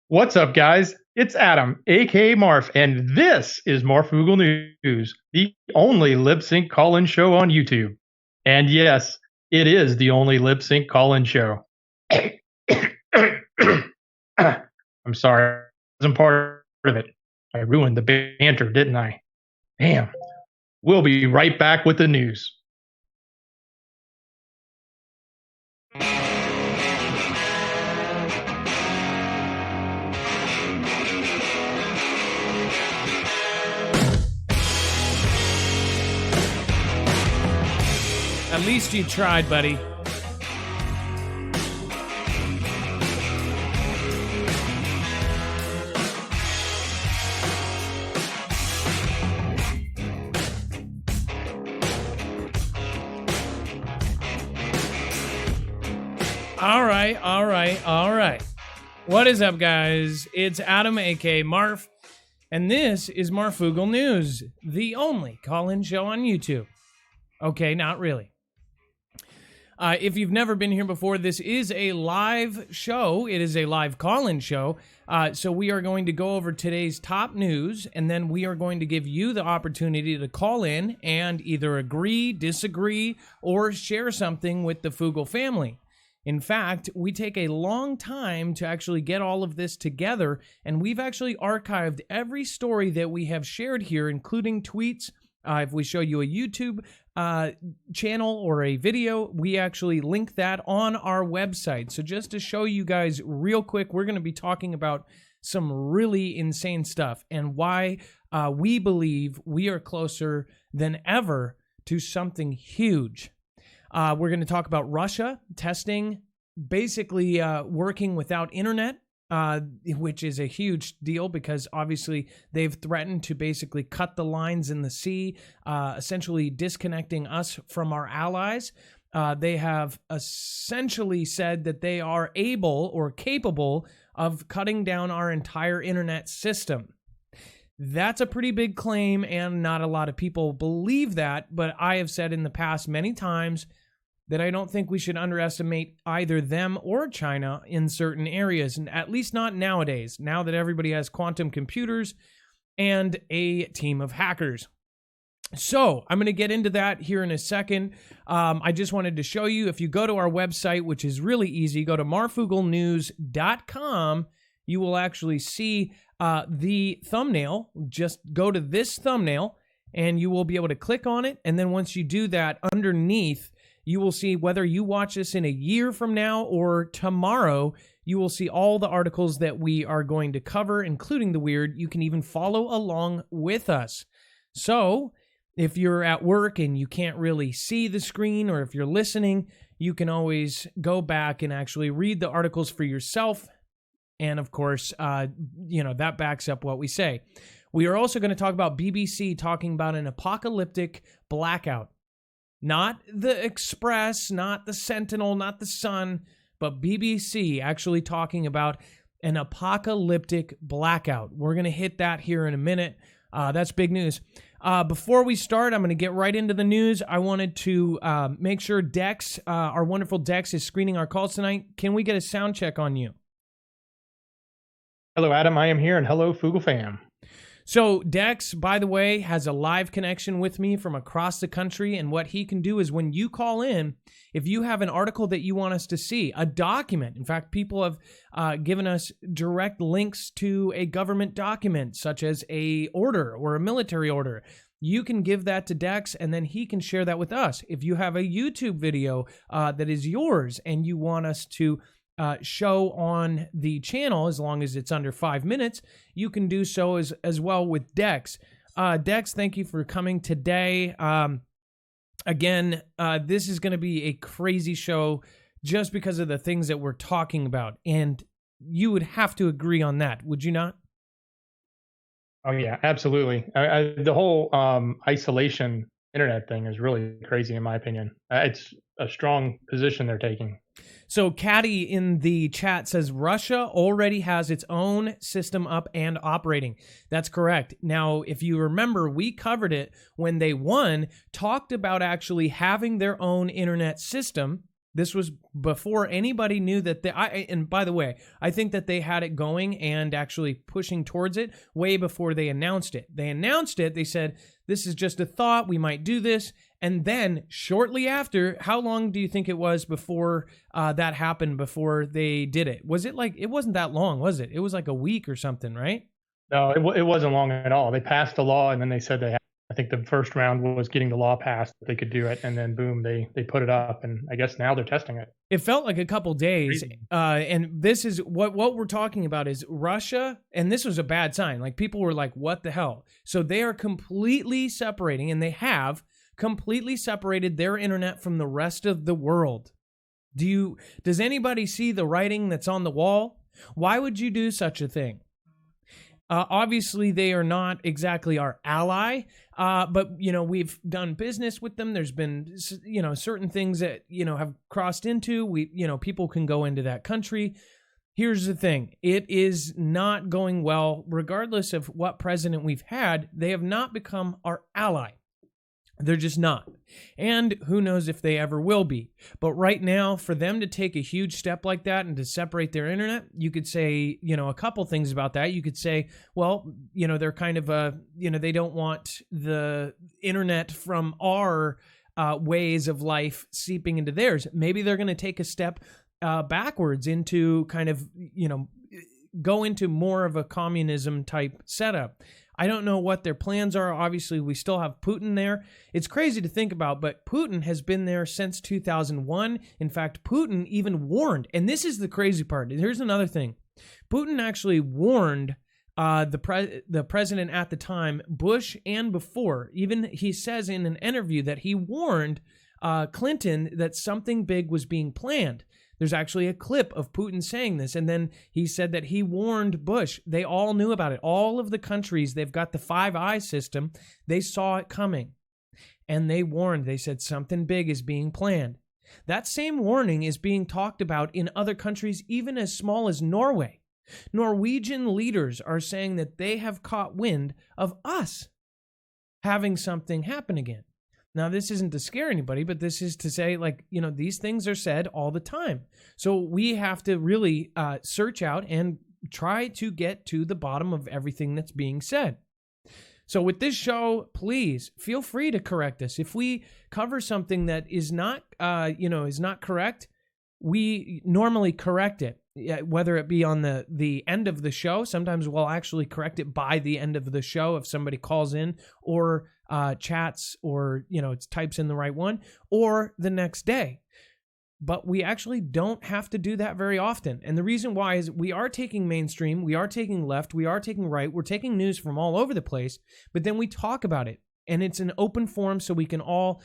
What's up, guys? It's Adam, aka Marf, and this is Marfoogle News, the only lip sync call in show on YouTube. And yes, it is the only lip sync call in show. I'm sorry, I wasn't part of it. I ruined the banter, didn't I? Damn. We'll be right back with the news. At least you tried, buddy. All right. What is up, guys? It's Adam, aka Marf, and this is Marfoogle News, the only call-in show on YouTube. Okay, not really. If you've never been here before, this is a live show. It is a live call-in show. So we are going to go over today's top news, and then we are going to give you the opportunity to call in and either agree, disagree, or share something with the Foogle family. In fact, we take a long time to actually get all of this together, and we've actually archived every story that we have shared here, including tweets. If we show you a YouTube channel or a video, we actually link that on our website. So just to show you guys real quick, we're going to be talking about some really insane stuff and why we believe we are closer than ever to something huge. We're going to talk about Russia testing, basically working without internet. Which is a huge deal because obviously they've threatened to basically cut the lines in the sea, essentially disconnecting us from our allies. They have essentially said that they are able or capable of cutting down our entire internet system. That's a pretty big claim, and not a lot of people believe that, but I have said in the past many times that I don't think we should underestimate either them or China in certain areas, and at least not nowadays, now that everybody has quantum computers and a team of hackers. So I'm going to get into that here in a second. I just wanted to show you, if you go to our website, which is really easy, go to marfooglenews.com, you will actually see the thumbnail. Just go to this thumbnail, and you will be able to click on it, and then once you do that, underneath, you will see whether you watch this in a year from now or tomorrow, you will see all the articles that we are going to cover, including the weird. You can even follow along with us. So if you're at work and you can't really see the screen, or if you're listening, you can always go back and actually read the articles for yourself. And of course, that backs up what we say. We are also going to talk about BBC talking about an apocalyptic blackout. Not the Express, not the Sentinel, not the Sun, but BBC actually talking about an apocalyptic blackout. We're going to hit that here in a minute. That's big news. Before we start, I'm going to get right into the news. I wanted to make sure Dex, our wonderful Dex, is screening our calls tonight. Can we get a sound check on you? Hello, Adam. I am here, and hello, Foogle Fam. So Dex, by the way, has a live connection with me from across the country, and what he can do is when you call in, if you have an article that you want us to see, a document, in fact, people have given us direct links to a government document, such as a order or a military order, you can give that to Dex, and then he can share that with us. If you have a YouTube video that is yours and you want us to show on the channel, as long as it's under 5 minutes, you can do so as well with Dex. Dex, thank you for coming today. Again, this is going to be a crazy show just because of the things that we're talking about, and you would have to agree on that, would you not? Oh yeah, absolutely. The whole isolation internet thing is really crazy in my opinion. It's a strong position they're taking. So Caddy in the chat says Russia already has its own system up and operating. That's correct. Now, if you remember, we covered it when they talked about actually having their own internet system This was before anybody knew that and by the way, I think that they had it going and actually pushing towards it way before they announced it. They announced it. They said, this is just a thought. We might do this. And then shortly after, how long do you think it was before that happened, before they did it? Was it like, it wasn't that long, was it? It was like a week or something, right? No, it wasn't long at all. They passed the law, and then they said I think the first round was getting the law passed that they could do it, and then boom, they put it up, and I guess now they're testing it. It felt like a couple days, and this is what we're talking about is Russia, and this was a bad sign. Like, people were like, what the hell? So they are completely separating, and they have completely separated their internet from the rest of the world. Does anybody see the writing that's on the wall? Why would you do such a thing? Obviously, they are not exactly our ally, but, we've done business with them. There's been, certain things that, have crossed into. People can go into that country. Here's the thing. It is not going well. Regardless of what president we've had, they have not become our ally. They're just not. And who knows if they ever will be. But right now, for them to take a huge step like that and to separate their internet, you could say, a couple things about that. You could say, well, they're kind of they don't want the internet from our ways of life seeping into theirs. Maybe they're going to take a step backwards into kind of, go into more of a communism type setup. I don't know what their plans are. Obviously, we still have Putin there. It's crazy to think about, but Putin has been there since 2001. In fact, Putin even warned, and this is the crazy part. Here's another thing. Putin actually warned the president at the time, Bush, and before. Even he says in an interview that he warned Clinton that something big was being planned. There's actually a clip of Putin saying this, and then he said that he warned Bush. They all knew about it. All of the countries, they've got the Five Eyes system. They saw it coming, and they warned. They said something big is being planned. That same warning is being talked about in other countries, even as small as Norway. Norwegian leaders are saying that they have caught wind of us having something happen again. Now, this isn't to scare anybody, but this is to say, these things are said all the time. So we have to really search out and try to get to the bottom of everything that's being said. So with this show, please feel free to correct us. If we cover something that is not, is not correct, we normally correct it, whether it be on the end of the show. Sometimes we'll actually correct it by the end of the show if somebody calls in or chats or, types in the right one, or the next day. But we actually don't have to do that very often. And the reason why is we are taking mainstream, we are taking left, we are taking right, we're taking news from all over the place, but then we talk about it. And it's an open forum so we can all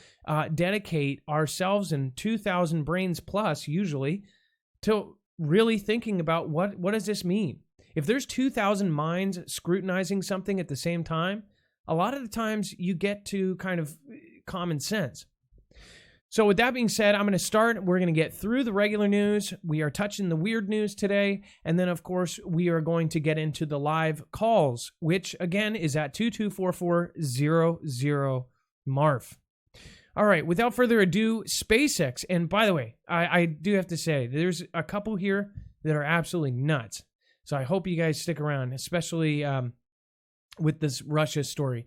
dedicate ourselves and 2,000 brains plus, usually, to really thinking about what does this mean? If there's 2,000 minds scrutinizing something at the same time, a lot of the times you get to kind of common sense. So with that being said, I'm going to start. We're going to get through the regular news. We are touching the weird news today. And then, of course, we are going to get into the live calls, which, again, is at 2244-00-MARF. All right, without further ado, SpaceX. And by the way, I do have to say, there's a couple here that are absolutely nuts. So I hope you guys stick around, especially with this Russia story.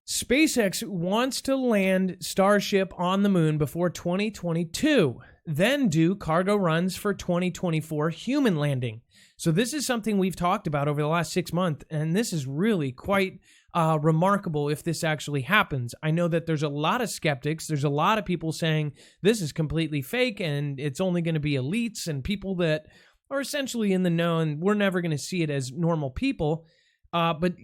SpaceX wants to land Starship on the moon before 2022, then do cargo runs for 2024 human landing. So this is something we've talked about over the last 6 months, and this is really quite remarkable if this actually happens. I know that there's a lot of skeptics. There's a lot of people saying this is completely fake and it's only going to be elites and people that are essentially in the know, and we're never going to see it as normal people. But,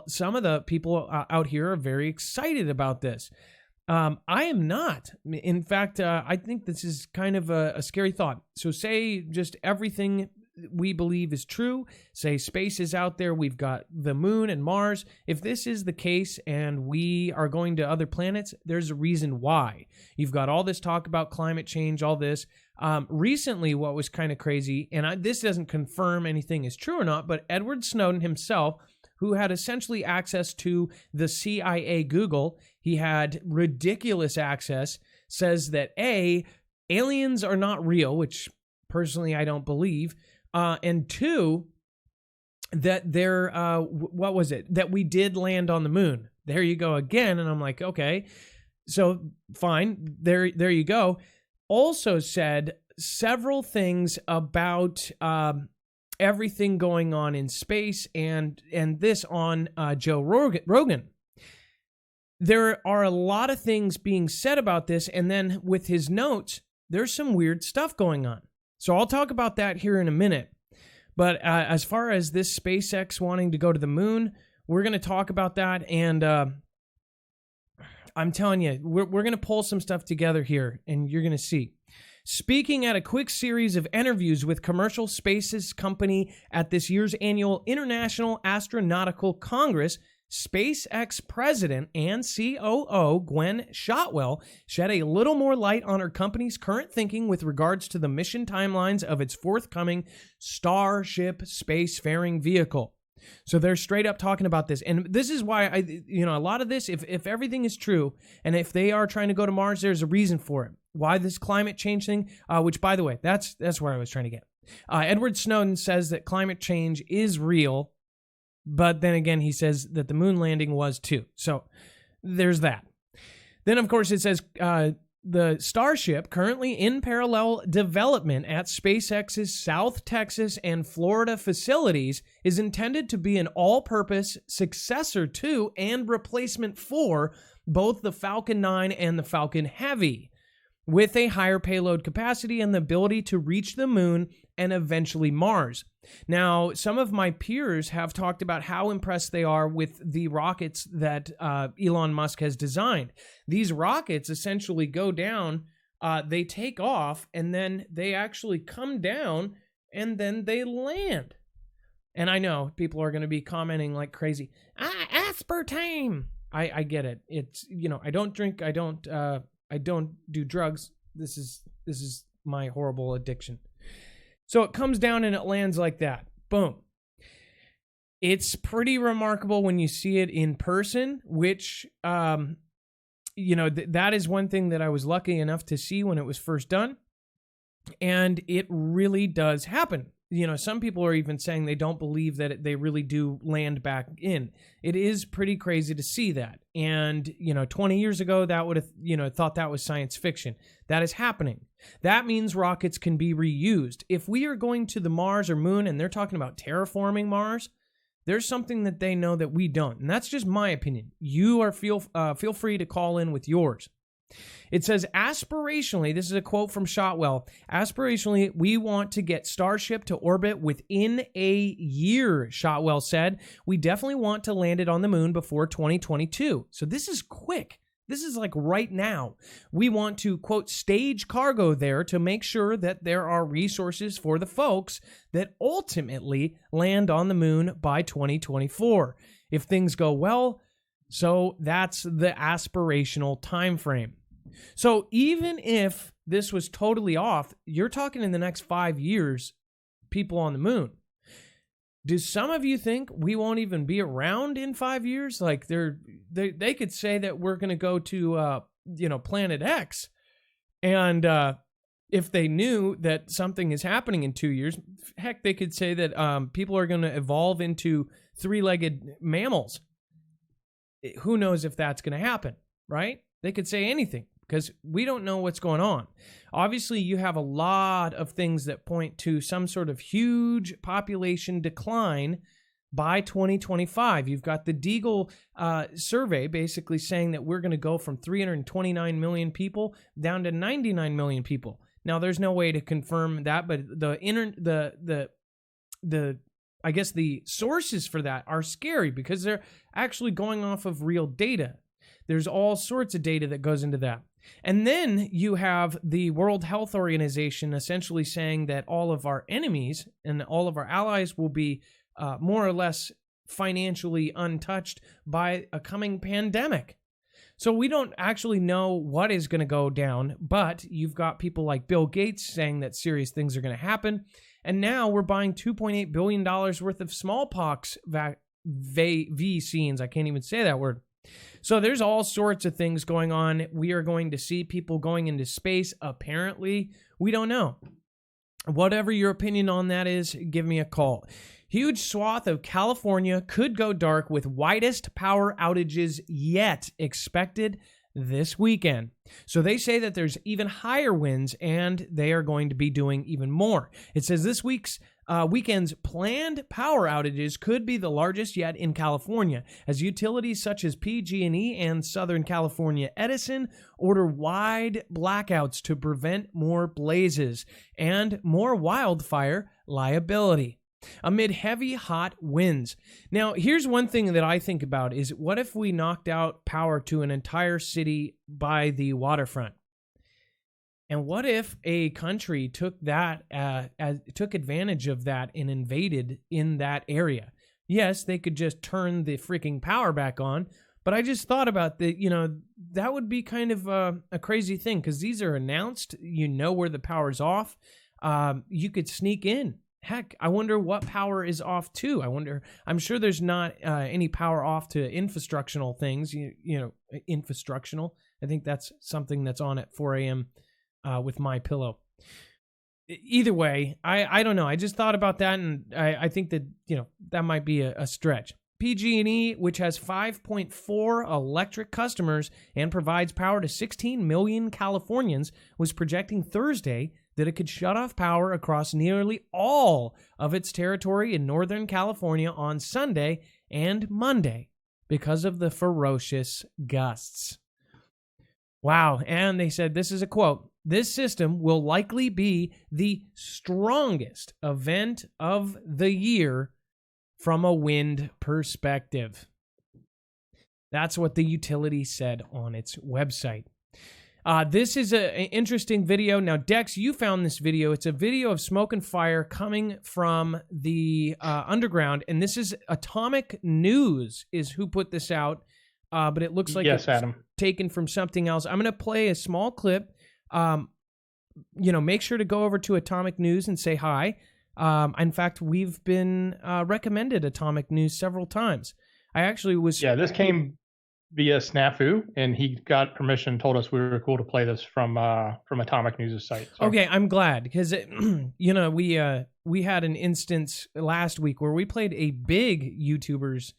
some of the people out here are very excited about this. I am not. In fact, I think this is kind of a scary thought. So say just everything we believe is true. Say space is out there. We've got the moon and Mars. If this is the case and we are going to other planets, there's a reason why. You've got all this talk about climate change, all this. Recently, what was kind of crazy, and this doesn't confirm anything is true or not, but Edward Snowden himself, who had essentially access to the CIA Google, he had ridiculous access, says that aliens are not real, which personally I don't believe. And two, that they're, what was it? That we did land on the moon. There you go again. And I'm like, okay, so fine. There you go. Also said several things about everything going on in space and this on Joe Rogan. There are a lot of things being said about this, and then with his notes, there's some weird stuff going on. So I'll talk about that here in a minute. But as far as this SpaceX wanting to go to the moon, we're going to talk about that, and I'm telling you, we're going to pull some stuff together here, and you're going to see. Speaking at a quick series of interviews with commercial spaces company at this year's annual International Astronautical Congress, SpaceX president and COO Gwen Shotwell shed a little more light on her company's current thinking with regards to the mission timelines of its forthcoming Starship spacefaring vehicle. So they're straight up talking about this. And this is why a lot of this, if everything is true, and if they are trying to go to Mars, there's a reason for it. Why this climate change thing, which, by the way, that's where I was trying to get. Edward Snowden says that climate change is real, but then again, he says that the moon landing was too. So there's that. Then, of course, it says the Starship, currently in parallel development at SpaceX's South Texas and Florida facilities, is intended to be an all-purpose successor to and replacement for both the Falcon 9 and the Falcon Heavy, with a higher payload capacity and the ability to reach the moon and eventually Mars. Now, some of my peers have talked about how impressed they are with the rockets that Elon Musk has designed. These rockets essentially go down, they take off, and then they actually come down, and then they land. And I know people are going to be commenting like crazy. Aspartame! I get it. It's, I don't drink, I don't do drugs. This is my horrible addiction. So it comes down and it lands like that. Boom. It's pretty remarkable when you see it in person, which, that is one thing that I was lucky enough to see when it was first done. And it really does happen. Some people are even saying they don't believe that they really do land back in. It is pretty crazy to see that. And, 20 years ago, that would have, thought that was science fiction. That is happening. That means rockets can be reused. If we are going to the Mars or moon and they're talking about terraforming Mars, there's something that they know that we don't. And that's just my opinion. You are feel free to call in with yours. It says, aspirationally, this is a quote from Shotwell, aspirationally, we want to get Starship to orbit within a year, Shotwell said. We definitely want to land it on the moon before 2022. So this is quick. This is like right now. We want to, quote, stage cargo there to make sure that there are resources for the folks that ultimately land on the moon by 2024. If things go well, so that's the aspirational time frame. So even if this was totally off, you're talking in the next 5 years, people on the moon. Do some of you think we won't even be around in 5 years? Like they could say that we're going to go to Planet X, and if they knew that something is happening in 2 years, heck, they could say that people are going to evolve into three-legged mammals. Who knows if that's going to happen, right? They could say anything because we don't know what's going on. Obviously, you have a lot of things that point to some sort of huge population decline by 2025. You've got the Deagle survey basically saying that we're going to go from 329 million people down to 99 million people. Now, there's no way to confirm that, but I guess the sources for that are scary because they're actually going off of real data. There's all sorts of data that goes into that. And then you have the World Health Organization essentially saying that all of our enemies and all of our allies will be more or less financially untouched by a coming pandemic. So we don't actually know what is going to go down, but you've got people like Bill Gates saying that serious things are going to happen. And now we're buying $2.8 billion worth of smallpox vaccines. I can't even say that word. So there's all sorts of things going on. We are going to see people going into space, apparently. We don't know. Whatever your opinion on that is, give me a call. Huge swath of California could go dark with widest power outages yet expected this weekend. So they say that there's even higher winds and they are going to be doing even more. It says this weekend's planned power outages could be the largest yet in California, as utilities such as PG&E and Southern California Edison order wide blackouts to prevent more blazes and more wildfire liability amid heavy, hot winds. Now, here's one thing that I think about is, what if we knocked out power to an entire city by the waterfront? And what if a country took that, took advantage of that and invaded in that area? Yes, they could just turn the freaking power back on, but I just thought about that would be kind of a crazy thing, because these are announced, where the power's off. You could sneak in. Heck, I wonder what power is off to. I'm sure there's not any power off to infrastructural things, infrastructural. I think that's something that's on at 4 a.m. With my pillow. Either way, I don't know. I just thought about that, and I think that, that might be a stretch. PG&E, which has 5.4 electric customers and provides power to 16 million Californians, was projecting Thursday that it could shut off power across nearly all of its territory in Northern California on Sunday and Monday because of the ferocious gusts. Wow. And they said, this is a quote, "This system will likely be the strongest event of the year from a wind perspective." That's what the utility said on its website. This is an interesting video. Now, Dex, you found this video. It's a video of smoke and fire coming from the underground, and this is Atomic News is who put this out, but it looks like yes, it's Adam. taken from something else. I'm going to play a small clip. Make sure to go over to Atomic News and say hi. In fact, we've been recommended Atomic News several times. I actually was... Yeah, this came via Snafu, and he got permission, told us we were cool to play this from Atomic News' site. So. Okay, I'm glad, because we had an instance last week where we played a big YouTuber's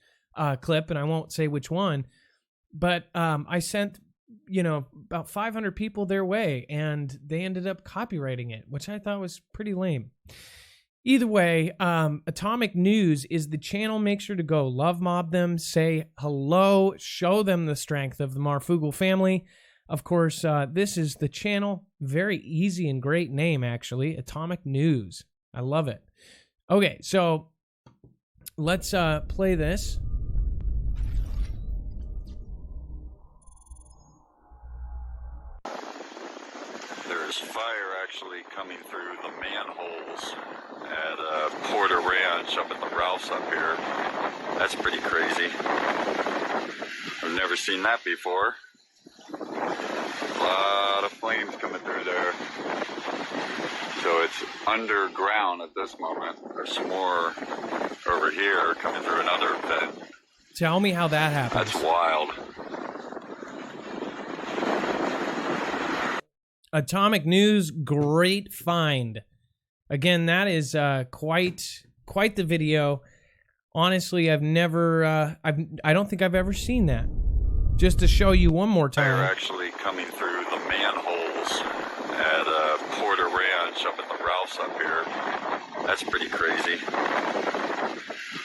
clip, and I won't say which one, but I sent about 500 people their way, and they ended up copywriting it, which I thought was pretty lame. Either way, Atomic News is the channel. Make sure to go love mob them, say hello, show them the strength of the Marfoogle family. Of course, this is the channel. Very easy and great name, actually. Atomic News. I love it. Okay, so let's play this. There's fire actually coming through the manholes at Porter Ranch up at the Ralphs up here. That's pretty crazy. I've never seen that before. A lot of flames coming through there. So it's underground at this moment. There's some more over here coming through another vent. Tell me how that happens. That's wild. Atomic News, great find. Again, that is quite the video. Honestly, I've never, I don't think I've ever seen that. Just to show you one more time. Fire actually coming through the manholes at Porter Ranch up at the Ralphs up here. That's pretty crazy.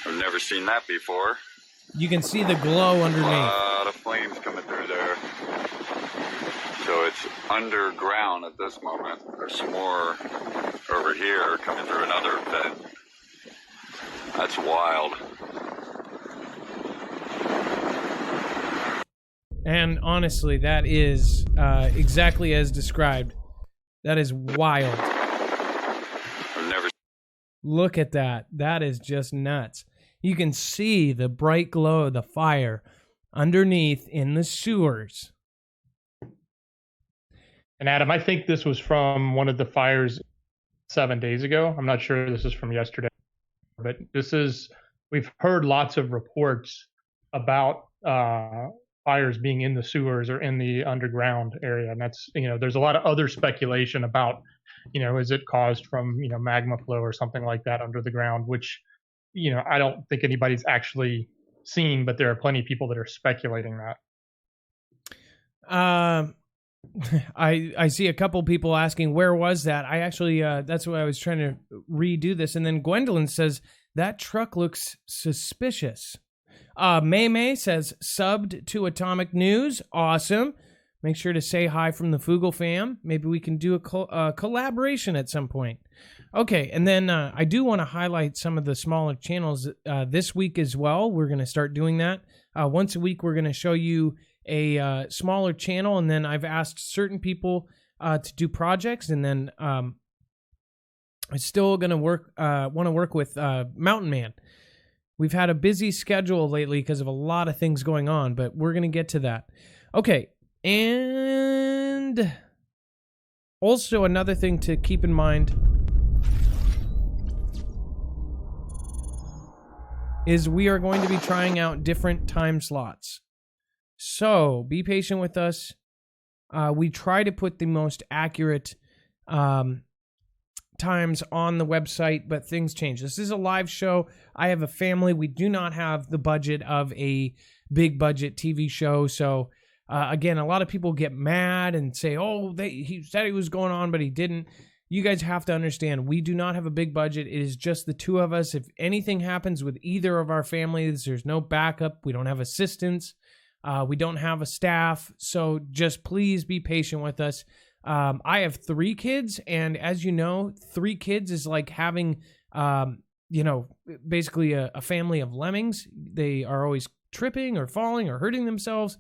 I've never seen that before. You can see the glow underneath. A lot of flames coming through there. So it's underground at this moment. There's some more over here coming through another vent. That's wild. And honestly, that is exactly as described. That is wild. I've never... Look at that. That is just nuts. You can see the bright glow of the fire underneath in the sewers. And Adam, I think this was from one of the fires 7 days ago. I'm not sure this is from yesterday, but we've heard lots of reports about fires being in the sewers or in the underground area. And that's, there's a lot of other speculation about, is it caused from, magma flow or something like that under the ground, which, I don't think anybody's actually seen, but there are plenty of people that are speculating that. I see a couple people asking, where was that? I actually, that's why I was trying to redo this. And then Gwendolyn says, that truck looks suspicious. May says, subbed to Atomic News. Awesome. Make sure to say hi from the Foogle Fam. Maybe we can do a collaboration at some point. Okay, and then I do want to highlight some of the smaller channels this week as well. We're going to start doing that. Once a week, we're going to show you a smaller channel, and then I've asked certain people to do projects, and then I'm still going to want to work with Mountain Man. We've had a busy schedule lately because of a lot of things going on, but we're going to get to that. Okay, and also another thing to keep in mind is we are going to be trying out different time slots. So be patient with us. We try to put the most accurate times on the website, but things change. This is a live show. I have a family. We do not have the budget of a big budget TV show. So again, a lot of people get mad and say, oh, he said he was going on, but he didn't. You guys have to understand, we do not have a big budget. It is just the two of us. If anything happens with either of our families, there's no backup. We don't have assistants. We don't have a staff. So just please be patient with us. I have 3 kids, and as you know, 3 kids is like having, basically a family of lemmings. They are always tripping or falling or hurting themselves.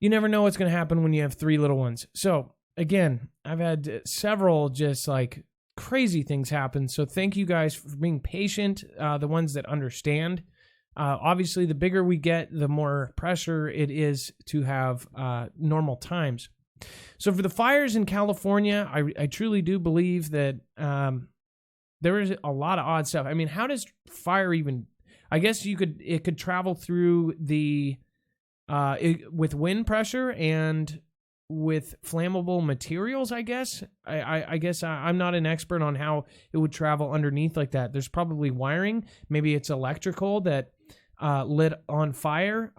You never know what's going to happen when you have 3 little ones. So again, I've had several just like crazy things happen. So thank you guys for being patient. The ones that understand. Obviously, the bigger we get, the more pressure it is to have normal times. So for the fires in California, I truly do believe that there is a lot of odd stuff. I mean, how does fire even? I guess it could travel through with wind pressure and with flammable materials. I guess I'm not an expert on how it would travel underneath like that. There's probably wiring. Maybe it's electrical that lit on fire.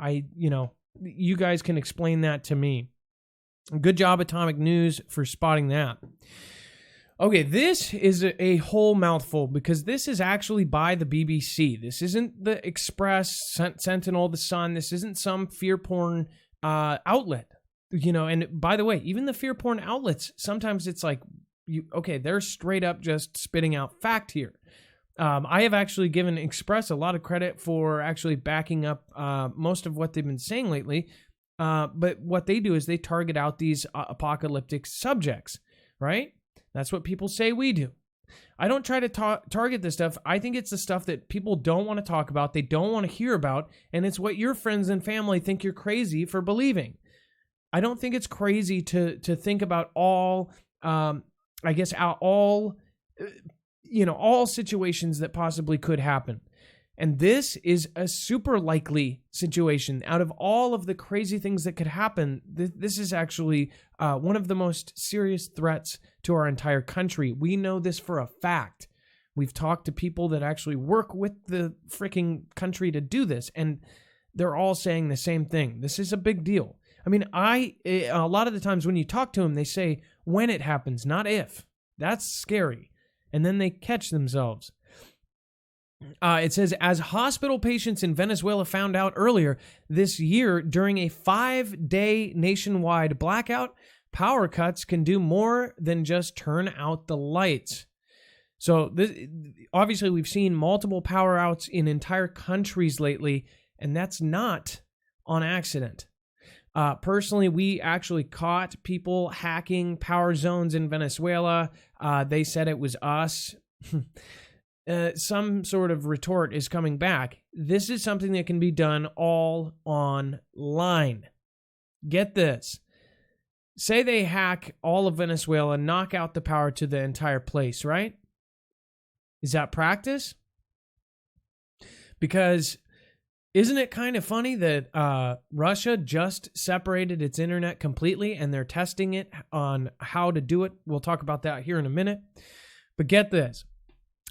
You guys can explain that to me. Good job, Atomic News, for spotting that. Okay, this is a whole mouthful because this is actually by the BBC. This isn't the Express, Sentinel, The Sun. This isn't some fear porn outlet. And by the way, even the fear porn outlets, sometimes it's like, they're straight up just spitting out fact here. I have actually given Express a lot of credit for actually backing up most of what they've been saying lately. But what they do is they target out these apocalyptic subjects, right? That's what people say we do. I don't try to target this stuff. I think it's the stuff that people don't want to talk about, they don't want to hear about, and it's what your friends and family think you're crazy for believing. I don't think it's crazy to think about all situations that possibly could happen. And this is a super likely situation. Out of all of the crazy things that could happen, this is actually one of the most serious threats to our entire country. We know this for a fact. We've talked to people that actually work with the freaking country to do this, and they're all saying the same thing. This is a big deal. I mean, a lot of the times when you talk to them, they say when it happens, not if. That's scary. And then they catch themselves. It says, as hospital patients in Venezuela found out earlier this year during a 5-day nationwide blackout, power cuts can do more than just turn out the lights. So obviously we've seen multiple power outs in entire countries lately, and that's not on accident. Personally, we actually caught people hacking power zones in Venezuela. They said it was us. Some sort of retort is coming back. This is something that can be done all online. Get this. Say they hack all of Venezuela, knock out the power to the entire place, right? Is that practice? Because Isn't it kind of funny that Russia just separated its internet completely and they're testing it on how to do it? We'll talk about that here in a minute. But get this.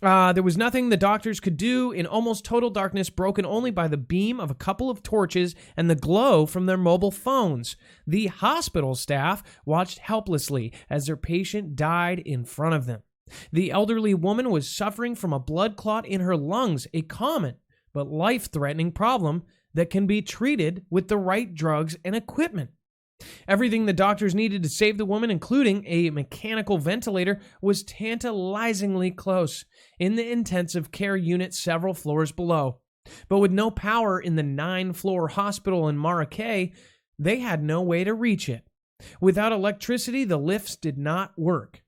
There was nothing the doctors could do in almost total darkness, broken only by the beam of a couple of torches and the glow from their mobile phones. The hospital staff watched helplessly as their patient died in front of them. The elderly woman was suffering from a blood clot in her lungs, a common but life-threatening problem that can be treated with the right drugs and equipment. Everything the doctors needed to save the woman, including a mechanical ventilator, was tantalizingly close in the intensive care unit several floors below. But with no power in the 9-floor hospital in Maracay, they had no way to reach it. Without electricity, the lifts did not work.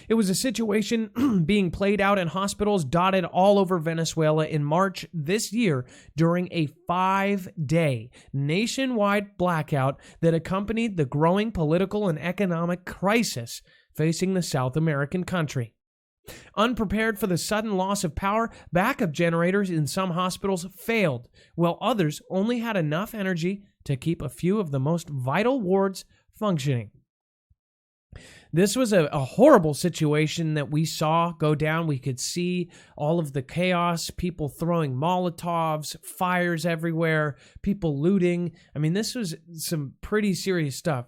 It was a situation being played out in hospitals dotted all over Venezuela in March this year during a 5-day nationwide blackout that accompanied the growing political and economic crisis facing the South American country. Unprepared for the sudden loss of power, backup generators in some hospitals failed, while others only had enough energy to keep a few of the most vital wards functioning. This was a horrible situation that we saw go down. We could see all of the chaos, people throwing Molotovs, fires everywhere, people looting. I mean, this was some pretty serious stuff.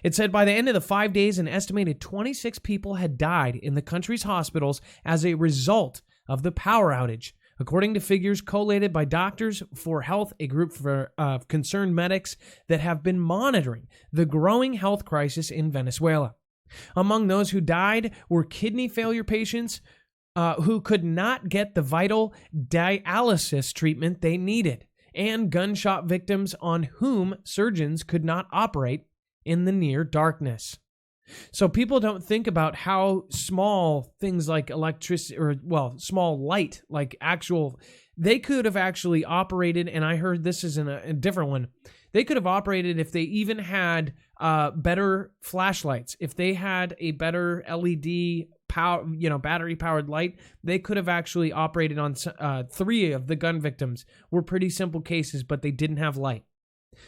It said by the end of the 5 days, an estimated 26 people had died in the country's hospitals as a result of the power outage, according to figures collated by Doctors for Health, a group of concerned medics that have been monitoring the growing health crisis in Venezuela. Among those who died were kidney failure patients who could not get the vital dialysis treatment they needed, and gunshot victims on whom surgeons could not operate in the near darkness. So people don't think about how small things like electricity, or, well, small light, like actual, they could have actually operated, and I heard this is in a different one, they could have operated if they even had better flashlights. If they had a better LED power, battery-powered light, they could have actually operated on 3 of the gun victims. Were pretty simple cases, but they didn't have light.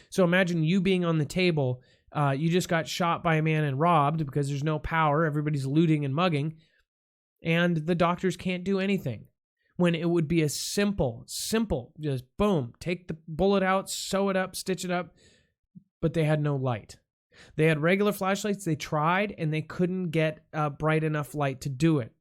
So imagine you being on the table. You just got shot by a man and robbed because there's no power. Everybody's looting and mugging, and the doctors can't do anything. When it would be a simple, just boom, take the bullet out, sew it up, stitch it up, but they had no light. They had regular flashlights. They tried, and they couldn't get bright enough light to do it.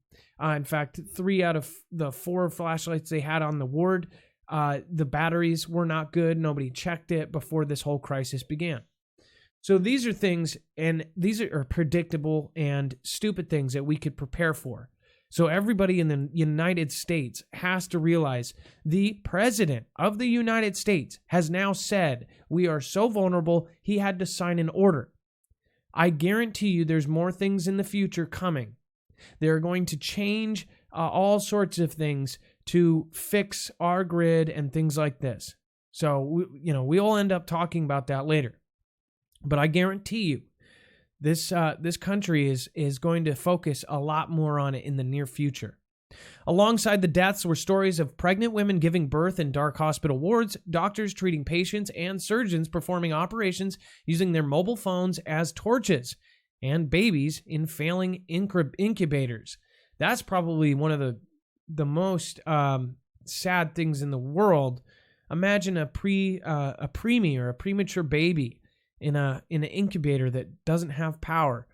In fact, 3 out of the 4 flashlights they had on the ward, the batteries were not good. Nobody checked it before this whole crisis began. So these are things, and these are predictable and stupid things that we could prepare for. So everybody in the United States has to realize the President of the United States has now said we are so vulnerable, he had to sign an order. I guarantee you there's more things in the future coming. They're going to change all sorts of things to fix our grid and things like this. So, we'll end up talking about that later. But I guarantee you, this country is going to focus a lot more on it in the near future. Alongside the deaths were stories of pregnant women giving birth in dark hospital wards, doctors treating patients, and surgeons performing operations using their mobile phones as torches, and babies in failing incubators. That's probably one of the most sad things in the world. Imagine a preemie or a premature baby in an incubator that doesn't have power.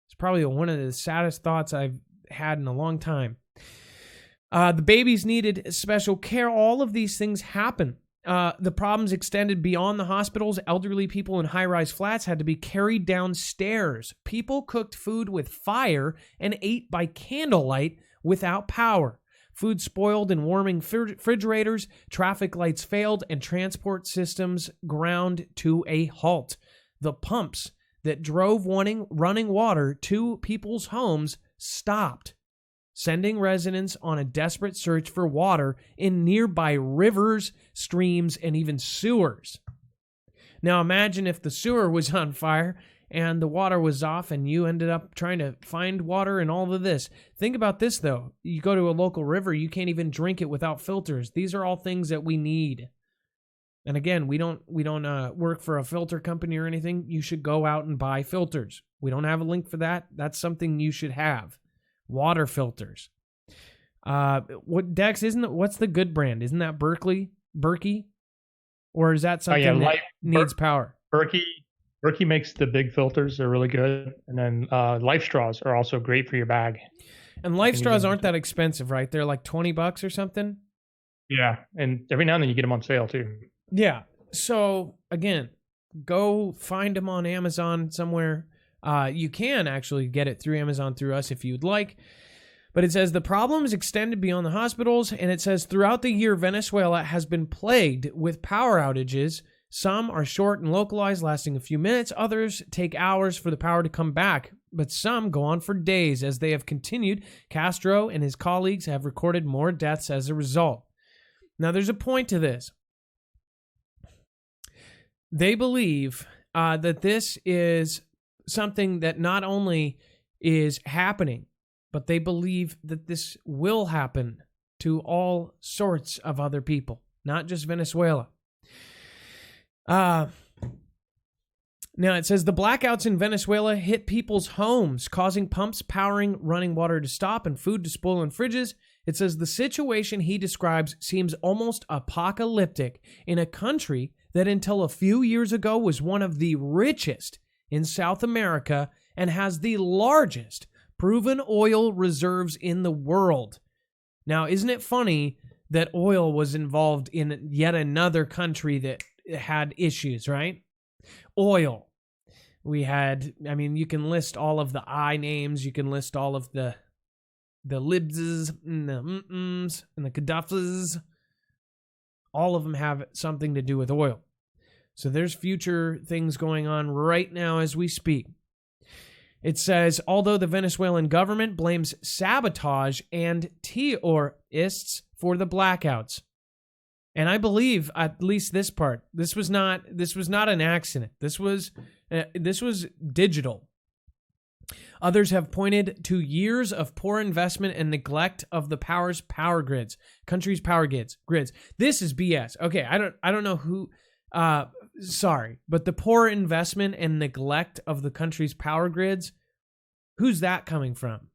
It's probably one of the saddest thoughts I've had in a long time. The babies needed special care. All of these things happen. The problems extended beyond the hospitals. Elderly people in high-rise flats had to be carried downstairs. People cooked food with fire and ate by candlelight without power. Food spoiled in warming refrigerators, traffic lights failed, and transport systems ground to a halt. The pumps that drove running water to people's homes stopped, sending residents on a desperate search for water in nearby rivers, streams, and even sewers. Now imagine if the sewer was on fire and the water was off and you ended up trying to find water and all of this. Think about this, though. You go to a local river, you can't even drink it without filters. These are all things that we need. And again, we don't work for a filter company or anything. You should go out and buy filters. We don't have a link for that. That's something you should have. Water filters. Dex, what's the good brand? Isn't that Berkey? Or is that something that needs power? Berkey makes the big filters. They're really good. And then Life Straws are also great for your bag. And Life Straws aren't that expensive, right? They're like $20 or something. Yeah, and every now and then you get them on sale too. Yeah. So again, go find them on Amazon somewhere. You can actually get it through Amazon through us if you'd like. But it says the problem is extended beyond the hospitals, and it says throughout the year, Venezuela has been plagued with power outages. Some are short and localized, lasting a few minutes. Others take hours for the power to come back, but some go on for days. As they have continued, Castro and his colleagues have recorded more deaths as a result. Now, there's a point to this. They believe that this is something that not only is happening, but they believe that this will happen to all sorts of other people, not just Venezuela. Now it says the blackouts in Venezuela hit people's homes, causing pumps powering running water to stop and food to spoil in fridges. It says the situation he describes seems almost apocalyptic in a country that until a few years ago was one of the richest in South America and has the largest proven oil reserves in the world. Now, isn't it funny that oil was involved in yet another country that had issues, right? Oil. We had, I mean, you can list all of the I names, you can list all of the libses and the mm-ms and the Gaddafi's. All of them have something to do with oil. So there's future things going on right now as we speak. It says, although the Venezuelan government blames sabotage and terrorists for the blackouts. And I believe at least this part, this was not an accident. This was digital. Others have pointed to years of poor investment and neglect of the country's power grids. This is BS. Okay, I don't know who. Sorry, but the poor investment and neglect of the country's power grids. Who's that coming from?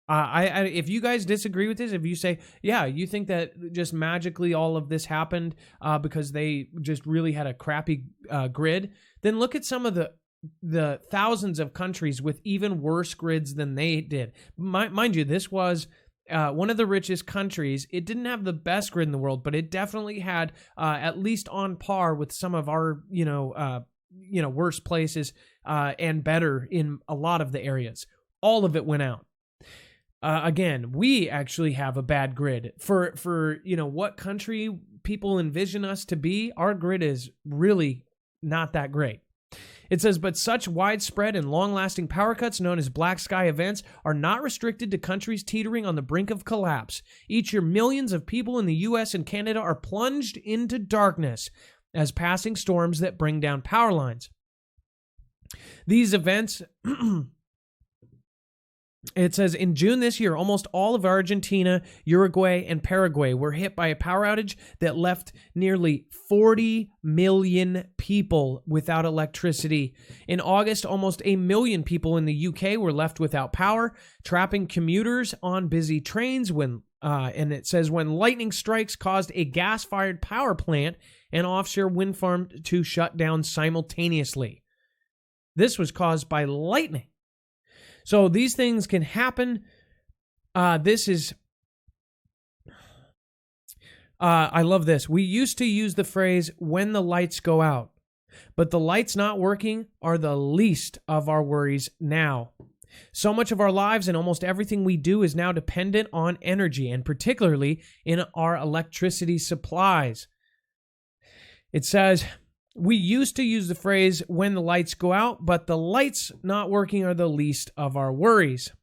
If you guys disagree with this, if you say, yeah, you think that just magically all of this happened because they just really had a crappy grid, then look at some of the thousands of countries with even worse grids than they did. Mind you, this was one of the richest countries. It didn't have the best grid in the world, but it definitely had at least on par with some of our, worst places and better in a lot of the areas. All of it went out. Again, we actually have a bad grid for what country people envision us to be. Our grid is really not that great. It says, but such widespread and long-lasting power cuts known as black sky events are not restricted to countries teetering on the brink of collapse. Each year, millions of people in the U.S. and Canada are plunged into darkness as passing storms that bring down power lines. These events... It says, in June this year, almost all of Argentina, Uruguay, and Paraguay were hit by a power outage that left nearly 40 million people without electricity. In August, almost 1 million people in the UK were left without power, trapping commuters on busy trains and it says when lightning strikes caused a gas-fired power plant and offshore wind farm to shut down simultaneously. This was caused by lightning. So these things can happen. I love this. We used to use the phrase, when the lights go out, but the lights not working are the least of our worries now. So much of our lives and almost everything we do is now dependent on energy, and particularly in our electricity supplies. It says... We used to use the phrase, when the lights go out, but the lights not working are the least of our worries.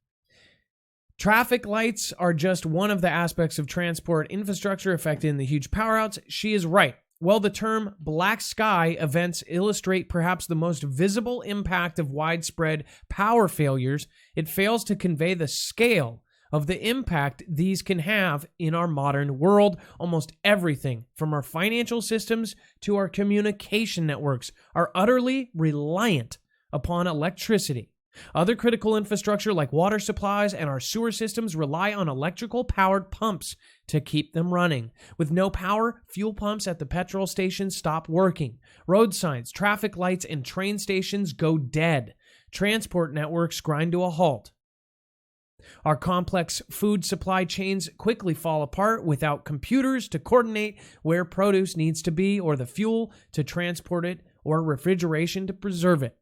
Traffic lights are just one of the aspects of transport infrastructure affected in the huge power outs. She is right. Well, the term black sky events illustrate perhaps the most visible impact of widespread power failures. It fails to convey the scale of the impact these can have in our modern world. Almost everything from our financial systems to our communication networks are utterly reliant upon electricity. Other critical infrastructure like water supplies and our sewer systems rely on electrical powered pumps to keep them running. With no power, fuel pumps at the petrol stations stop working. Road signs, traffic lights, and train stations go dead. Transport networks grind to a halt. Our complex food supply chains quickly fall apart without computers to coordinate where produce needs to be, or the fuel to transport it, or refrigeration to preserve it.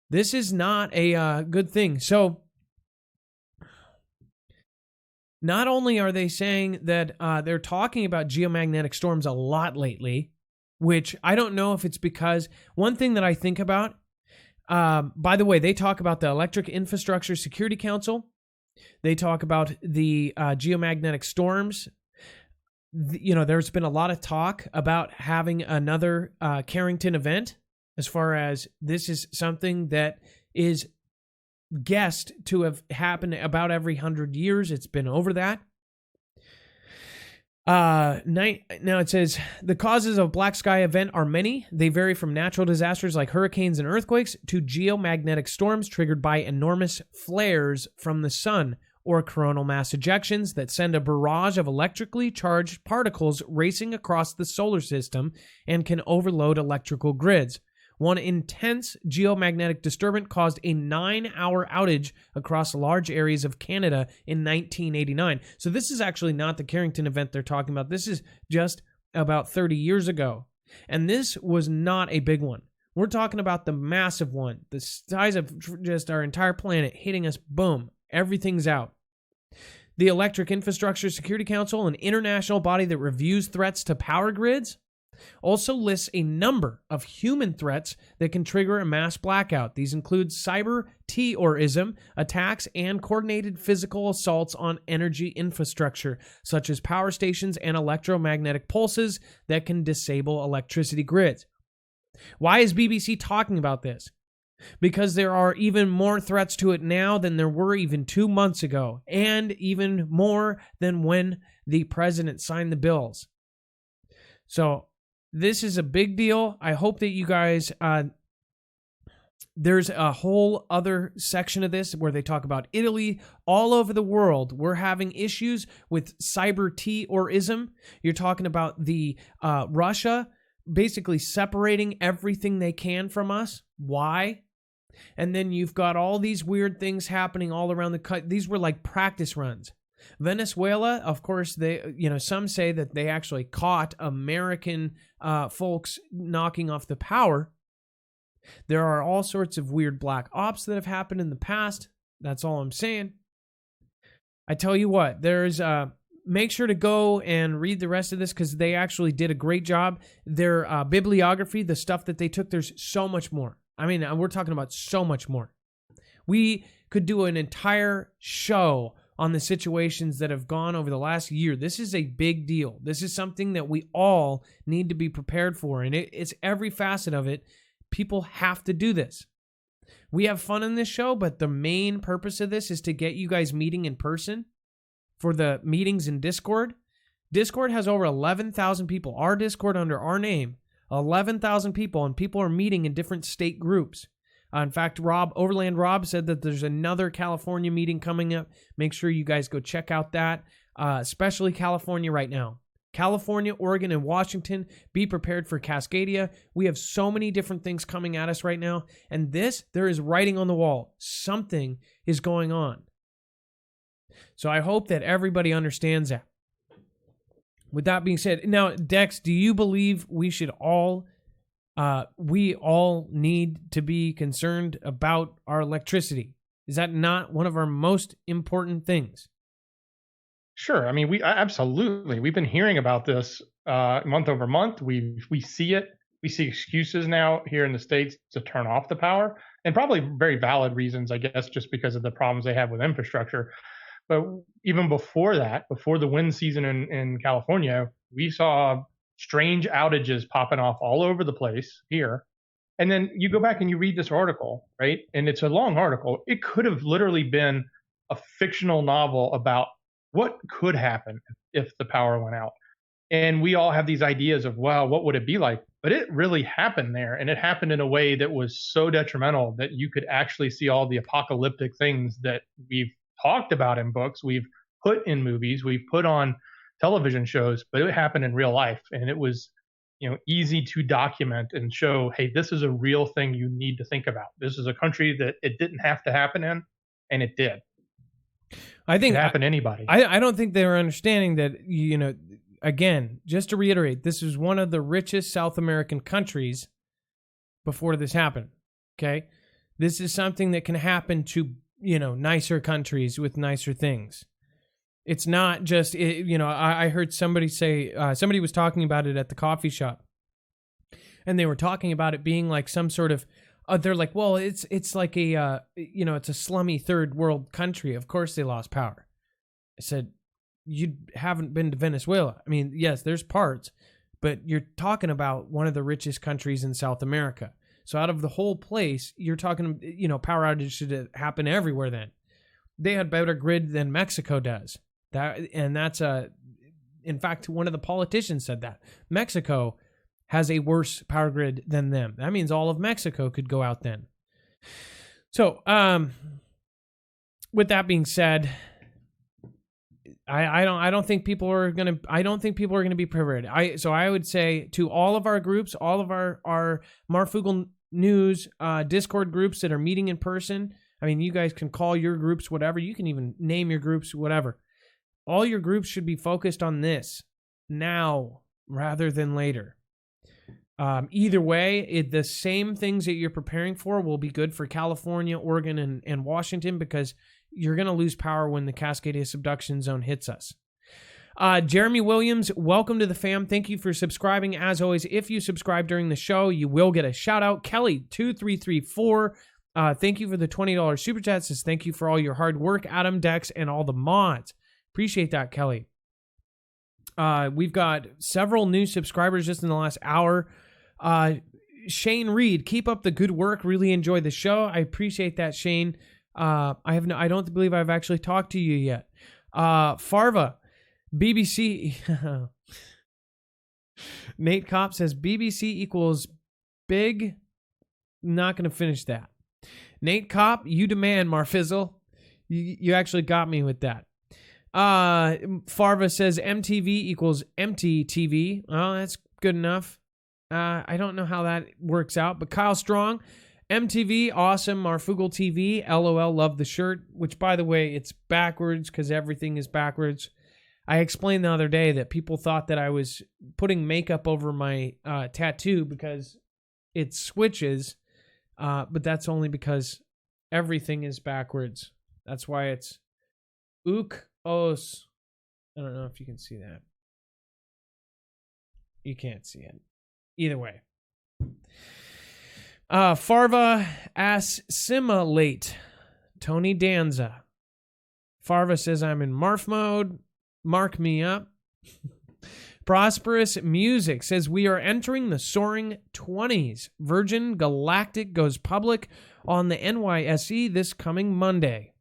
This is not a good thing. So, not only are they saying that they're talking about geomagnetic storms a lot lately, which I don't know if it's because one thing that I think about, by the way, they talk about the Electric Infrastructure Security Council. They talk about the geomagnetic storms. There's been a lot of talk about having another Carrington event, as far as this is something that is guessed to have happened about every 100 years. It's been over that. Now it says the causes of black sky event are many. They vary from natural disasters like hurricanes and earthquakes to geomagnetic storms triggered by enormous flares from the sun or coronal mass ejections that send a barrage of electrically charged particles racing across the solar system and can overload electrical grids. One intense geomagnetic disturbance caused a 9-hour outage across large areas of Canada in 1989. So this is actually not the Carrington event they're talking about. This is just about 30 years ago. And this was not a big one. We're talking about the massive one, the size of just our entire planet hitting us, boom, everything's out. The Electric Infrastructure Security Council, an international body that reviews threats to power grids, also lists a number of human threats that can trigger a mass blackout. These include cyber terrorism attacks and coordinated physical assaults on energy infrastructure, such as power stations and electromagnetic pulses that can disable electricity grids. Why is BBC talking about this? Because there are even more threats to it now than there were even 2 months ago, and even more than when the president signed the bills. So, this is a big deal. I hope that you guys, there's a whole other section of this where they talk about Italy. All over the world, we're having issues with cyber terrorism. You're talking about the Russia basically separating everything they can from us. Why? And then you've got all these weird things happening all around the country. These were like practice runs. Venezuela, of course, some say that they actually caught American folks knocking off the power. There are all sorts of weird black ops that have happened in the past. That's all I'm saying. I tell you what, make sure to go and read the rest of this because they actually did a great job. Their bibliography, the stuff that they took, there's so much more. I mean, we're talking about so much more. We could do an entire show on the situations that have gone over the last year. This is a big deal. This is something that we all need to be prepared for, and it's every facet of it. People have to do this. We have fun in this show, but the main purpose of this is to get you guys meeting in person for the meetings in Discord. Discord has over 11,000 people. Our Discord under our name, 11,000 people, and people are meeting in different state groups. In fact, Overland Rob said that there's another California meeting coming up. Make sure you guys go check out that, especially California right now. California, Oregon, and Washington, be prepared for Cascadia. We have so many different things coming at us right now. And there is writing on the wall. Something is going on. So I hope that everybody understands that. With that being said, now, Dex, do you believe we all need to be concerned about our electricity? Is that not one of our most important things? Sure. I mean, absolutely. We've been hearing about this month over month. We see it. We see excuses now here in the States to turn off the power, and probably very valid reasons, I guess, just because of the problems they have with infrastructure. But even before that, before the wind season in California, we saw strange outages popping off all over the place here. And then you go back and you read this article, right? And it's a long article. It could have literally been a fictional novel about what could happen if the power went out. And we all have these ideas of, wow, what would it be like? But it really happened there. And it happened in a way that was so detrimental that you could actually see all the apocalyptic things that we've talked about in books, we've put in movies, we've put on television shows, but it happened in real life. And it was, easy to document and show, hey, this is a real thing you need to think about. This is a country that it didn't have to happen in, and it did. I think it happened to anybody. I don't think they were understanding that, again, just to reiterate, this is one of the richest South American countries before this happened. Okay. This is something that can happen to, nicer countries with nicer things. It's not just, I heard somebody say, somebody was talking about it at the coffee shop, and they were talking about it being like some sort of, they're like, well, it's like a, it's a slummy third world country. Of course they lost power. I said, you haven't been to Venezuela. I mean, yes, there's parts, but you're talking about one of the richest countries in South America. So out of the whole place, you're talking, power outages should happen everywhere then. They had better grid than Mexico does. That's in fact, one of the politicians said that Mexico has a worse power grid than them. That means all of Mexico could go out then. So, with that being said, I don't think people are gonna be prepared. So I would say to all of our groups, all of our Marfoogle News Discord groups that are meeting in person. I mean, you guys can call your groups whatever. You can even name your groups whatever. All your groups should be focused on this now rather than later. Either way, the same things that you're preparing for will be good for California, Oregon, and Washington, because you're going to lose power when the Cascadia subduction zone hits us. Jeremy Williams, welcome to the fam. Thank you for subscribing. As always, if you subscribe during the show, you will get a shout out. Kelly2334, thank you for the $20 super chat. Says thank you for all your hard work, Adam, Dex, and all the mods. Appreciate that, Kelly. We've got several new subscribers just in the last hour. Shane Reed, keep up the good work. Really enjoy the show. I appreciate that, Shane. I don't believe I've actually talked to you yet. Farva, BBC. Nate Kopp says BBC equals big. Not going to finish that. Nate Kopp, you demand, Marfizzle. You actually got me with that. Farva says MTV equals empty TV. Oh, that's good enough. I don't know how that works out, but Kyle Strong, MTV, awesome. Marfoogle TV, LOL, love the shirt, which, by the way, it's backwards because everything is backwards. I explained the other day that people thought that I was putting makeup over my tattoo because it switches, but that's only because everything is backwards. That's why it's Os. I don't know if you can see that. You can't see it. Either way. Farva assimilate. Tony Danza. Farva says I'm in Marf mode. Mark me up. Prosperous Music says we are entering the soaring 20s. Virgin Galactic goes public on the NYSE this coming Monday.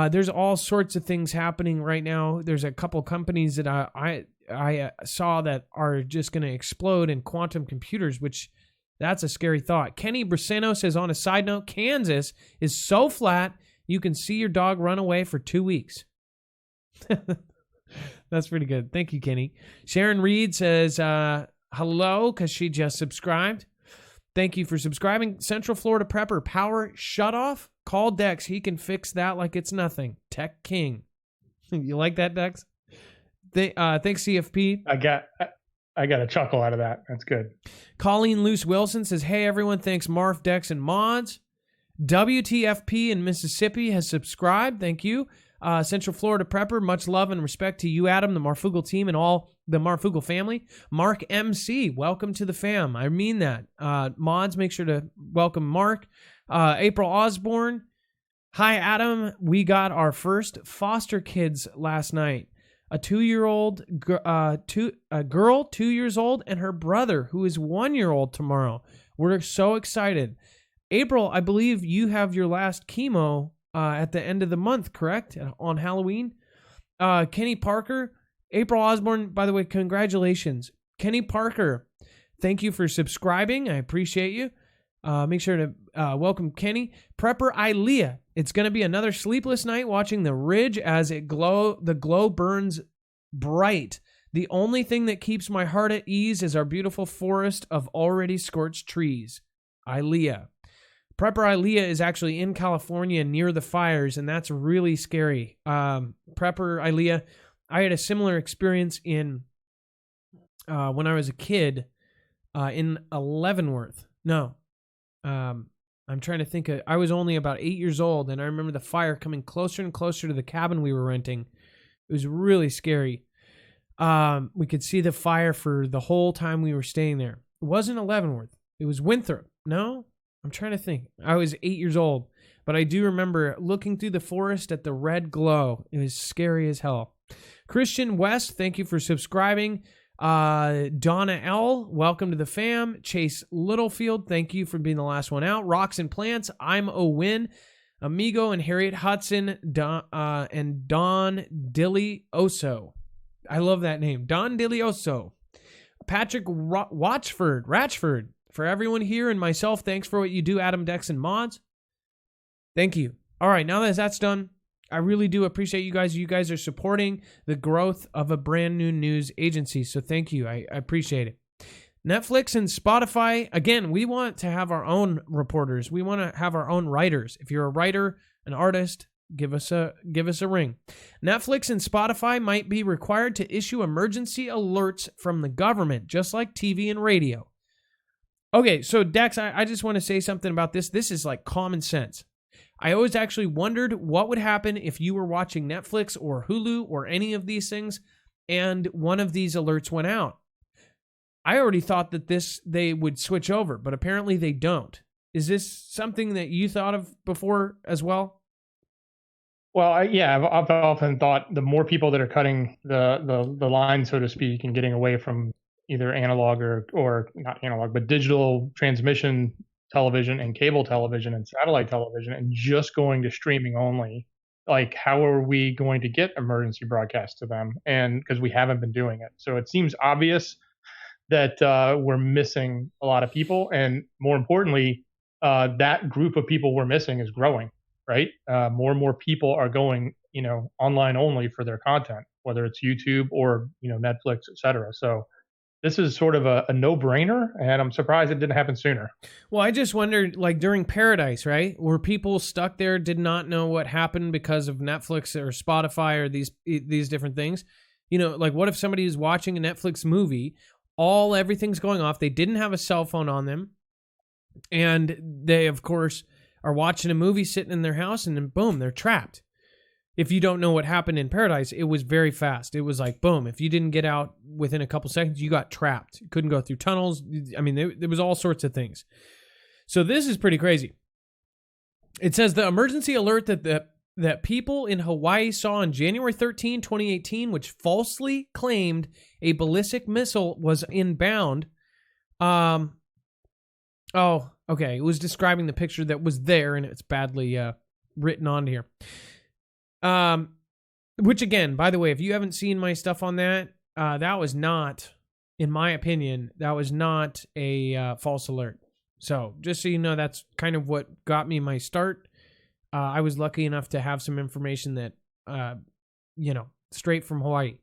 There's all sorts of things happening right now. There's a couple companies that I saw that are just going to explode in quantum computers, which that's a scary thought. Kenny Braceno says, on a side note, Kansas is so flat you can see your dog run away for 2 weeks. That's pretty good. Thank you, Kenny. Sharon Reed says, hello, because she just subscribed. Thank you for subscribing. Central Florida Prepper, power shut off? Call Dex. He can fix that like it's nothing. Tech King. You like that, Dex? Thanks, CFP. I got a chuckle out of that. That's good. Colleen Luce Wilson says, hey, everyone. Thanks, Marf, Dex, and Mods. WTFP in Mississippi has subscribed. Thank you. Central Florida Prepper, much love and respect to you, Adam, the Marfoogle team, and all the Marfoogle family. Mark MC, welcome to the fam. I mean that. Mods, make sure to welcome Mark. April Osborne, hi, Adam. We got our first foster kids last night. A 2-year-old, a girl, 2 years old, and her brother, who is 1 year old tomorrow. We're so excited. April, I believe you have your last chemo at the end of the month, correct? On Halloween. Kenny Parker, April Osborne, by the way, congratulations. Kenny Parker, thank you for subscribing. I appreciate you. Make sure to welcome Kenny. Prepper Ilea, it's going to be another sleepless night watching the ridge as the glow burns bright. The only thing that keeps my heart at ease is our beautiful forest of already scorched trees. Ilea. Prepper Ilea is actually in California near the fires, and that's really scary. Prepper Ilea, I had a similar experience in when I was a kid in Leavenworth. No. I'm trying to think. I was only about 8 years old, and I remember the fire coming closer and closer to the cabin we were renting. It was really scary. We could see the fire for the whole time we were staying there. It wasn't Leavenworth. It was Winthrop. No? I'm trying to think. I was 8 years old, but I do remember looking through the forest at the red glow. It was scary as hell. Christian West, thank you for subscribing. Donna L, welcome to the fam. Chase Littlefield, thank you for being the last one out. Rocks and Plants, I'm Owen. Amigo and Harriet Hudson, and Don Dillioso. I love that name. Don Dillioso. Patrick Ratchford. For everyone here and myself, thanks for what you do, Adam, Dex, and Mods. Thank you. All right, now that that's done, I really do appreciate you guys. You guys are supporting the growth of a brand new news agency, so thank you. I appreciate it. Netflix and Spotify, again, we want to have our own reporters. We want to have our own writers. If you're a writer, an artist, give us a ring. Netflix and Spotify might be required to issue emergency alerts from the government, just like TV and radio. Okay, so Dex, I just want to say something about this. This is like common sense. I always actually wondered what would happen if you were watching Netflix or Hulu or any of these things and one of these alerts went out. I already thought that they would switch over, but apparently they don't. Is this something that you thought of before as well? Well, I've often thought the more people that are cutting the line, so to speak, and getting away from either analog or not analog, but digital transmission television and cable television and satellite television and just going to streaming only, like how are we going to get emergency broadcasts to them? And because we haven't been doing it. So it seems obvious that we're missing a lot of people. And more importantly, that group of people we're missing is growing, right? More and more people are going, online only for their content, whether it's YouTube or, Netflix, et cetera. So this is sort of a no-brainer, and I'm surprised it didn't happen sooner. Well, I just wondered, like during Paradise, right? Were people stuck there, did not know what happened because of Netflix or Spotify or these different things? Like what if somebody is watching a Netflix movie, everything's going off, they didn't have a cell phone on them, and they, of course, are watching a movie sitting in their house, and then boom, they're trapped. If you don't know what happened in Paradise, it was very fast. It was like, boom, if you didn't get out within a couple seconds, you got trapped. You couldn't go through tunnels. I mean, there was all sorts of things. So this is pretty crazy. It says the emergency alert that people in Hawaii saw on January 13, 2018, which falsely claimed a ballistic missile was inbound. Oh, okay. It was describing the picture that was there, and it's badly written on here. Which again, by the way, if you haven't seen my stuff on that, that was not, in my opinion, that was not a false alert. So just so you know, that's kind of what got me my start. I was lucky enough to have some information that, straight from Hawaii.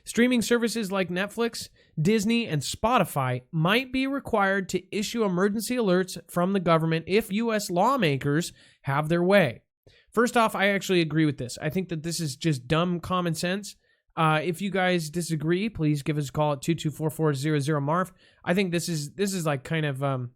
Streaming services like Netflix, Disney, and Spotify might be required to issue emergency alerts from the government if U.S. lawmakers have their way. First off, I actually agree with this. I think that this is just dumb common sense. If you guys disagree, please give us a call at 224-400-MARF. I think this is like kind of,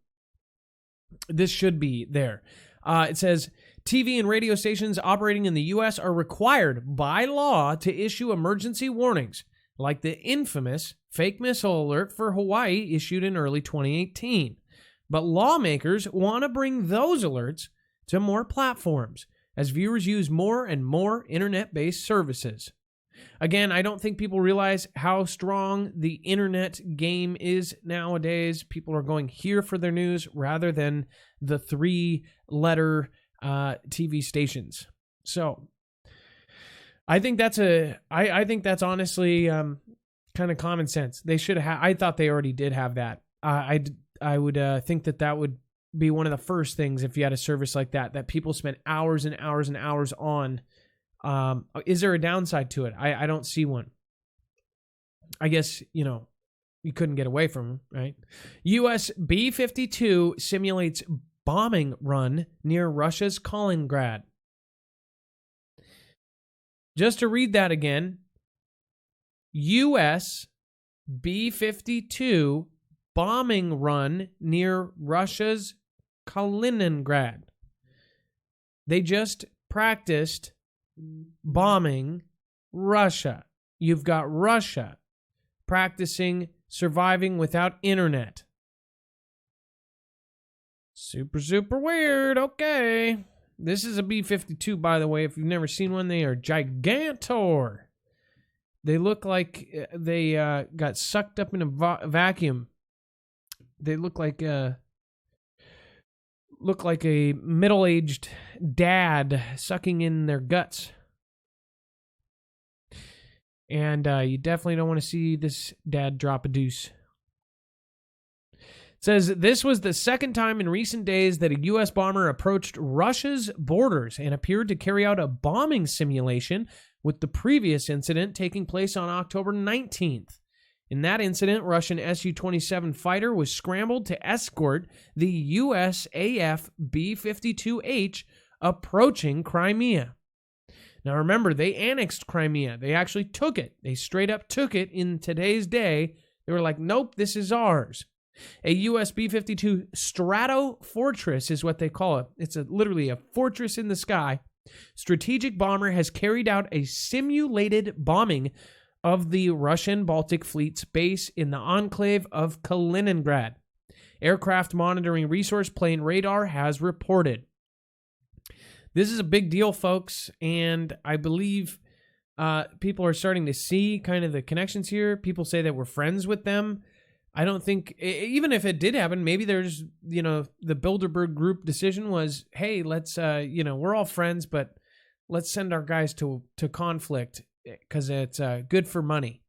this should be there. It says, TV and radio stations operating in the U.S. are required by law to issue emergency warnings, like the infamous fake missile alert for Hawaii issued in early 2018. But lawmakers want to bring those alerts to more platforms, as viewers use more and more internet-based services. Again, I don't think people realize how strong the internet game is nowadays. People are going here for their news rather than the three-letter TV stations. So I think that's I think that's honestly kind of common sense. They should have. I thought they already did have that. I would think that would be one of the first things if you had a service like that people spend hours and hours and hours on. Is there a downside to it? I don't see one. I guess, you couldn't get away from them, right? U.S. B-52 simulates bombing run near Russia's Kaliningrad. Just to read that again, U.S. B-52 bombing run near Russia's Kaliningrad. They just practiced bombing Russia. You've got Russia practicing surviving without internet. Super, super weird. Okay. This is a B-52, by the way. If you've never seen one, they are gigantor. They look like they got sucked up in a vacuum. They look like a middle-aged dad sucking in their guts. And you definitely don't want to see this dad drop a deuce. It says, this was the second time in recent days that a U.S. bomber approached Russia's borders and appeared to carry out a bombing simulation, with the previous incident taking place on October 19th. In that incident, Russian Su-27 fighter was scrambled to escort the USAF B-52H approaching Crimea. Now remember, they annexed Crimea. They actually took it. They straight up took it in today's day. They were like, nope, this is ours. A US B-52 Strato Fortress is what they call it. It's literally a fortress in the sky. Strategic bomber has carried out a simulated bombing of the Russian Baltic Fleet's base in the enclave of Kaliningrad. Aircraft monitoring resource plane radar has reported. This is a big deal, folks, and I believe people are starting to see kind of the connections here. People say that we're friends with them. I don't think, even if it did happen, maybe there's, the Bilderberg Group decision was, hey, let's, we're all friends, but let's send our guys to conflict because it's good for money.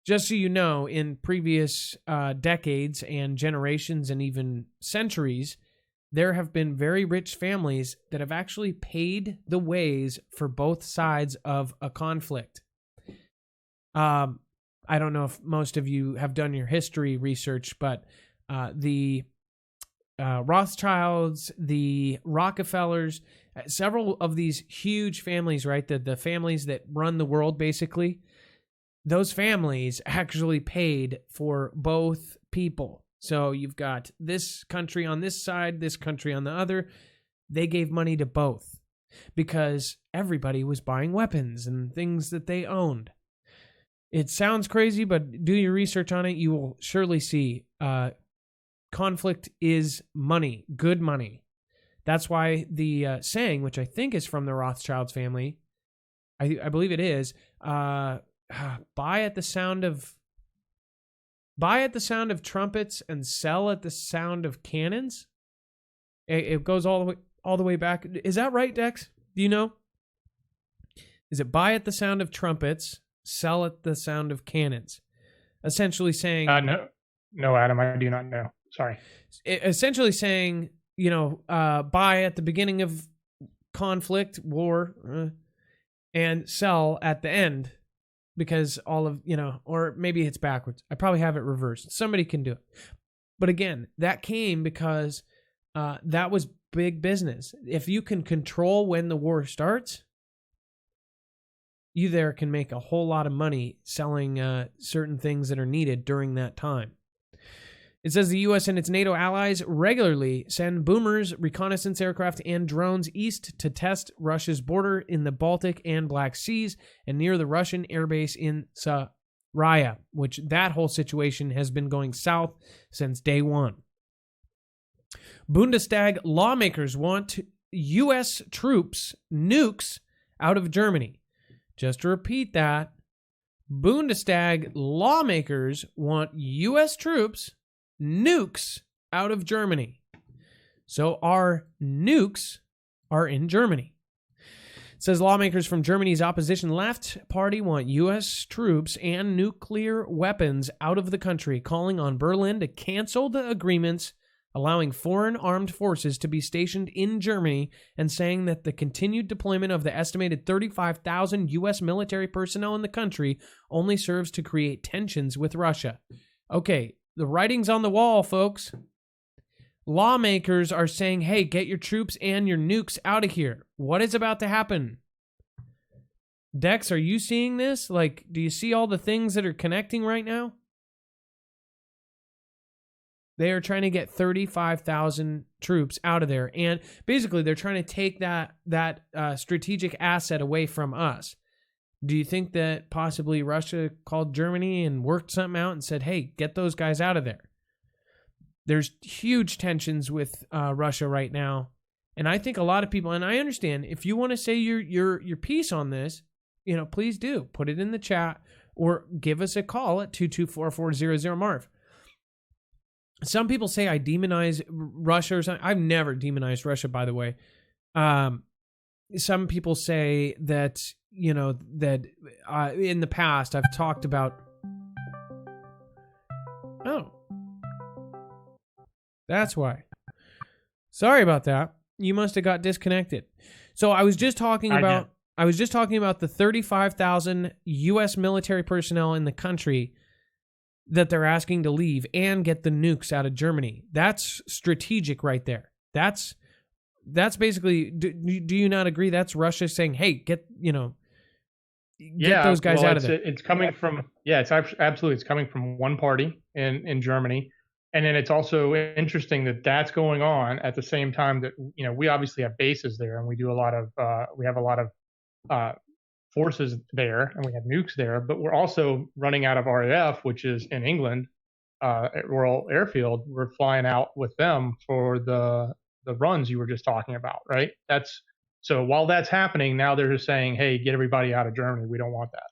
Just so you know, in previous decades and generations and even centuries, there have been very rich families that have actually paid the ways for both sides of a conflict. I don't know if most of you have done your history research, but the Rothschilds, the Rockefellers, several of these huge families, right? The families that run the world, basically, those families actually paid for both people. So you've got this country on this side, this country on the other. They gave money to both because everybody was buying weapons and things that they owned. It sounds crazy, but do your research on it. You will surely see conflict is money, good money. That's why the saying, which I think is from the Rothschilds family, I believe it is, buy at the sound of trumpets and sell at the sound of cannons. It goes all the way back. Is that right, Dex? Do you know? Is it buy at the sound of trumpets, sell at the sound of cannons? Essentially saying... No, Adam, I do not know. Sorry. Essentially saying, buy at the beginning of conflict, war, and sell at the end, because all of, or maybe it's backwards. I probably have it reversed. Somebody can do it. But again, that came because that was big business. If you can control when the war starts, you there can make a whole lot of money selling certain things that are needed during that time. It says the U.S. and its NATO allies regularly send boomers, reconnaissance aircraft, and drones east to test Russia's border in the Baltic and Black Seas and near the Russian airbase in Saraya, which that whole situation has been going south since day one. Bundestag lawmakers want U.S. troops nukes out of Germany. Just to repeat that, Bundestag lawmakers want U.S. troops nukes out of Germany. So our nukes are in Germany. It says lawmakers from Germany's opposition left party want U.S. troops and nuclear weapons out of the country, calling on Berlin to cancel the agreements allowing foreign armed forces to be stationed in Germany, and saying that the continued deployment of the estimated 35,000 U.S. military personnel in the country only serves to create tensions with Russia. Okay, the writing's on the wall, folks. Lawmakers are saying, hey, get your troops and your nukes out of here. What is about to happen? Dex, are you seeing this? Like, do you see all the things that are connecting right now? They are trying to get 35,000 troops out of there. And basically, they're trying to take that strategic asset away from us. Do you think that possibly Russia called Germany and worked something out and said, hey, get those guys out of there? There's huge tensions with Russia right now. And I think a lot of people, and I understand, if you want to say your piece on this, please do. Put it in the chat or give us a call at 224-400-MARF. Some people say I demonize Russia or something. I've never demonized Russia, by the way. Some people say that, in the past I've talked about... Oh. That's why. Sorry about that. You must have got disconnected. So I was just talking about the 35,000 U.S. military personnel in the country that they're asking to leave and get the nukes out of Germany. That's strategic right there. That's basically, do you not agree? That's Russia saying, hey, get those guys out of there. It's coming from, it's absolutely, it's coming from one party in Germany. And then it's also interesting that that's going on at the same time that, we obviously have bases there, and we do we have a lot of forces there, and we have nukes there, but we're also running out of RAF, which is in England, at Royal Airfield. We're flying out with them for the runs you were just talking about, right? So while that's happening, now they're just saying, hey, get everybody out of Germany. We don't want that.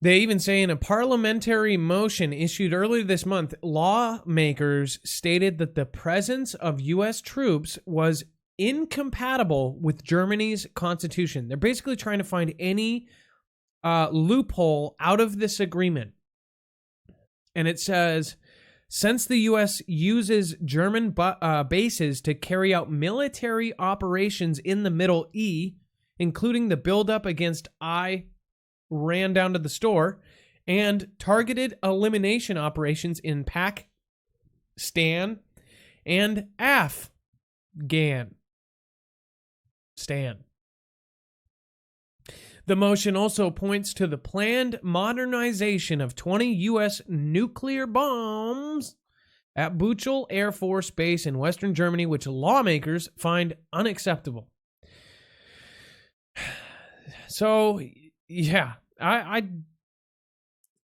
They even say in a parliamentary motion issued earlier this month, lawmakers stated that the presence of U.S. troops was incompatible with Germany's constitution. They're basically trying to find any loophole out of this agreement. And it says, since the U.S. uses German bases to carry out military operations in the Middle East, including the buildup against ran down to the store, and targeted elimination operations in Pakistan and Afghanistan. The motion also points to the planned modernization of 20 U.S. nuclear bombs at Buchel Air Force Base in Western Germany, which lawmakers find unacceptable. So, yeah,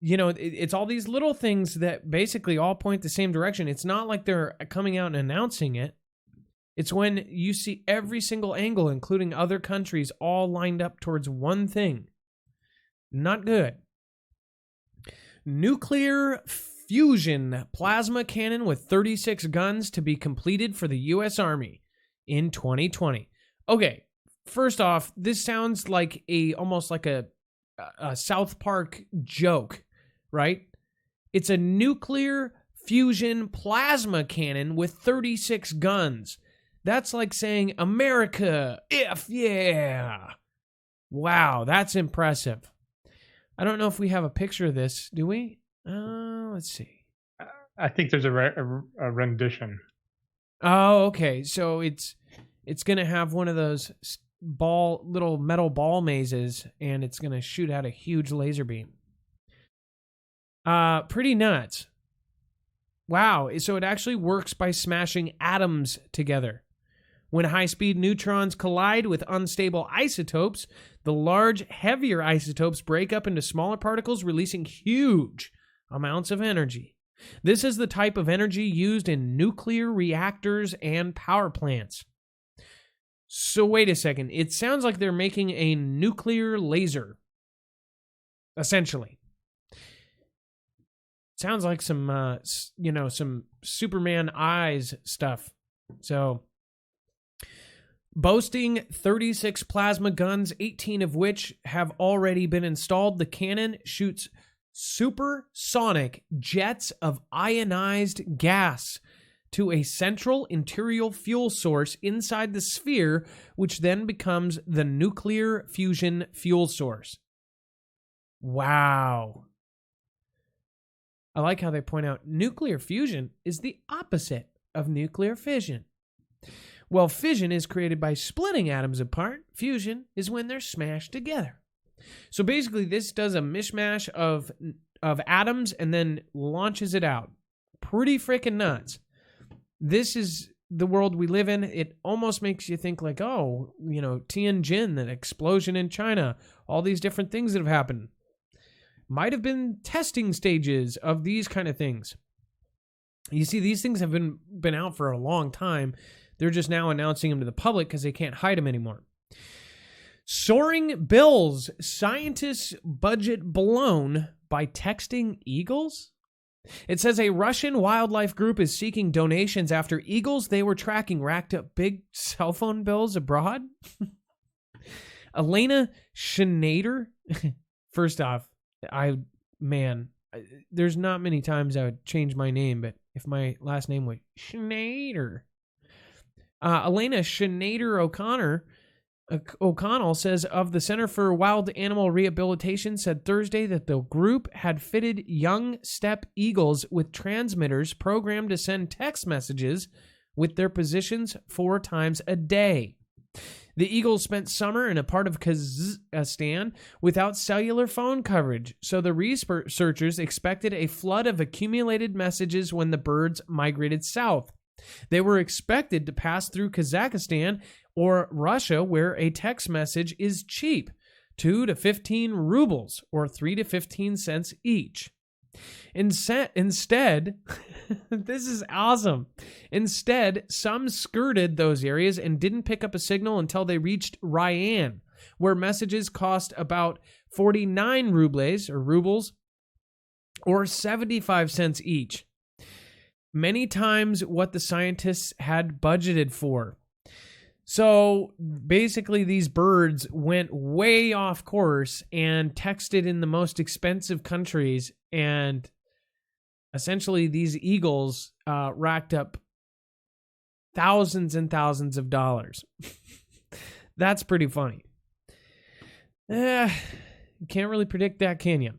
it's all these little things that basically all point the same direction. It's not like they're coming out and announcing it. It's when you see every single angle, including other countries, all lined up towards one thing. Not good. Nuclear fusion plasma cannon with 36 guns to be completed for the U.S. Army in 2020. Okay, first off, this sounds like almost like a South Park joke, right? It's a nuclear fusion plasma cannon with 36 guns. That's like saying, America, yeah. Wow, that's impressive. I don't know if we have a picture of this, do we? Let's see. I think there's a rendition. Oh, okay. So it's going to have one of those little metal ball mazes, and it's going to shoot out a huge laser beam. Pretty nuts. Wow. So it actually works by smashing atoms together. When high-speed neutrons collide with unstable isotopes, the large, heavier isotopes break up into smaller particles, releasing huge amounts of energy. This is the type of energy used in nuclear reactors and power plants. So wait a second. It sounds like they're making a nuclear laser, essentially. Sounds like some Superman eyes stuff. So Boasting 36 plasma guns, 18 of which have already been installed, the cannon shoots supersonic jets of ionized gas to a central interior fuel source inside the sphere, which then becomes the nuclear fusion fuel source. Wow. I like how they point out nuclear fusion is the opposite of nuclear fission. Well, fission is created by splitting atoms apart. Fusion is when they're smashed together. So basically, this does a mishmash of atoms and then launches it out. Pretty freaking nuts. This is the world we live in. It almost makes you think like, oh, you know, Tianjin, that explosion in China, all these different things that have happened. Might have been testing stages of these kind of things. You see, these things have been out for a long time. They're just now announcing them to the public because they can't hide them anymore. Soaring bills. Scientists' budget blown by texting eagles? It says a Russian wildlife group is seeking donations after eagles they were tracking racked up big cell phone bills abroad. Elena Schneider. First off, there's not many times I would change my name, but if my last name was Schneider. Elena Schneider O'Connell says of the Center for Wild Animal Rehabilitation said Thursday that the group had fitted young steppe eagles with transmitters programmed to send text messages with their positions 4 times a day. The eagles spent summer in a part of Kazakhstan without cellular phone coverage, so the researchers expected a flood of accumulated messages when the birds migrated south. They were expected to pass through Kazakhstan or Russia, where a text message is cheap, 2 to 15 rubles, or 3 to 15 cents each. Instead, this is awesome. Instead, some skirted those areas and didn't pick up a signal until they reached Ryan, where messages cost about 49 rubles, or 75 cents each. Many times what the scientists had budgeted for. So basically these birds went way off course and texted in the most expensive countries, and essentially these eagles racked up thousands and thousands of dollars. That's pretty funny. You can't really predict that, can you?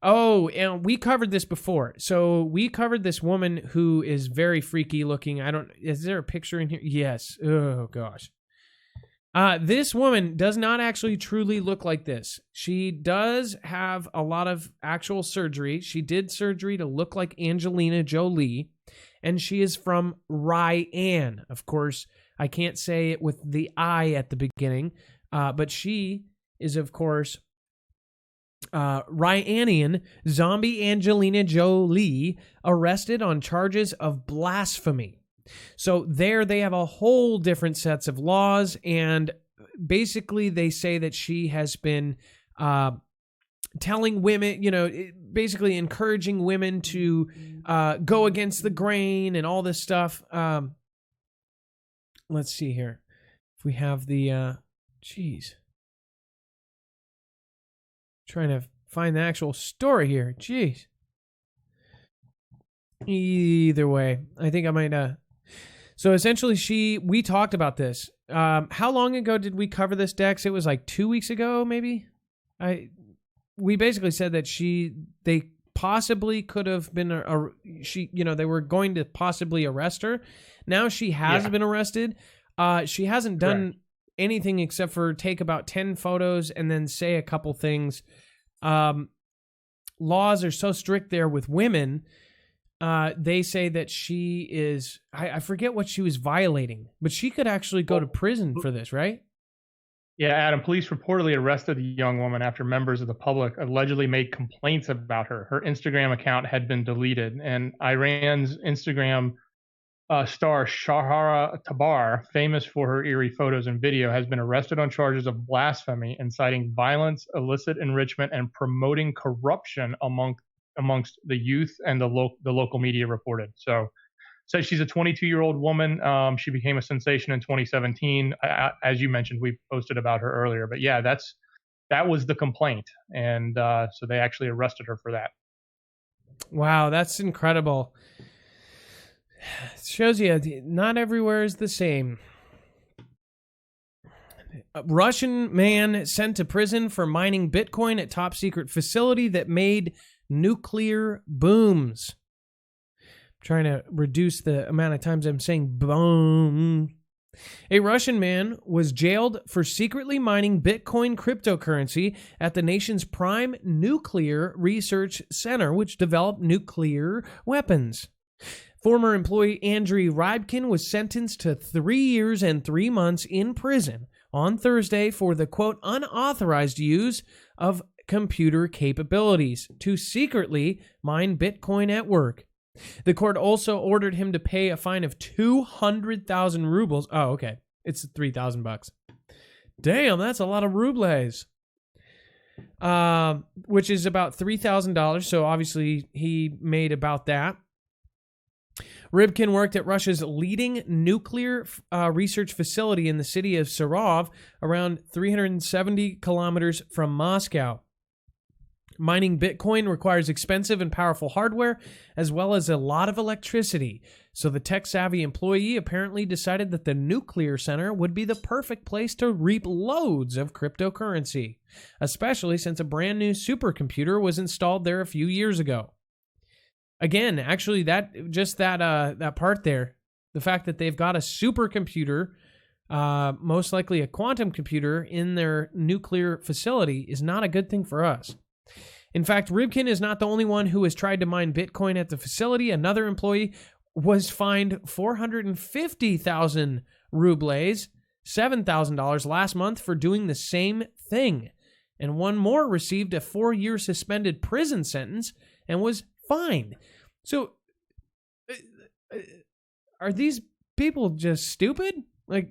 Oh, and we covered this before. So we covered this woman who is very freaky looking. Is there a picture in here? Yes. Oh, gosh. This woman does not actually truly look like this. She does have a lot of actual surgery. She did surgery to look like Angelina Jolie, and she is from Ryan. Of course, I can't say it with the I at the beginning, but she is, of course, Ryanian zombie Angelina Jolie, arrested on charges of blasphemy. So there they have a whole different sets of laws, and basically they say that she has been telling women, basically encouraging women to go against the grain and all this stuff. Let's see here. If we have the, trying to find the actual story here. Jeez. Either way, I think I might, so essentially we talked about this. How long ago did we cover this, Dex? It was like 2 weeks ago, maybe? We basically said that they possibly could have been, they were going to possibly arrest her. Now she has been arrested. She hasn't done anything except for take about 10 photos and then say a couple things. Laws are so strict there with women. They say that she is, I forget what she was violating, but she could actually go to prison for this, right? Yeah, Adam, police reportedly arrested the young woman after members of the public allegedly made complaints about her. Her Instagram account had been deleted, and Iran's Instagram star Shahara Tabar, famous for her eerie photos and video, has been arrested on charges of blasphemy, inciting violence, illicit enrichment, and promoting corruption amongst the youth, and the local media reported. So So she's a 22-year-old woman. She became a sensation in 2017. As you mentioned, we posted about her earlier. But yeah, that was the complaint, and so they actually arrested her for that. Wow, that's incredible. It shows you not everywhere is the same. A Russian man sent to prison for mining Bitcoin at top secret facility that made nuclear booms. I'm trying to reduce the amount of times I'm saying boom. A Russian man was jailed for secretly mining Bitcoin cryptocurrency at the nation's prime nuclear research center, which developed nuclear weapons. Former employee Andriy Rybkin was sentenced to 3 years and 3 months in prison on Thursday for the, quote, unauthorized use of computer capabilities to secretly mine Bitcoin at work. The court also ordered him to pay a fine of 200,000 rubles. Oh, okay. It's $3,000. Damn, that's a lot of rubles. Which is about $3,000. So obviously he made about that. Rybkin worked at Russia's leading nuclear research facility in the city of Sarov, around 370 kilometers from Moscow. Mining Bitcoin requires expensive and powerful hardware, as well as a lot of electricity. So the tech-savvy employee apparently decided that the nuclear center would be the perfect place to reap loads of cryptocurrency, especially since a brand new supercomputer was installed there a few years ago. Again, actually, that part there, the fact that they've got a supercomputer, most likely a quantum computer, in their nuclear facility is not a good thing for us. In fact, Rybkin is not the only one who has tried to mine Bitcoin at the facility. Another employee was fined 450,000 rubles, $7,000 last month for doing the same thing. And one more received a 4-year suspended prison sentence and was fined. So, are these people just stupid? Like,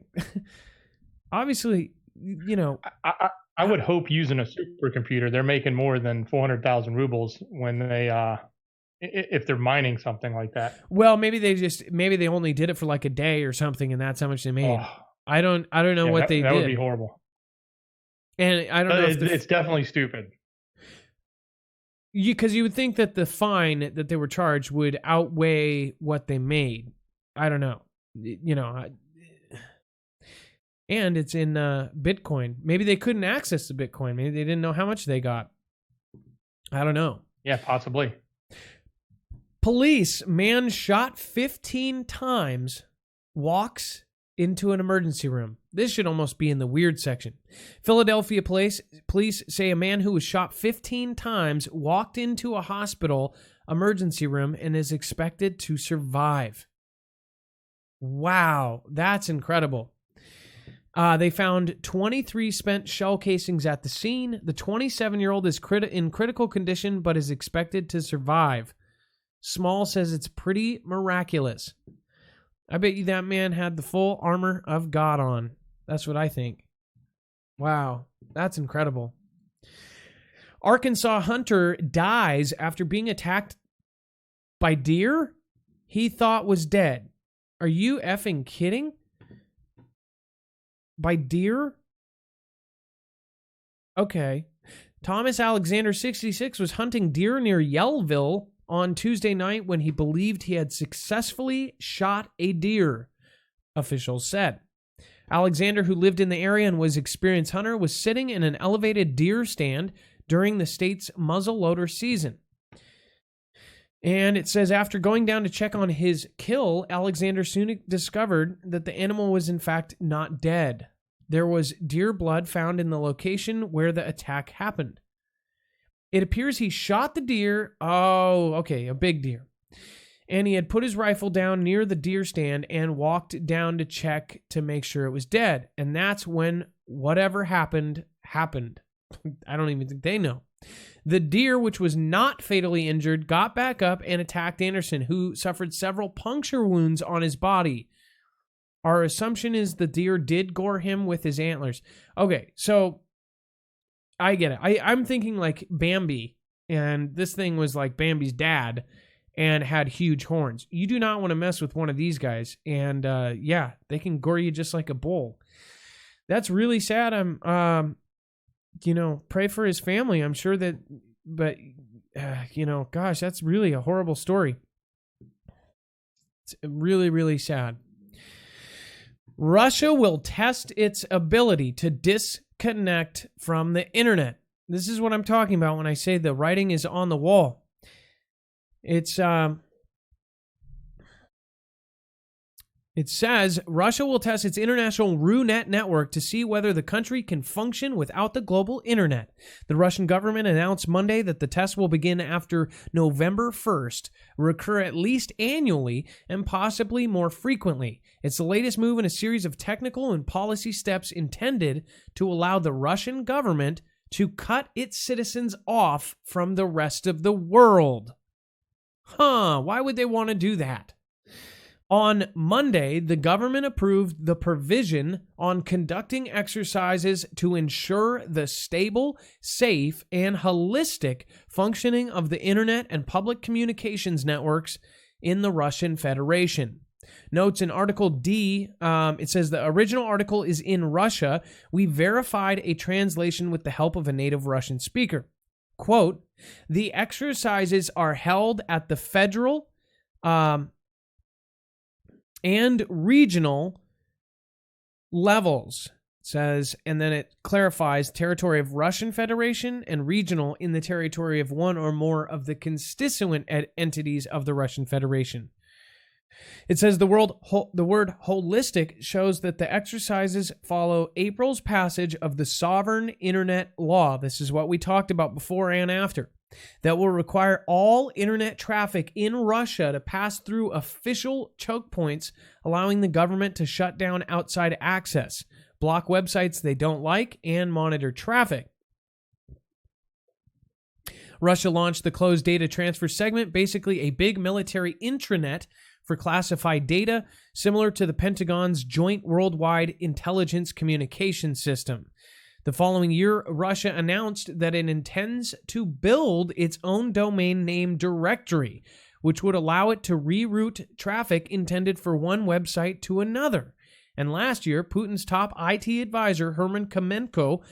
obviously, you know... I would hope using a supercomputer, they're making more than 400,000 rubles when they, if they're mining something like that. Well, maybe they only did it for like a day or something, and that's how much they made. Oh, I don't know what they did. That would be horrible. And I don't know. It's definitely stupid. Because you would think that the fine that they were charged would outweigh what they made. I don't know. You know. And it's in Bitcoin. Maybe they couldn't access the Bitcoin. Maybe they didn't know how much they got. I don't know. Yeah, possibly. Police, man shot 15 times, walks into an emergency room. This should almost be in the weird section. Philadelphia police say a man who was shot 15 times walked into a hospital emergency room and is expected to survive. Wow, that's incredible. They found 23 spent shell casings at the scene. The 27-year-old is in critical condition but is expected to survive. Small says it's pretty miraculous. I bet you that man had the full armor of God on. That's what I think. Wow, that's incredible. Arkansas hunter dies after being attacked by deer he thought was dead. Are you effing kidding? By deer? Okay. Thomas Alexander, 66, was hunting deer near Yellville on Tuesday night when he believed he had successfully shot a deer, officials said. Alexander, who lived in the area and was an experienced hunter, was sitting in an elevated deer stand during the state's muzzleloader season. And it says after going down to check on his kill, Alexander soon discovered that the animal was in fact not dead. There was deer blood found in the location where the attack happened. It appears he shot the deer. Oh, okay, a big deer. And he had put his rifle down near the deer stand and walked down to check to make sure it was dead. And that's when whatever happened. I don't even think they know. The deer, which was not fatally injured, got back up and attacked Anderson, who suffered several puncture wounds on his body. Our assumption is the deer did gore him with his antlers. Okay, so I get it. I'm thinking like Bambi, and this thing was like Bambi's dad, and had huge horns. You do not want to mess with one of these guys. And yeah, they can gore you just like a bull. That's really sad. I'm, pray for his family. I'm sure that, but, gosh, that's really a horrible story. It's really, really sad. Russia will test its ability to disconnect from the internet. This is what I'm talking about when I say the writing is on the wall. It says Russia will test its international Runet network to see whether the country can function without the global internet. The Russian government announced Monday that the test will begin after November 1st, recur at least annually, and possibly more frequently. It's the latest move in a series of technical and policy steps intended to allow the Russian government to cut its citizens off from the rest of the world. Why would they want to do that? On Monday, the government approved the provision on conducting exercises to ensure the stable, safe, and holistic functioning of the internet and public communications networks in the Russian Federation. Notes in Article D, it says the original article is in Russia. We verified a translation with the help of a native Russian speaker. Quote, the exercises are held at the federal, and regional levels, it says, and then it clarifies territory of Russian Federation and regional in the territory of one or more of the constituent entities of the Russian Federation. It says the word holistic shows that the exercises follow April's passage of the Sovereign Internet Law. This is what we talked about before and after. That will require all internet traffic in Russia to pass through official choke points, allowing the government to shut down outside access, block websites they don't like, and monitor traffic. Russia launched the closed data transfer segment, basically a big military intranet for classified data, similar to the Pentagon's Joint Worldwide Intelligence Communication System. The following year, Russia announced that it intends to build its own domain name directory, which would allow it to reroute traffic intended for one website to another. And last year, Putin's top IT advisor, Herman Kamenko,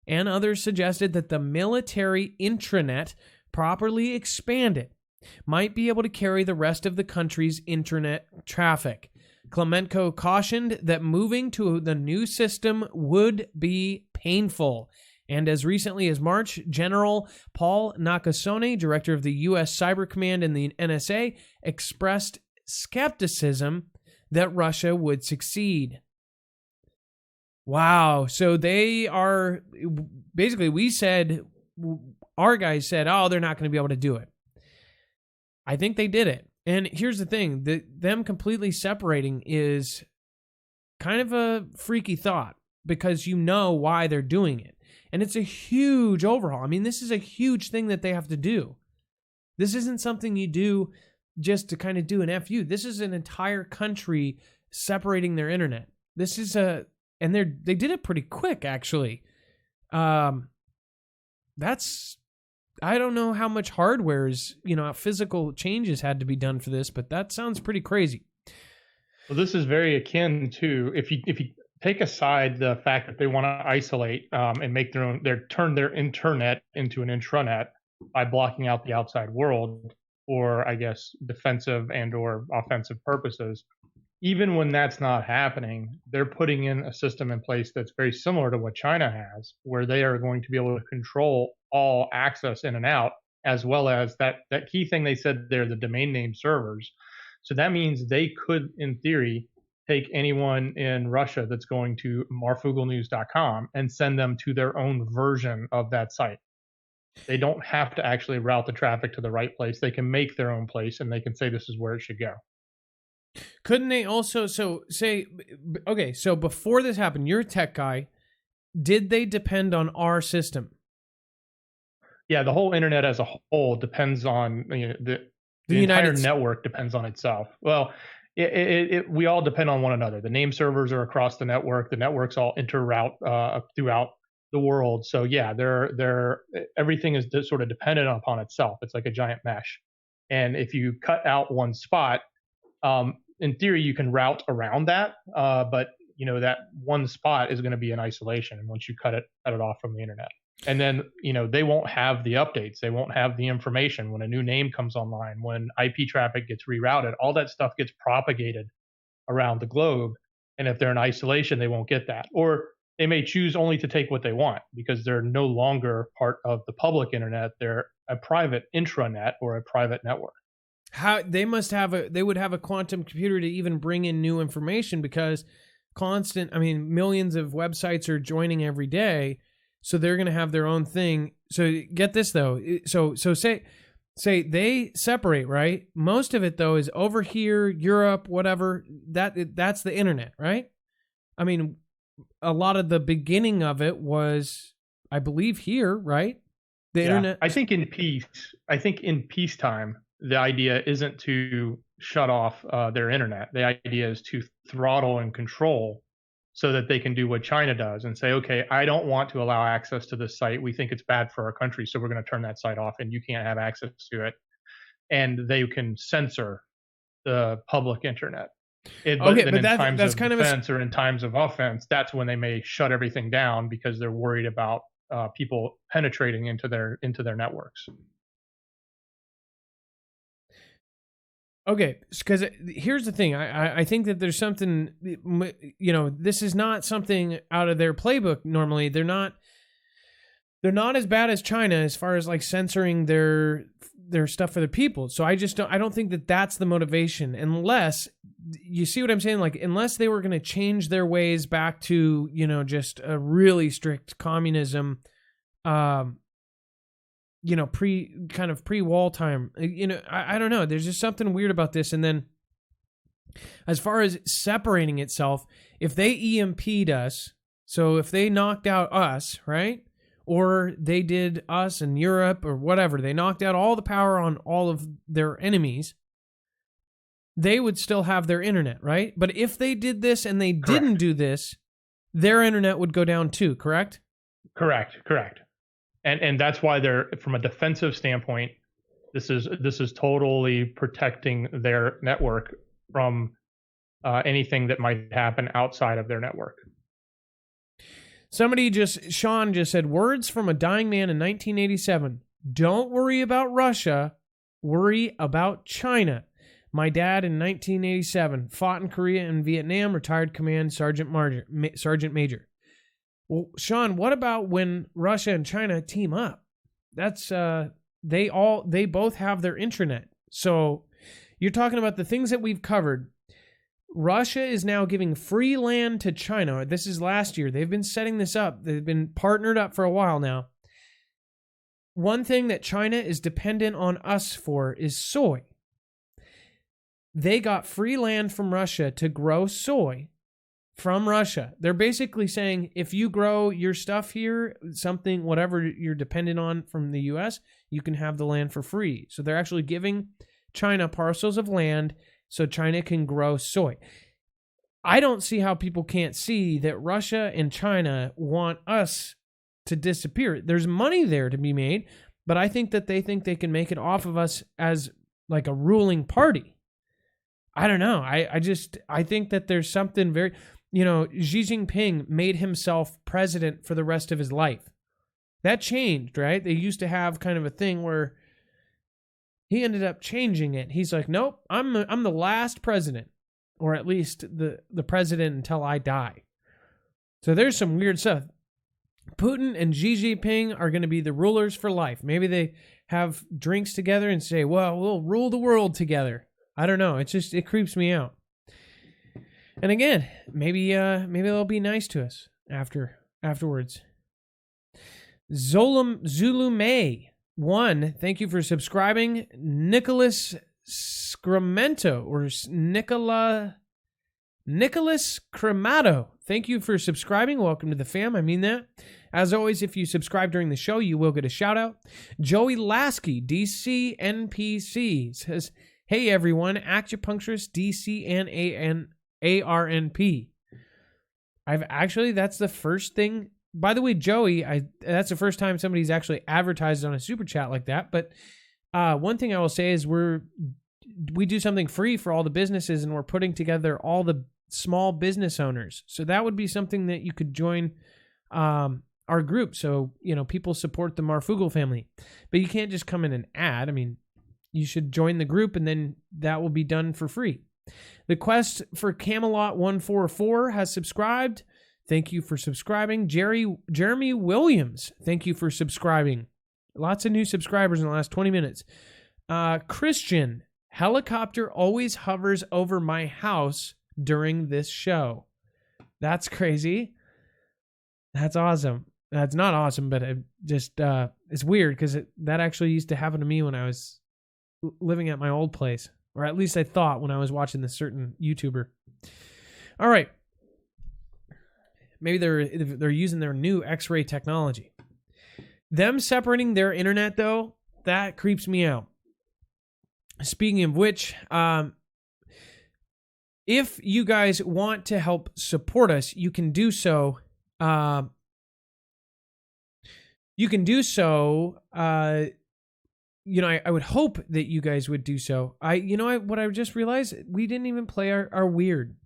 and others suggested that the military intranet, properly expanded, might be able to carry the rest of the country's internet traffic. Klemenko cautioned that moving to the new system would be painful. And as recently as March, General Paul Nakasone, director of the U.S. Cyber Command and the NSA, expressed skepticism that Russia would succeed. Wow. So they are, basically, our guys said, oh, they're not going to be able to do it. I think they did it. And here's the thing, them completely separating is kind of a freaky thought because you know why they're doing it. And it's a huge overhaul. I mean, this is a huge thing that they have to do. This isn't something you do just to kind of do an FU. This is an entire country separating their internet. This is and they did it pretty quick, actually. I don't know how much physical changes had to be done for this, but that sounds pretty crazy. Well, this is very akin to if you take aside the fact that they want to isolate and make turn their internet into an intranet by blocking out the outside world for, I guess, defensive and or offensive purposes. Even when that's not happening, they're putting in a system in place that's very similar to what China has, where they are going to be able to control all access in and out, as well as that key thing they said there, the domain name servers. So that means they could, in theory, take anyone in Russia that's going to marfooglenews.com and send them to their own version of that site. They don't have to actually route the traffic to the right place. They can make their own place and they can say this is where it should go. Couldn't they also so before this happened, you're a tech guy, did they depend on our system? Yeah, the whole internet as a whole depends on the entire network depends on itself. Well, we all depend on one another. The name servers are across the network. The networks all interroute throughout the world. So yeah, everything is sort of dependent upon itself. It's like a giant mesh. And if you cut out one spot, in theory, you can route around that. But that one spot is going to be in isolation. And once you cut it off from the internet, and then they won't have the updates. They won't have the information when a new name comes online, when IP traffic gets rerouted. All that stuff gets propagated around the globe. And if they're in isolation, they won't get that. Or they may choose only to take what they want because they're no longer part of the public internet. They're a private intranet or a private network. How they would have a quantum computer to even bring in new information, because millions of websites are joining every day. So they're going to have their own thing. So get this though. So say they separate, right? Most of it though is over here, Europe, whatever. That's the internet, right? I mean, a lot of the beginning of it was, I believe, here, right? The internet. I think in peacetime, the idea isn't to shut off their internet. The idea is to throttle and control, so that they can do what China does and say, okay, I don't want to allow access to this site. We think it's bad for our country, so we're going to turn that site off and you can't have access to it. And they can censor the public internet. But in times of defense or in times of offense, that's when they may shut everything down because they're worried about people penetrating into their networks. Okay, because here's the thing. I think that there's something, this is not something out of their playbook normally. They're not as bad as China as far as like censoring their stuff for the people. So I don't think that that's the motivation, unless, you see what I'm saying? Like, unless they were going to change their ways back to, just a really strict communism, pre-wall time. I don't know. There's just something weird about this. And then as far as separating itself, if they EMP'd us, so if they knocked out us, right? Or they did us in Europe or whatever, they knocked out all the power on all of their enemies, they would still have their internet, right? But if they did this and they didn't do this, their internet would go down too, correct? Correct. And that's why they're, from a defensive standpoint, this is totally protecting their network from anything that might happen outside of their network. Sean just said, words from a dying man in 1987. Don't worry about Russia, worry about China. My dad in 1987 fought in Korea and Vietnam, retired command sergeant major. Well, Sean, what about when Russia and China team up? That's they both have their intranet. So you're talking about the things that we've covered. Russia is now giving free land to China. This is last year. They've been setting this up. They've been partnered up for a while now. One thing that China is dependent on us for is soy. They got free land from Russia to grow soy from Russia. They're basically saying, if you grow your stuff here, something, whatever you're dependent on from the US, you can have the land for free. So they're actually giving China parcels of land so China can grow soy. I don't see how people can't see that Russia and China want us to disappear. There's money there to be made, but I think that they think they can make it off of us as like a ruling party. I don't know. I think that there's something very, Xi Jinping made himself president for the rest of his life. That changed, right? They used to have kind of a thing where he ended up changing it. He's like, nope, I'm the last president, or at least the president until I die. So there's some weird stuff. Putin and Xi Jinping are going to be the rulers for life. Maybe they have drinks together and say, well, we'll rule the world together. I don't know. It creeps me out. And again, maybe they'll be nice to us afterwards. Zulu May 1, thank you for subscribing. Nicholas Scramento or Nicholas Cremato, thank you for subscribing. Welcome to the fam. I mean that. As always, if you subscribe during the show, you will get a shout out. Joey Lasky, DC NPC, says, hey everyone, acupuncturist DCNARNP. That's the first thing. By the way, Joey, that's the first time somebody's actually advertised on a super chat like that. But One thing I will say is we do something free for all the businesses, and we're putting together all the small business owners. So that would be something that you could join our group. So, people support the Marfoogle family. But you can't just come in and add. I mean, you should join the group, and then that will be done for free. The Quest for Camelot 144 has subscribed. Thank you for subscribing. Jeremy Williams, thank you for subscribing. Lots of new subscribers in the last 20 minutes. Christian, helicopter always hovers over my house during this show. That's crazy. That's awesome. That's not awesome, but it's weird because that actually used to happen to me when I was living at my old place, or at least I thought when I was watching this certain YouTuber. All right. Maybe they're using their new X-ray technology. Them separating their internet, though, that creeps me out. Speaking of which, if you guys want to help support us, you can do so. I would hope that you guys would do so. What I just realized, we didn't even play our weird.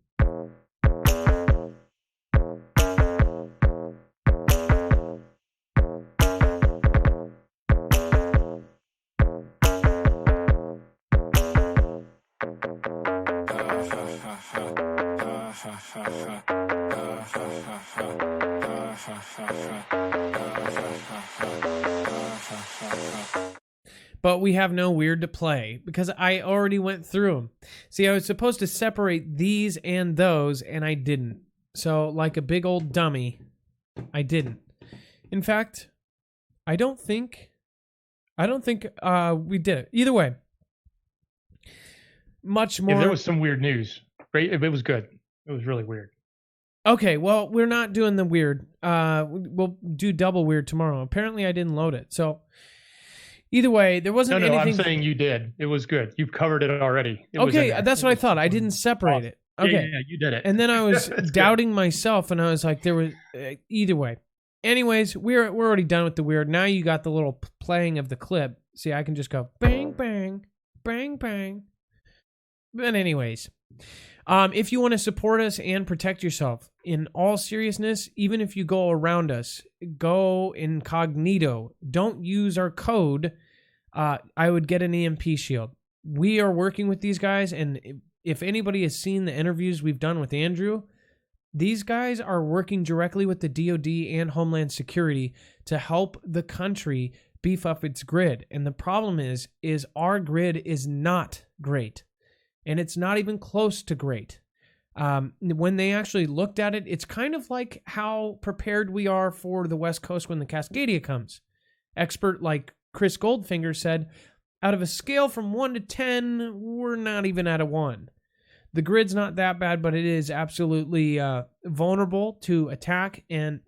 But we have no weird to play because I already went through them. See, I was supposed to separate these and those, and I didn't. So, like a big old dummy, I didn't. In fact, I don't think we did it. Either way, much more. If there was some weird news, great. If it was good, it was really weird. Okay, well, we're not doing the weird. We'll do double weird tomorrow. Apparently, I didn't load it, so. Either way, there wasn't anything. I'm saying you did. It was good. You've covered it already. Okay, that's what I thought. I didn't separate it. Okay, yeah, you did it. And then I was doubting myself, and I was like, there was either way. Anyways, we're already done with the weird. Now you got the little playing of the clip. See, I can just go bang, bang, bang, bang. But anyways, if you want to support us and protect yourself, in all seriousness, even if you go around us, go incognito. Don't use our code. I would get an EMP shield. We are working with these guys, and if anybody has seen the interviews we've done with Andrew, these guys are working directly with the DoD and Homeland Security to help the country beef up its grid. And the problem is our grid is not great, and it's not even close to great. When they actually looked at it, it's kind of like how prepared we are for the West Coast when the Cascadia comes. Expert like Chris Goldfinger said, out of a scale from 1 to 10, we're not even at a 1. The grid's not that bad, but it is absolutely vulnerable to attack, and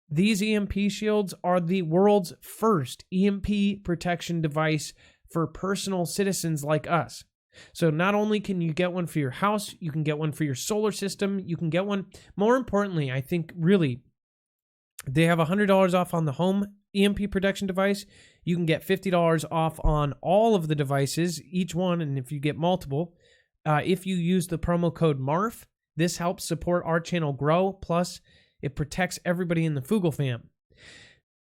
these EMP shields are the world's first EMP protection device for personal citizens like us. So not only can you get one for your house, you can get one for your solar system, you can get one, more importantly, I think really, they have $100 off on the home EMP protection device. You can get $50 off on all of the devices, each one, and if you get multiple, if you use the promo code MARF, this helps support our channel grow, plus it protects everybody in the Foogle Fam.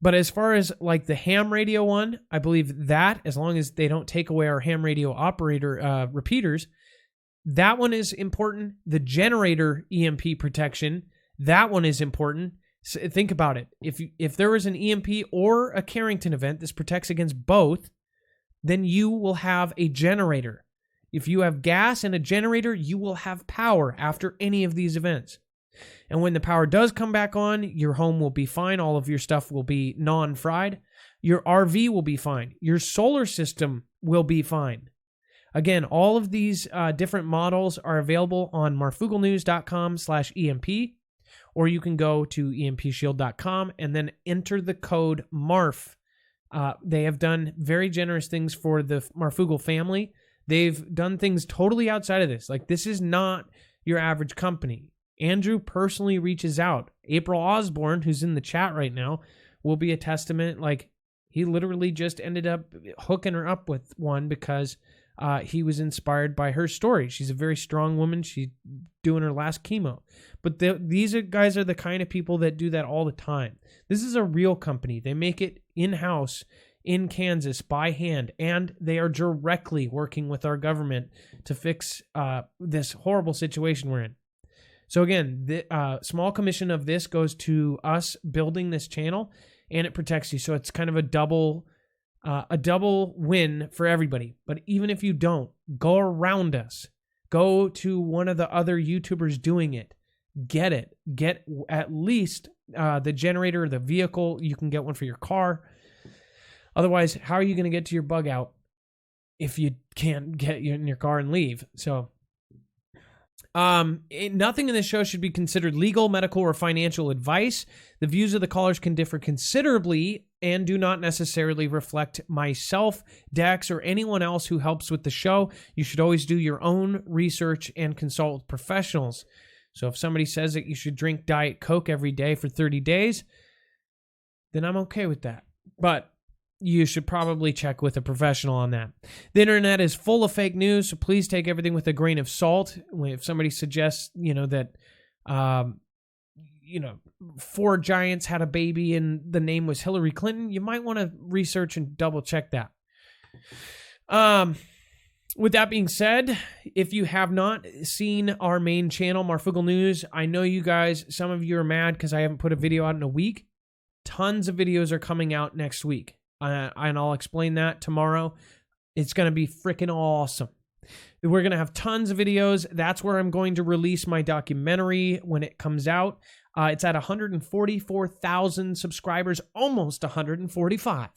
But as far as like the ham radio one, I believe that, as long as they don't take away our ham radio operator repeaters, that one is important. The generator EMP protection, that one is important. So think about it. If there was an EMP or a Carrington event, this protects against both, then you will have a generator. If you have gas and a generator, you will have power after any of these events. And when the power does come back on, your home will be fine. All of your stuff will be non-fried. Your RV will be fine. Your solar system will be fine. Again, all of these different models are available on marfooglenews.com/EMP, or you can go to empshield.com and then enter the code MARF. They have done very generous things for the Marfoogle family. They've done things totally outside of this. Like, this is not your average company. Andrew personally reaches out. April Osborne, who's in the chat right now, will be a testament. Like, He literally just ended up hooking her up with one because he was inspired by her story. She's a very strong woman. She's doing her last chemo. But these guys are the kind of people that do that all the time. This is a real company. They make it in-house in Kansas by hand, and they are directly working with our government to fix this horrible situation we're in. So again, the small commission of this goes to us building this channel, and it protects you. So it's kind of a double win for everybody. But even if you don't, go around us. Go to one of the other YouTubers doing it. Get it. Get at least the generator, the vehicle. You can get one for your car. Otherwise, how are you going to get to your bug out if you can't get in your car and leave? So nothing in this show should be considered legal, medical, or financial advice. The views of the callers can differ considerably and do not necessarily reflect myself, Dex, or anyone else who helps with the show. You should always do your own research and consult with professionals. So if somebody says that you should drink Diet Coke every day for 30 days, then I'm okay with that. But you should probably check with a professional on that. The internet is full of fake news, so please take everything with a grain of salt. If somebody suggests, that, 4 giants had a baby and the name was Hillary Clinton, you might want to research and double check that. With that being said, if you have not seen our main channel, Marfoogle News, I know you guys, some of you are mad because I haven't put a video out in a week. Tons of videos are coming out next week. And I'll explain that tomorrow. It's going to be freaking awesome. We're going to have tons of videos. That's where I'm going to release my documentary when it comes out. It's at 144,000 subscribers, almost 145.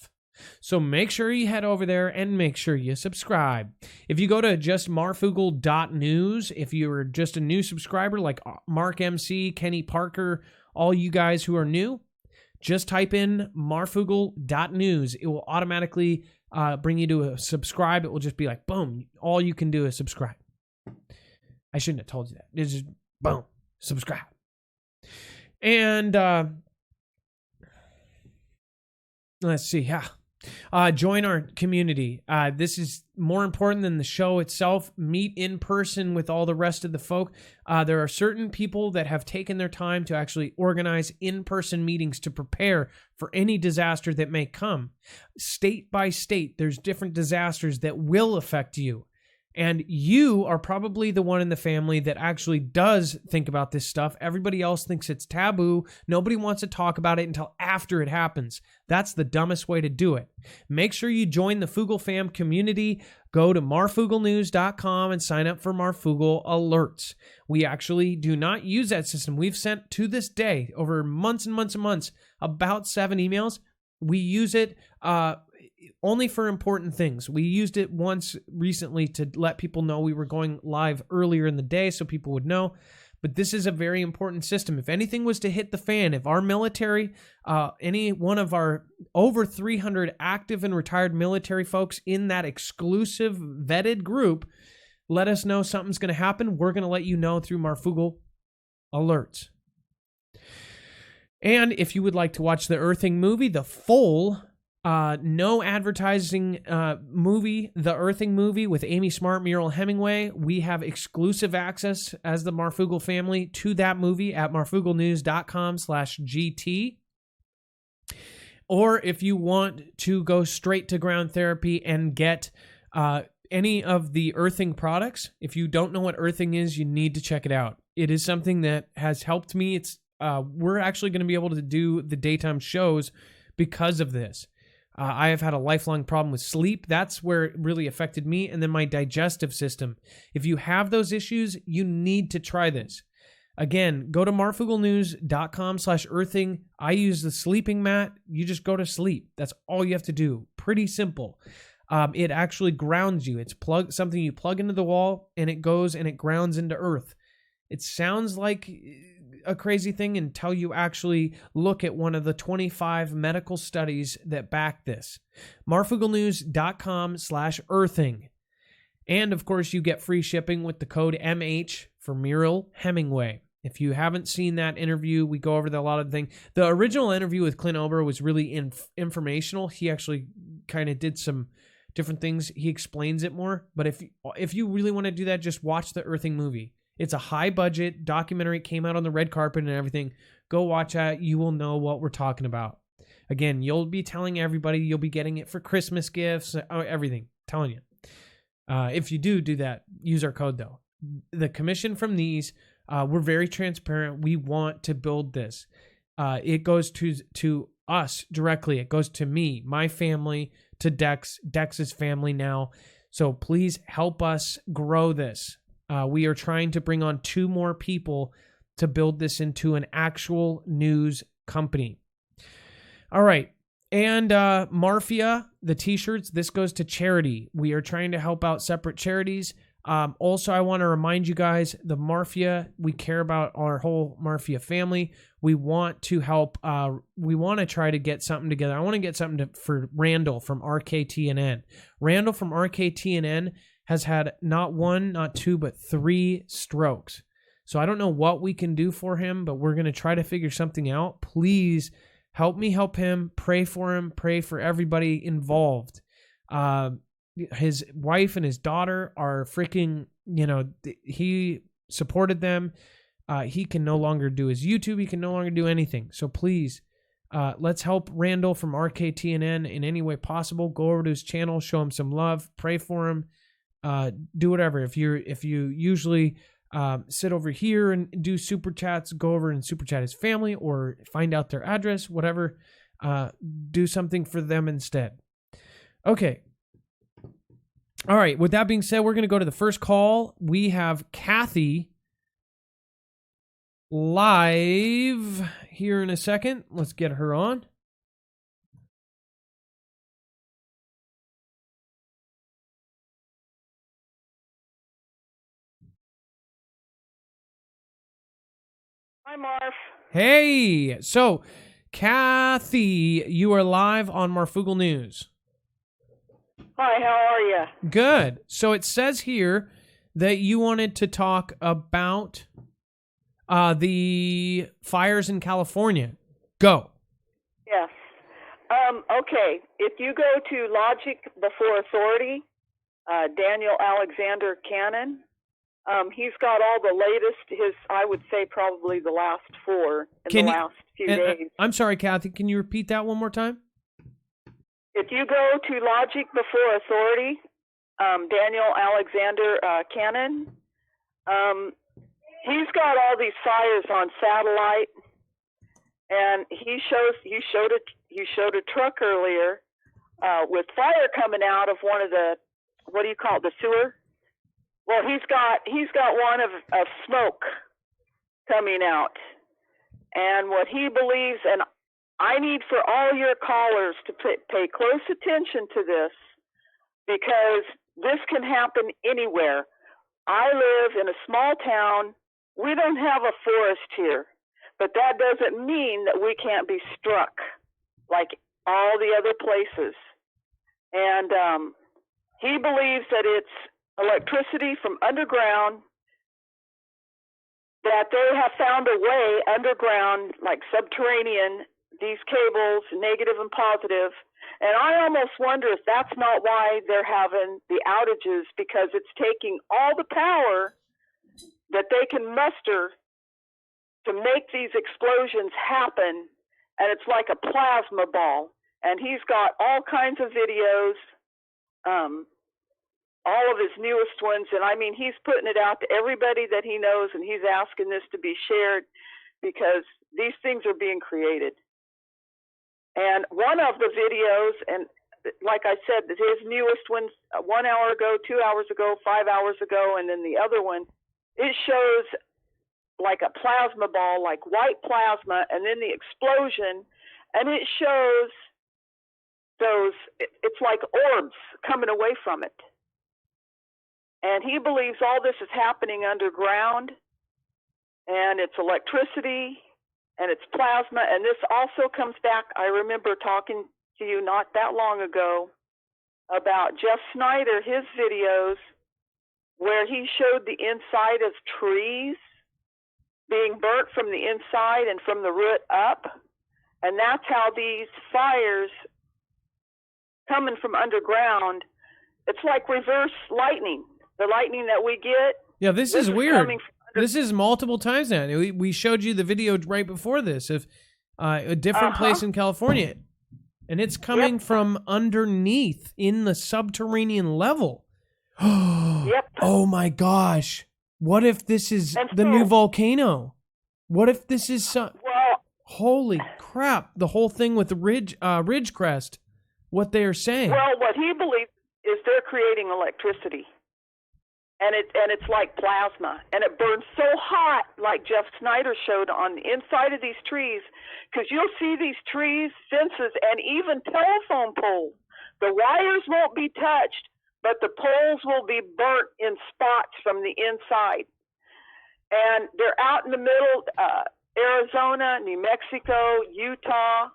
So make sure you head over there and make sure you subscribe. If you go to just marfoogle.news, if you're just a new subscriber like Mark MC, Kenny Parker, all you guys who are new, just type in marfoogle.news. It will automatically bring you to a subscribe. It will just be like, boom, all you can do is subscribe. I shouldn't have told you that. It's just, boom, subscribe. And let's see, join our community. This is more important than the show itself. Meet in person with all the rest of the folk. There are certain people that have taken their time to actually organize in-person meetings to prepare for any disaster that may come. State by state, there's different disasters that will affect you. And you are probably the one in the family that actually does think about this stuff. Everybody else thinks it's taboo. Nobody wants to talk about it until after it happens. That's the dumbest way to do it. Make sure you join the Foogle Fam community. Go to marfooglenews.com and sign up for Marfoogle alerts. We actually do not use that system. We've sent to this day, over months and months and months, about 7 emails. We use it only for important things. We used it once recently to let people know we were going live earlier in the day so people would know. But this is a very important system. If anything was to hit the fan, if our military, any one of our over 300 active and retired military folks in that exclusive vetted group, let us know something's going to happen, we're going to let you know through Marfoogle alerts. And if you would like to watch the Earthing movie, the full no advertising movie, The Earthing movie with Amy Smart, Muriel Hemingway. We have exclusive access as the Marfoogle family to that movie at marfooglenews.com/GT. Or if you want to go straight to ground therapy and get any of the Earthing products, if you don't know what Earthing is, you need to check it out. It is something that has helped me. We're actually going to be able to do the daytime shows because of this. I have had a lifelong problem with sleep. That's where it really affected me. And then my digestive system. If you have those issues, you need to try this. Again, go to marfooglenews.com/earthing. I use the sleeping mat. You just go to sleep. That's all you have to do. Pretty simple. It actually grounds you. It's something you plug into the wall and it goes and it grounds into earth. It sounds like a crazy thing until you actually look at one of the 25 medical studies that back this. marfooglenews.com/earthing. And of course, you get free shipping with the code MH for Muriel Hemingway. If you haven't seen that interview, we go over a lot of the things. The original interview with Clint Ober was really informational. He actually kind of did some different things. He explains it more. But if you really want to do that, just watch the Earthing movie. It's a high budget documentary. It came out on the red carpet and everything. Go watch that. You will know what we're talking about. Again, you'll be telling everybody. You'll be getting it for Christmas gifts, everything. Telling you. If you do that, use our code though. The commission from these, we're very transparent. We want to build this. It goes to us directly. It goes to me, my family, to Dex's family now. So please help us grow this. We are trying to bring on 2 more people to build this into an actual news company. All right. And Marfia, the t-shirts, this goes to charity. We are trying to help out separate charities. Also, I want to remind you guys, the Marfia, we care about our whole Marfia family. We want to help. We want to try to get something together. I want to get something for Randall from RKTNN. Randall from RKTNN has had not 1, not 2, but 3 strokes. So I don't know what we can do for him, but we're going to try to figure something out. Please help me help him. Pray for him. Pray for everybody involved. His wife and his daughter are freaking, he supported them. He can no longer do his YouTube. He can no longer do anything. So please, let's help Randall from RKTNN in any way possible. Go over to his channel, show him some love, pray for him, do whatever. If you usually sit over here and do super chats, go over and super chat his family or find out their address, whatever. Do something for them instead. Okay. All right. With that being said, we're going to go to the first call. We have Kathy live here in a second. Let's get her on. Hi, Marf. Hey. So, Kathy, you are live on Marfoogle News. Hi, how are you? Good. So it says here that you wanted to talk about the fires in California. Go. Yes. Okay. If you go to Logic Before Authority, Daniel Alexander Cannon, he's got all the latest, I would say probably the last 4 in the last few days. I'm sorry, Kathy, can you repeat that one more time? If you go to Logic Before Authority, Daniel Alexander Cannon, he's got all these fires on satellite, and you showed a truck earlier with fire coming out of one of the, what do you call it, the sewer? Well, he's got one of smoke coming out, and what he believes, and I need for all your callers to pay close attention to this, because this can happen anywhere. I live in a small town. We don't have a forest here, but that doesn't mean that we can't be struck like all the other places. And he believes that it's electricity from underground, that they have found a way underground, like subterranean, these cables, negative and positive. And I almost wonder if that's not why they're having the outages, because it's taking all the power that they can muster to make these explosions happen. And it's like a plasma ball. And he's got all kinds of videos, all of his newest ones. And I mean, he's putting it out to everybody that he knows, and he's asking this to be shared because these things are being created. And one of the videos, and like I said, his newest one, 1 hour ago, 2 hours ago, 5 hours ago, and then the other one, it shows like a plasma ball, like white plasma, and then the explosion, and it shows those, it's like orbs coming away from it. And he believes all this is happening underground, and it's electricity, and it's plasma. And this also comes back, I remember talking to you not that long ago about Jeff Snyder, his videos, where he showed the inside of trees being burnt from the inside and from the root up. And that's how these fires coming from underground, it's like reverse lightning. The lightning that we get. Yeah, this is weird. This is multiple times now. We showed you the video right before this of a different place in California. And it's coming from underneath in the subterranean level. Yep. Oh my gosh. What if this is the new volcano? What if this is holy crap, the whole thing with the ridge crest, what they are saying. Well, what he believes is they're creating electricity. And it's like plasma, and it burns so hot, like Jeff Snyder showed on the inside of these trees, because you'll see these trees, fences, and even telephone poles. The wires won't be touched, but the poles will be burnt in spots from the inside. And they're out in the middle, Arizona, New Mexico, Utah.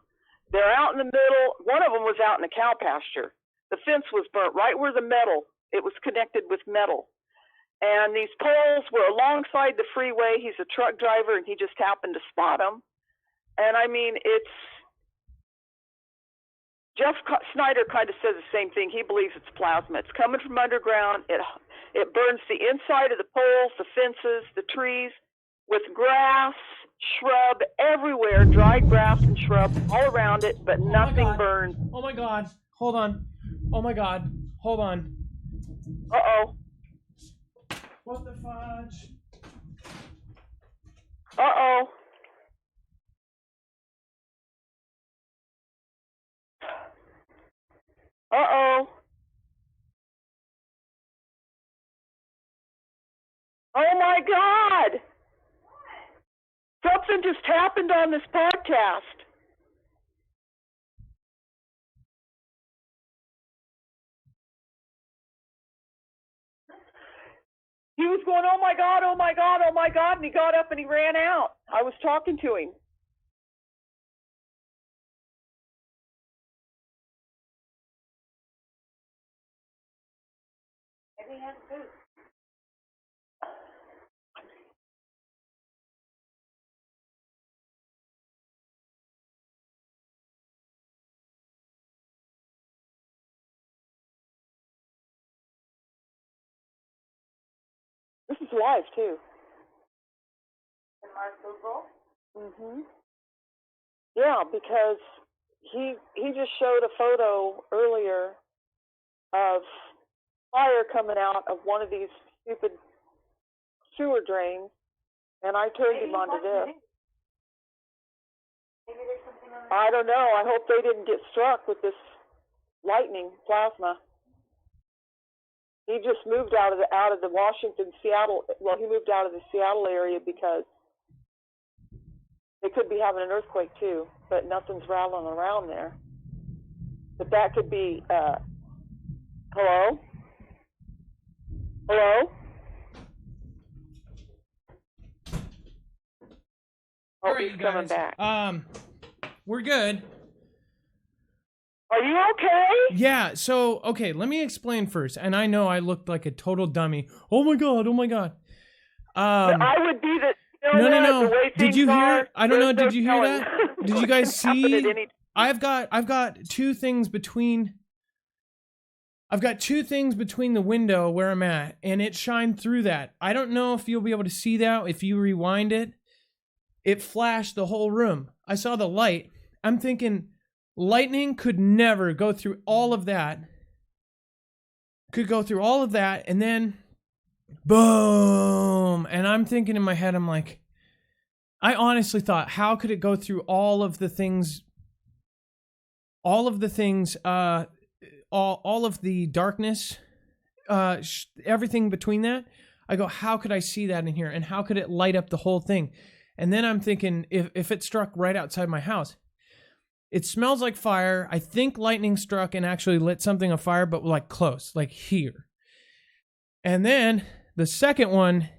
They're out in the middle. One of them was out in a cow pasture. The fence was burnt right where the metal, it was connected with metal. And these poles were alongside the freeway. He's a truck driver, and he just happened to spot them. And I mean, Jeff Snyder kind of says the same thing. He believes it's plasma. It's coming from underground. It burns the inside of the poles, the fences, the trees, with grass, shrub everywhere, dry grass and shrub all around it, but nothing burns. Oh my God. Hold on. Oh my God. Hold on. Uh-oh. What the fudge? Uh-oh. Uh-oh. Oh my God! Something just happened on this podcast. He was going, oh my God, oh my God, oh my God, and he got up and he ran out. I was talking to him. Maybe he has food. This is live too. In Marfoogle? Mhm. Yeah, because he just showed a photo earlier of fire coming out of one of these stupid sewer drains, and I turned him onto this. Maybe there's something on I don't know. I hope they didn't get struck with this lightning plasma. He just moved out of the Washington, Seattle. Well, he moved out of the Seattle area because they could be having an earthquake too, but nothing's rattling around there. But that could be. Hello. Hello. All Oh, right, he's coming back. We're good. Are you okay? Yeah, so, okay, let me explain first. And I know I looked like a total dummy. Oh my God, oh my God. I would be the... No. The way did you hear? are, I don't know. no Did you hear telling. that? Did you guys see? I've got two things between the window where I'm at, and it shined through that. I don't know if you'll be able to see that if you rewind it. It flashed the whole room. I saw the light. I'm thinking lightning could never go through all of that. Could go through all of that, and then boom. And I'm thinking in my head, I'm like, I honestly thought, how could it go through all of the things, all of the darkness, everything between that? I go, how could I see that in here? And how could it light up the whole thing? And then I'm thinking, if it struck right outside my house, it smells like fire. I think lightning struck and actually lit something on fire, but like close, like here. And then the second one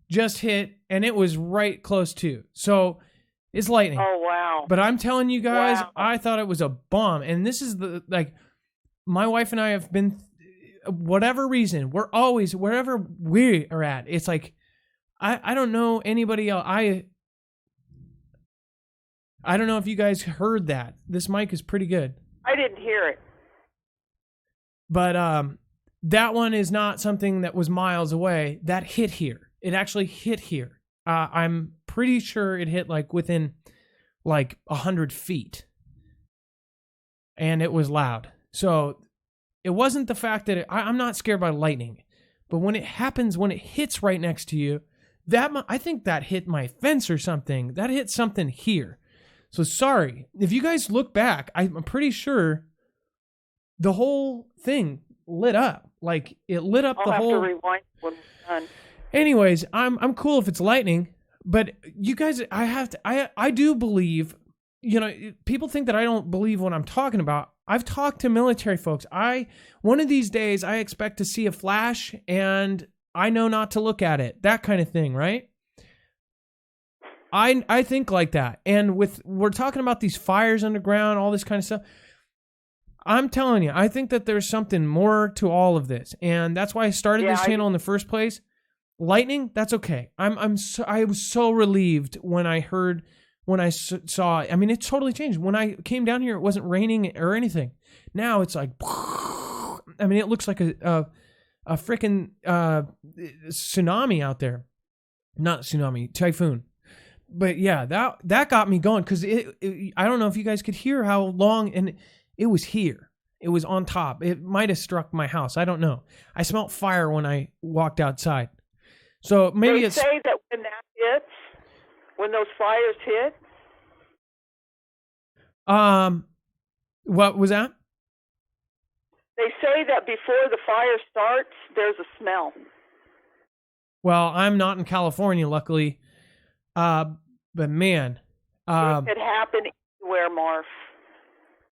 just hit, and it was right close too. So it's lightning. Oh, wow. But I'm telling you guys, I thought it was a bomb. And this is my wife and I have been, whatever reason, we're always, wherever we are at, it's like, I don't know anybody else. I don't know if you guys heard that. This mic is pretty good. I didn't hear it. But that one is not something that was miles away. That hit here. It actually hit here. I'm pretty sure it hit like within like 100 feet. And it was loud. So it wasn't the fact that I'm not scared by lightning. But when it happens, when it hits right next to you, I think that hit my fence or something. That hit something here. So sorry. If you guys look back, I'm pretty sure the whole thing lit up. Like it lit up the whole. I'll have to rewind when we're done. Anyways, I'm cool if it's lightning, but you guys, I do believe, you know, people think that I don't believe what I'm talking about. I've talked to military folks. One of these days I expect to see a flash and I know not to look at it. That kind of thing, right? I think like that. And we're talking about these fires underground, all this kind of stuff. I'm telling you, I think that there's something more to all of this. And that's why I started this channel in the first place. Lightning, that's okay. I was so relieved when I saw, I mean, it totally changed. When I came down here, it wasn't raining or anything. Now it's like, I mean, it looks like a freaking tsunami out there. Not tsunami, typhoon. But yeah, that got me going because I don't know if you guys could hear how long, and it was here. It was on top. It might have struck my house. I don't know. I smelled fire when I walked outside. So maybe they say that when that hits, when those fires hit. What was that? They say that before the fire starts, there's a smell. Well, I'm not in California, luckily. But man, it could happen anywhere, Marf.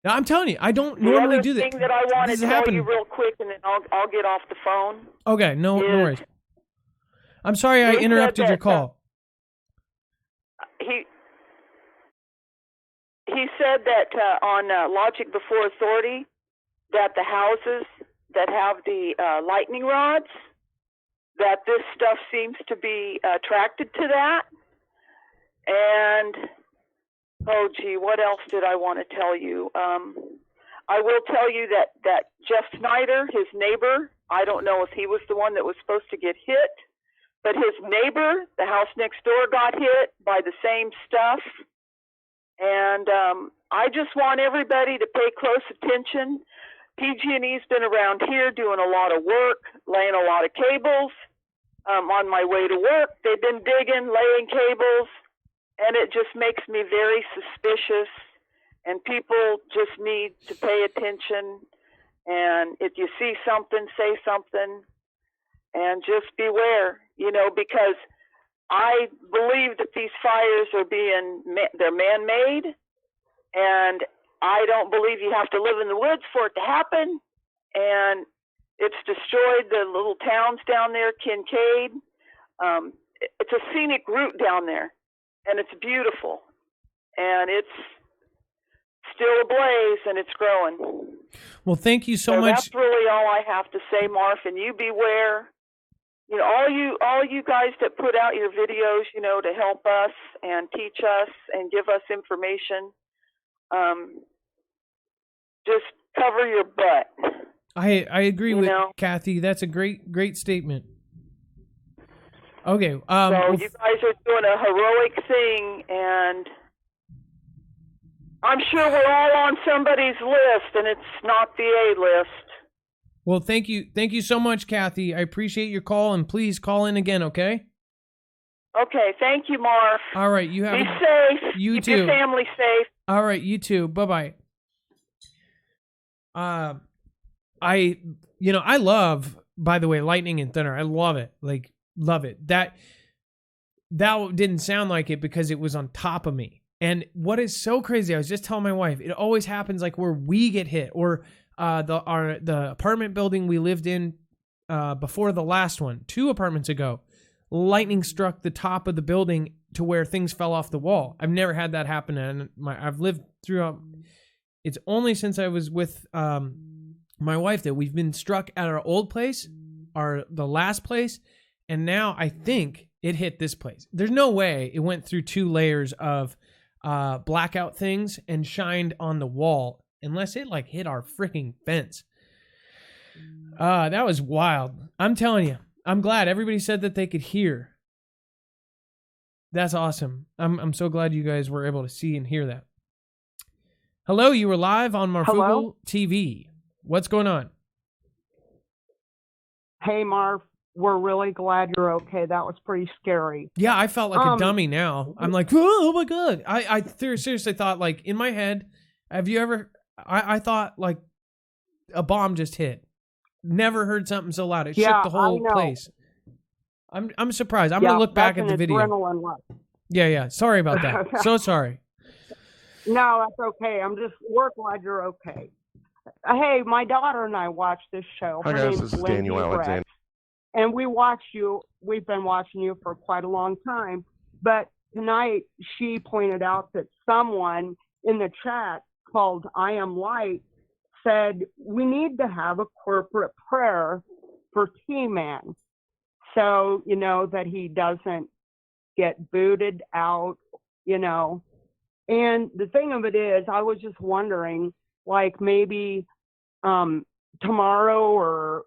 I'm telling you, I don't normally do that. The thing that I want to tell you real quick, and then I'll get off the phone. Okay, no worries. I'm sorry I interrupted your call. He said that on Logic Before Authority, that the houses that have the lightning rods, that this stuff seems to be attracted to that. And, oh, gee, what else did I want to tell you? I will tell you that Jeff Snyder, his neighbor, I don't know if he was the one that was supposed to get hit, but his neighbor, the house next door, got hit by the same stuff. And I just want everybody to pay close attention. PG&E's been around here doing a lot of work, laying a lot of cables. On my way to work, they've been digging, laying cables, and it just makes me very suspicious. And people just need to pay attention. And if you see something, say something, and just beware, you know, because I believe that these fires are they're man-made, and I don't believe you have to live in the woods for it to happen. And it's destroyed the little towns down there, Kincaid. It's a scenic route down there, and it's beautiful. And it's still ablaze, and it's growing. Well, thank you so much. That's really all I have to say, Marf, and you beware. You know, all you guys that put out your videos, you know, to help us and teach us and give us information, just cover your butt. I agree with Kathy. That's a great statement. Okay. So you guys are doing a heroic thing, and I'm sure we're all on somebody's list, and it's not the A list. Well, thank you so much, Kathy. I appreciate your call, and please call in again, okay? Okay, thank you, Marf. All right, you have be safe. You Keep too. Your family safe. All right, you too. Bye-bye. I love, by the way, lightning and thunder. I love it. Like, love it. That didn't sound like it because it was on top of me. And what is so crazy, I was just telling my wife, it always happens like where we get hit, or the apartment building we lived in before the last one, 2 apartments ago, lightning struck the top of the building to where things fell off the wall. I've never had that happen, and I've lived throughout. It's only since I was with my wife that we've been struck at our old place, the last place, and now I think it hit this place. There's no way it went through 2 layers of blackout things and shined on the wall unless it like hit our freaking fence. That was wild. I'm telling you, I'm glad everybody said that they could hear. That's awesome. I'm so glad you guys were able to see and hear that. Hello, you were live on Marfoogle TV. What's going on? Hey, Marv. We're really glad you're okay. That was pretty scary. Yeah, I felt like a dummy now. I'm like, oh my God. I seriously thought, like, in my head, have you ever, I thought, like, a bomb just hit. Never heard something so loud. It shook the whole place. I'm surprised. I'm going to look back at the video. Adrenaline rush. Yeah. Sorry about that. So sorry. No, that's okay. We're glad you're okay. Hey, my daughter and I watched this show. Hi guys, this is Daniel Alexander. And we've been watching you for quite a long time. But tonight she pointed out that someone in the chat called I Am Light said we need to have a corporate prayer for T-Man. So, that he doesn't get booted out, And the thing of it is, I was just wondering, like maybe tomorrow or,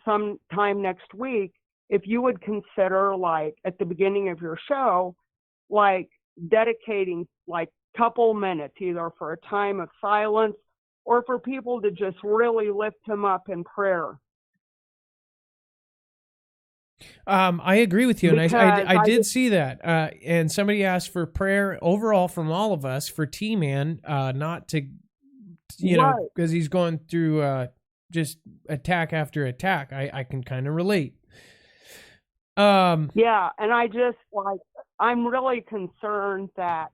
sometime next week, if you would consider, like, at the beginning of your show, like, dedicating, like, couple minutes, either for a time of silence or for people to just really lift him up in prayer. I agree with you, and I did see that. And somebody asked for prayer overall from all of us for T-Man, not to, because he's going through just attack after attack. I can kind of relate. Yeah, and I'm really concerned that,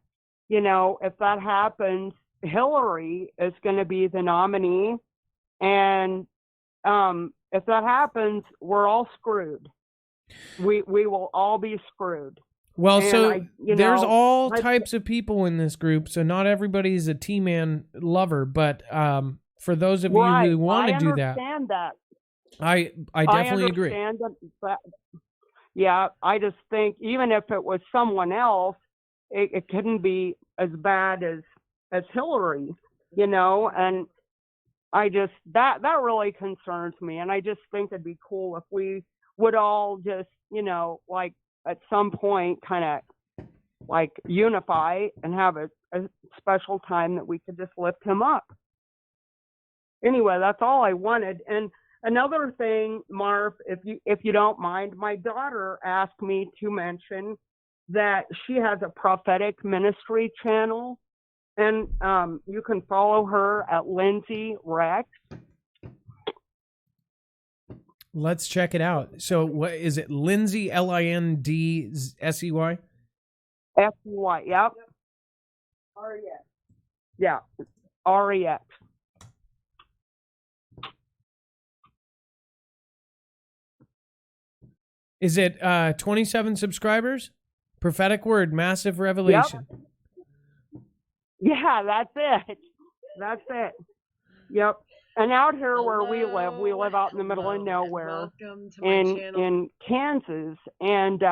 if that happens, Hillary is going to be the nominee, and if that happens, we're all screwed. We will all be screwed. Well, and there's all types of people in this group, so not everybody's a T-Man lover, but for those of you who want to do that, I definitely agree. But, yeah, I just think even if it was someone else, it couldn't be as bad as Hillary, and I just, that really concerns me, and I just think it'd be cool if we would all just, like at some point kind of like unify and have a special time that we could just lift him up. Anyway, that's all I wanted. And another thing, Marv, if you don't mind, my daughter asked me to mention that she has a prophetic ministry channel, and you can follow her at Lindsay Rex. Let's check it out. So what is it? Lindsay, LINDSEY? SEY, yep. REX. Yeah, REX. Is it 27 subscribers? Prophetic word, massive revelation. Yep. Yeah, that's it. That's it. Yep. And out here where we live out in the middle of nowhere in Kansas. And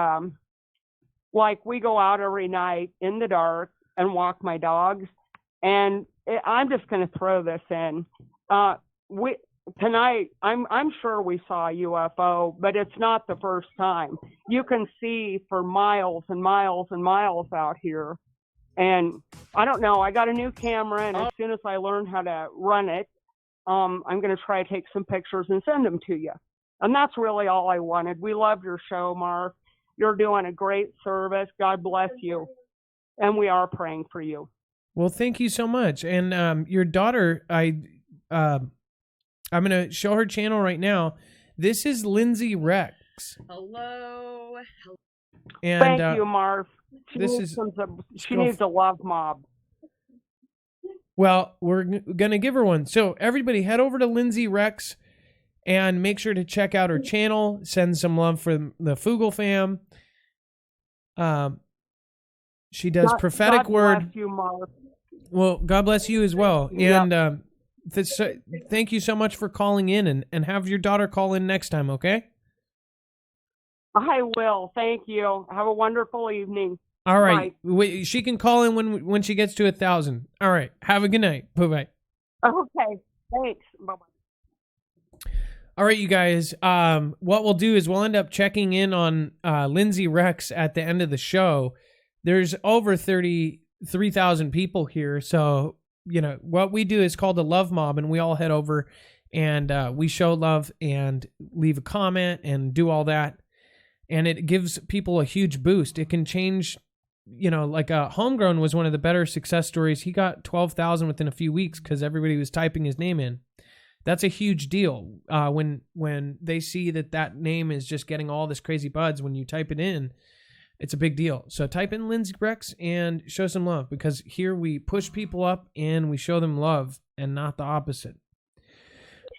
like we go out every night in the dark and walk my dogs. And I'm just going to throw this in. Tonight, I'm sure we saw a UFO, but it's not the first time. You can see for miles and miles and miles out here. And I don't know, I got a new camera, and as soon as I learn how to run it, I'm going to try to take some pictures and send them to you. And that's really all I wanted. We love your show, Mark. You're doing a great service. God bless you. And we are praying for you. Well, thank you so much. And your daughter, I'm going to show her channel right now. This is Lindsay Rex. Hello. And, thank you, Marv. She needs a love mob. Well, we're going to give her one. So everybody head over to Lindsay Rex and make sure to check out her channel. Send some love for the Foogle Fam. She does prophetic word. God bless you, Marv. Well, God bless you as well. Yep. And thank you so much for calling in, and have your daughter call in next time, okay? I will. Thank you. Have a wonderful evening. All right. She can call in when she gets to 1,000. All right. Have a good night. Bye-bye. Okay. Thanks. Bye-bye. All right, you guys. What we'll do is we'll end up checking in on Lindsay Rex at the end of the show. There's over 33,000 people here. So, you know, what we do is called a love mob, and we all head over and we show love and leave a comment and do all that. And it gives people a huge boost. It can change, you know, like Homegrown was one of the better success stories. He got 12,000 within a few weeks because everybody was typing his name in. That's a huge deal when they see that name is just getting all this crazy buzz. When you type it in, it's a big deal. So type in Lindsay Rex and show some love, because here we push people up and we show them love and not the opposite.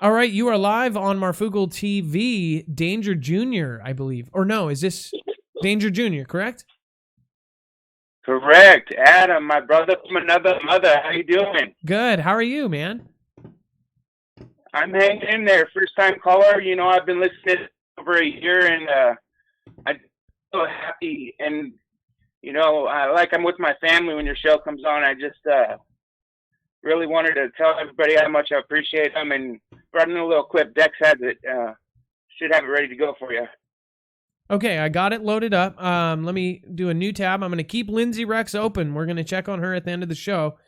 All right, you are live on Marfoogle TV. Danger Jr., I believe. Or no, is this Danger Jr., correct? Correct. Adam, my brother from another mother. How you doing? Good. How are you, man? I'm hanging in there. First time caller. You know, I've been listening over a year, and I'm so happy. And, you know, like I'm with my family when your show comes on. I just really wanted to tell everybody how much I appreciate them, and brought in a little clip. Dex has it. Should have it ready to go for you. Okay, I got it loaded up. Let me do a new tab. I'm going to keep Lindsay Rex open. We're going to check on her at the end of the show.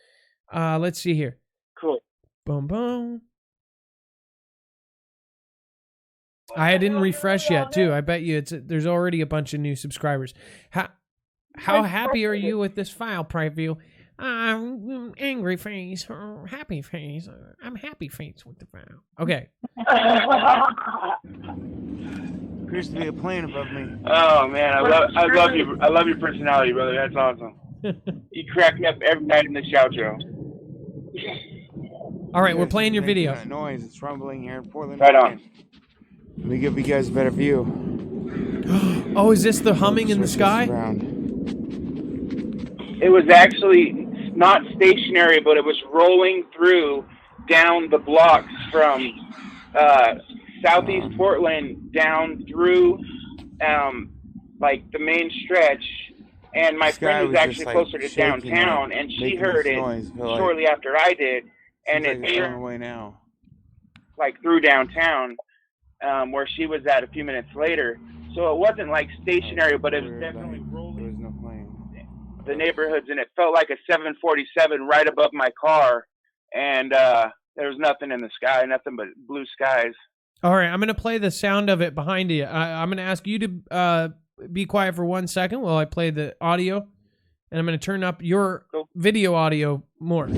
Let's see here. Cool. Boom, boom. I didn't refresh yet, too. I bet you there's already a bunch of new subscribers. How happy are you with this file preview? Angry face, happy face. I'm happy face with the file. Okay. Appears to be a plane above me. Oh man, I love you. I love your personality, brother. That's awesome. You crack me up every night in the outro. All right, we're playing your video. That noise. It's rumbling here in Portland. Right on. Let me give you guys a better view. Oh, is this the humming in the sky? It was actually not stationary, but it was rolling through down the blocks from southeast Portland down through like the main stretch. And my friend was actually closer to downtown, and she heard it shortly after I did. And it's going away now, like through downtown, where she was at a few minutes later. So it wasn't like stationary, but it was definitely rolling. There was no plane. The neighborhoods, and it felt like a 747 right above my car, and there was nothing in the sky, nothing but blue skies. All right, I'm going to play the sound of it behind you. I'm going to ask you to be quiet for 1 second while I play the audio, and I'm going to turn up your video audio more.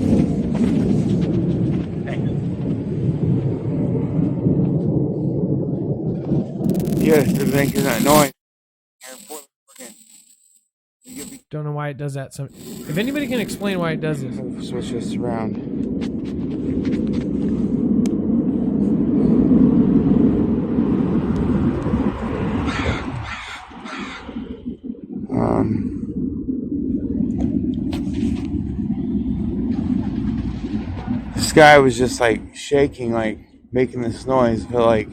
Yes, they're making that noise. Don't know why it does that. So, if anybody can explain why it does this. Switch this around. The sky was just like shaking, like making this noise. Feel like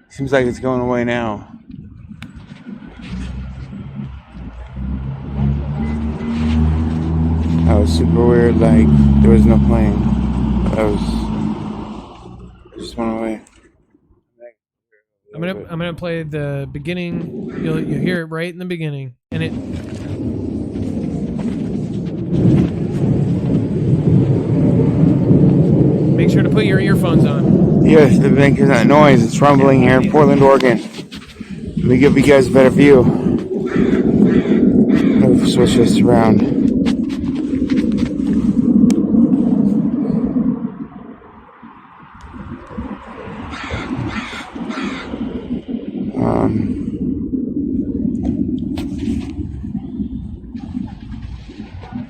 seems like it's going away now. That was super weird. Like there was no plane. It just went away. I'm gonna play the beginning. You'll hear it right in the beginning, and it. Make sure to put your earphones on. Yes, they're making that noise. It's rumbling here in Portland, Oregon. Let me give you guys a better view. I'll switch this around.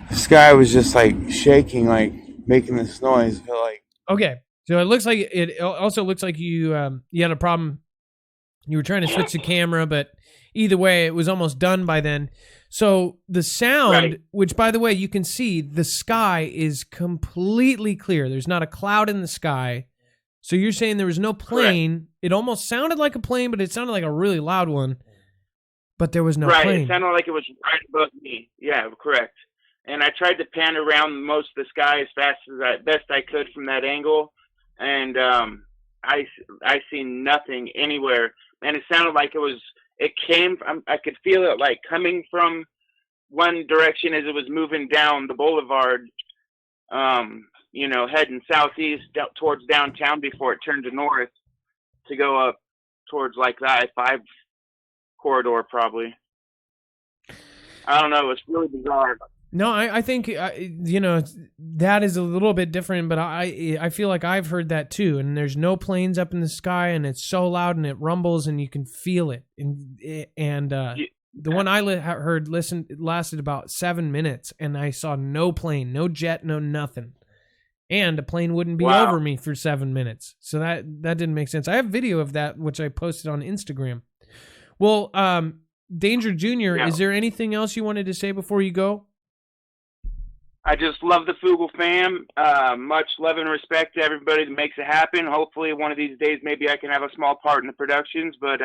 The sky was just like shaking, like making this noise. I feel like. Okay, so it looks like it also looks like you had a problem. You were trying to switch the camera, but either way, it was almost done by then. So the sound, which by the way, you can see the sky is completely clear. There's not a cloud in the sky. So you're saying there was no plane. Correct. It almost sounded like a plane, but it sounded like a really loud one. But there was no plane. Right, it sounded like it was right above me. Yeah, correct. And I tried to pan around most of the sky as best I could from that angle, and I seen nothing anywhere. And it sounded like it came from, I could feel it like coming from one direction as it was moving down the boulevard, heading southeast towards downtown before it turned to north to go up towards like the I-5 corridor probably. I don't know. It's really bizarre. No, I think, that is a little bit different, but I feel like I've heard that too. And there's no planes up in the sky, and it's so loud and it rumbles and you can feel it. And the one I heard it lasted about 7 minutes, and I saw no plane, no jet, no nothing. And a plane wouldn't be over me for 7 minutes. So that didn't make sense. I have video of that, which I posted on Instagram. Well, Danger Jr., is there anything else you wanted to say before you go? I just love the Foogle Fam. Much love and respect to everybody that makes it happen. Hopefully one of these days maybe I can have a small part in the productions, but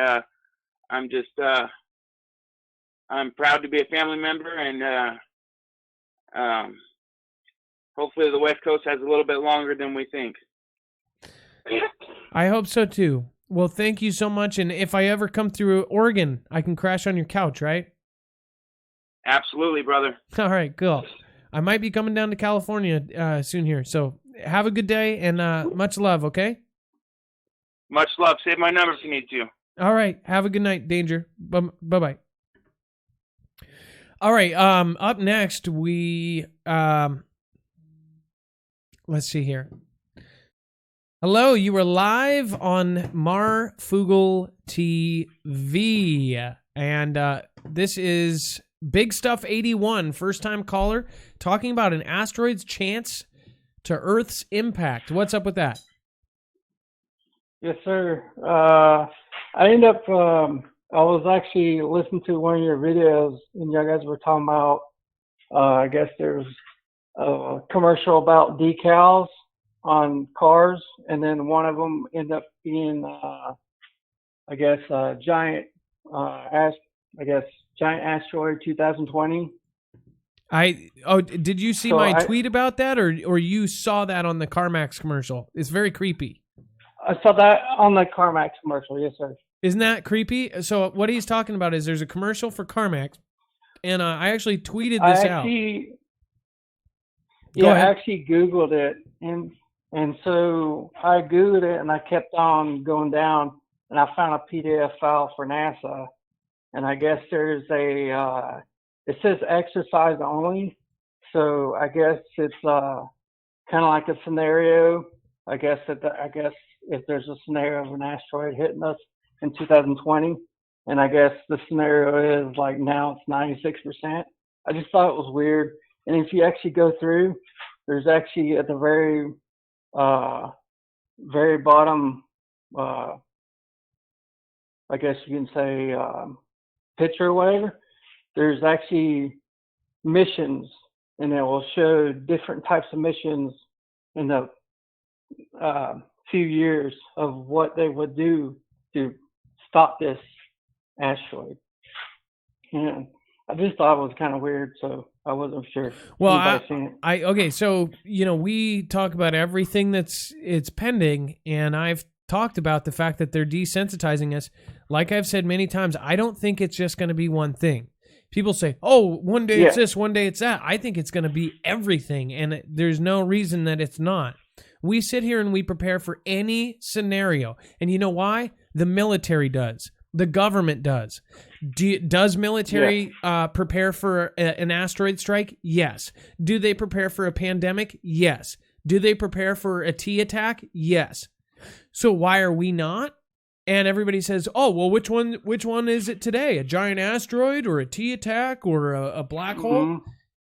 I'm proud to be a family member, and hopefully the West Coast has a little bit longer than we think. I hope so too. Well, thank you so much, and if I ever come through Oregon, I can crash on your couch, right? Absolutely, brother. All right, cool. I might be coming down to California soon here. So have a good day, and much love, okay? Much love. Save my number if you need to. All right. Have a good night, Danger. Bye-bye. All right. Up next, we... let's see here. Hello, you are live on Marfoogle TV. And this is... Big Stuff 81, first-time caller, talking about an asteroid's chance to Earth's impact. What's up with that? Yes, sir. I ended up, I was actually listening to one of your videos, and you guys were talking about, I guess there's a commercial about decals on cars, and then one of them ended up being, giant Asteroid 2020. Did you see my tweet about that, or you saw that on the CarMax commercial? It's very creepy. I saw that on the CarMax commercial, yes, sir. Isn't that creepy? So what he's talking about is there's a commercial for CarMax, and I actually tweeted this out. Yeah, I actually Googled it, and so I Googled it, and I kept on going down, and I found a PDF file for NASA. And I guess there's it says exercise only. So I guess it's kind of like a scenario. I guess if there's a scenario of an asteroid hitting us in 2020, and I guess the scenario is like now it's 96%. I just thought it was weird. And if you actually go through, there's actually at the very bottom, I guess you can say, picture or whatever, there's actually missions, and it will show different types of missions in the few years of what they would do to stop this asteroid. And I just thought it was kind of weird, so I wasn't sure. Well, so we talk about everything it's pending, and I've talked about the fact that they're desensitizing us. Like I've said many times, I don't think it's just going to be one thing. People say, oh, one day it's this, one day it's that. I think it's going to be everything, and there's no reason that it's not. We sit here and we prepare for any scenario. And you know why? The military does. The government does. Does military prepare for an asteroid strike? Yes. Do they prepare for a pandemic? Yes. Do they prepare for a T attack? Yes. So why are we not? And everybody says, oh, well, which one is it today? A giant asteroid or a T attack or a black hole?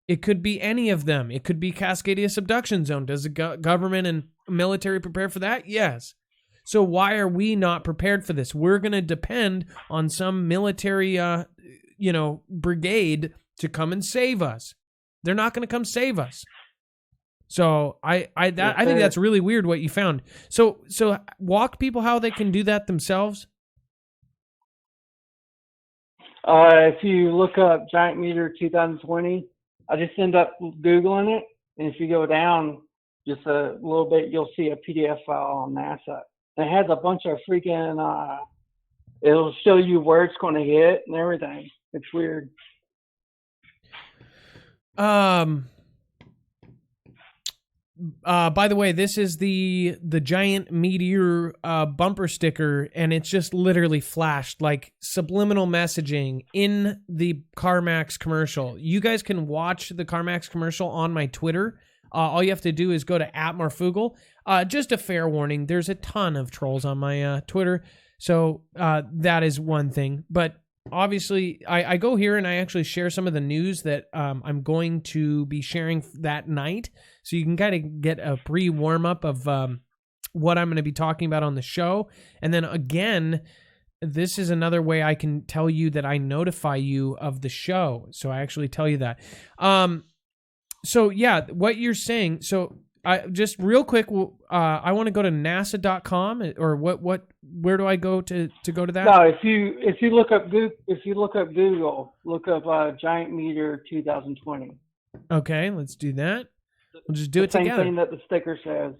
It could be any of them. It could be Cascadia subduction zone. Does the government and military prepare for that? Yes. So why are we not prepared for this? We're going to depend on some military, brigade to come and save us. They're not going to come save us. So I think that's really weird what you found. So walk people how they can do that themselves. If you look up Giant Meteor 2020, I just end up Googling it. And if you go down just a little bit, you'll see a PDF file on NASA. It has a bunch of freaking, it'll show you where it's going to hit and everything. It's weird. By the way, this is the Giant Meteor bumper sticker, and it's just literally flashed like subliminal messaging in the CarMax commercial. You guys can watch the CarMax commercial on my Twitter. All you have to do is go to @Marfoogle. Just a fair warning, there's a ton of trolls on my Twitter, so that is one thing. But obviously, I go here and I actually share some of the news that I'm going to be sharing that night. So you can kind of get a pre-warm-up of what I'm going to be talking about on the show. And then again, this is another way I can tell you that I notify you of the show. So I actually tell you that. So yeah, what you're saying. So I just real quick, I want to go to NASA.com or where do I go to go to that? No, if you look up Google, look up Giant Meteor 2020. Okay, let's do that. We'll just do it together. Same thing that the sticker says.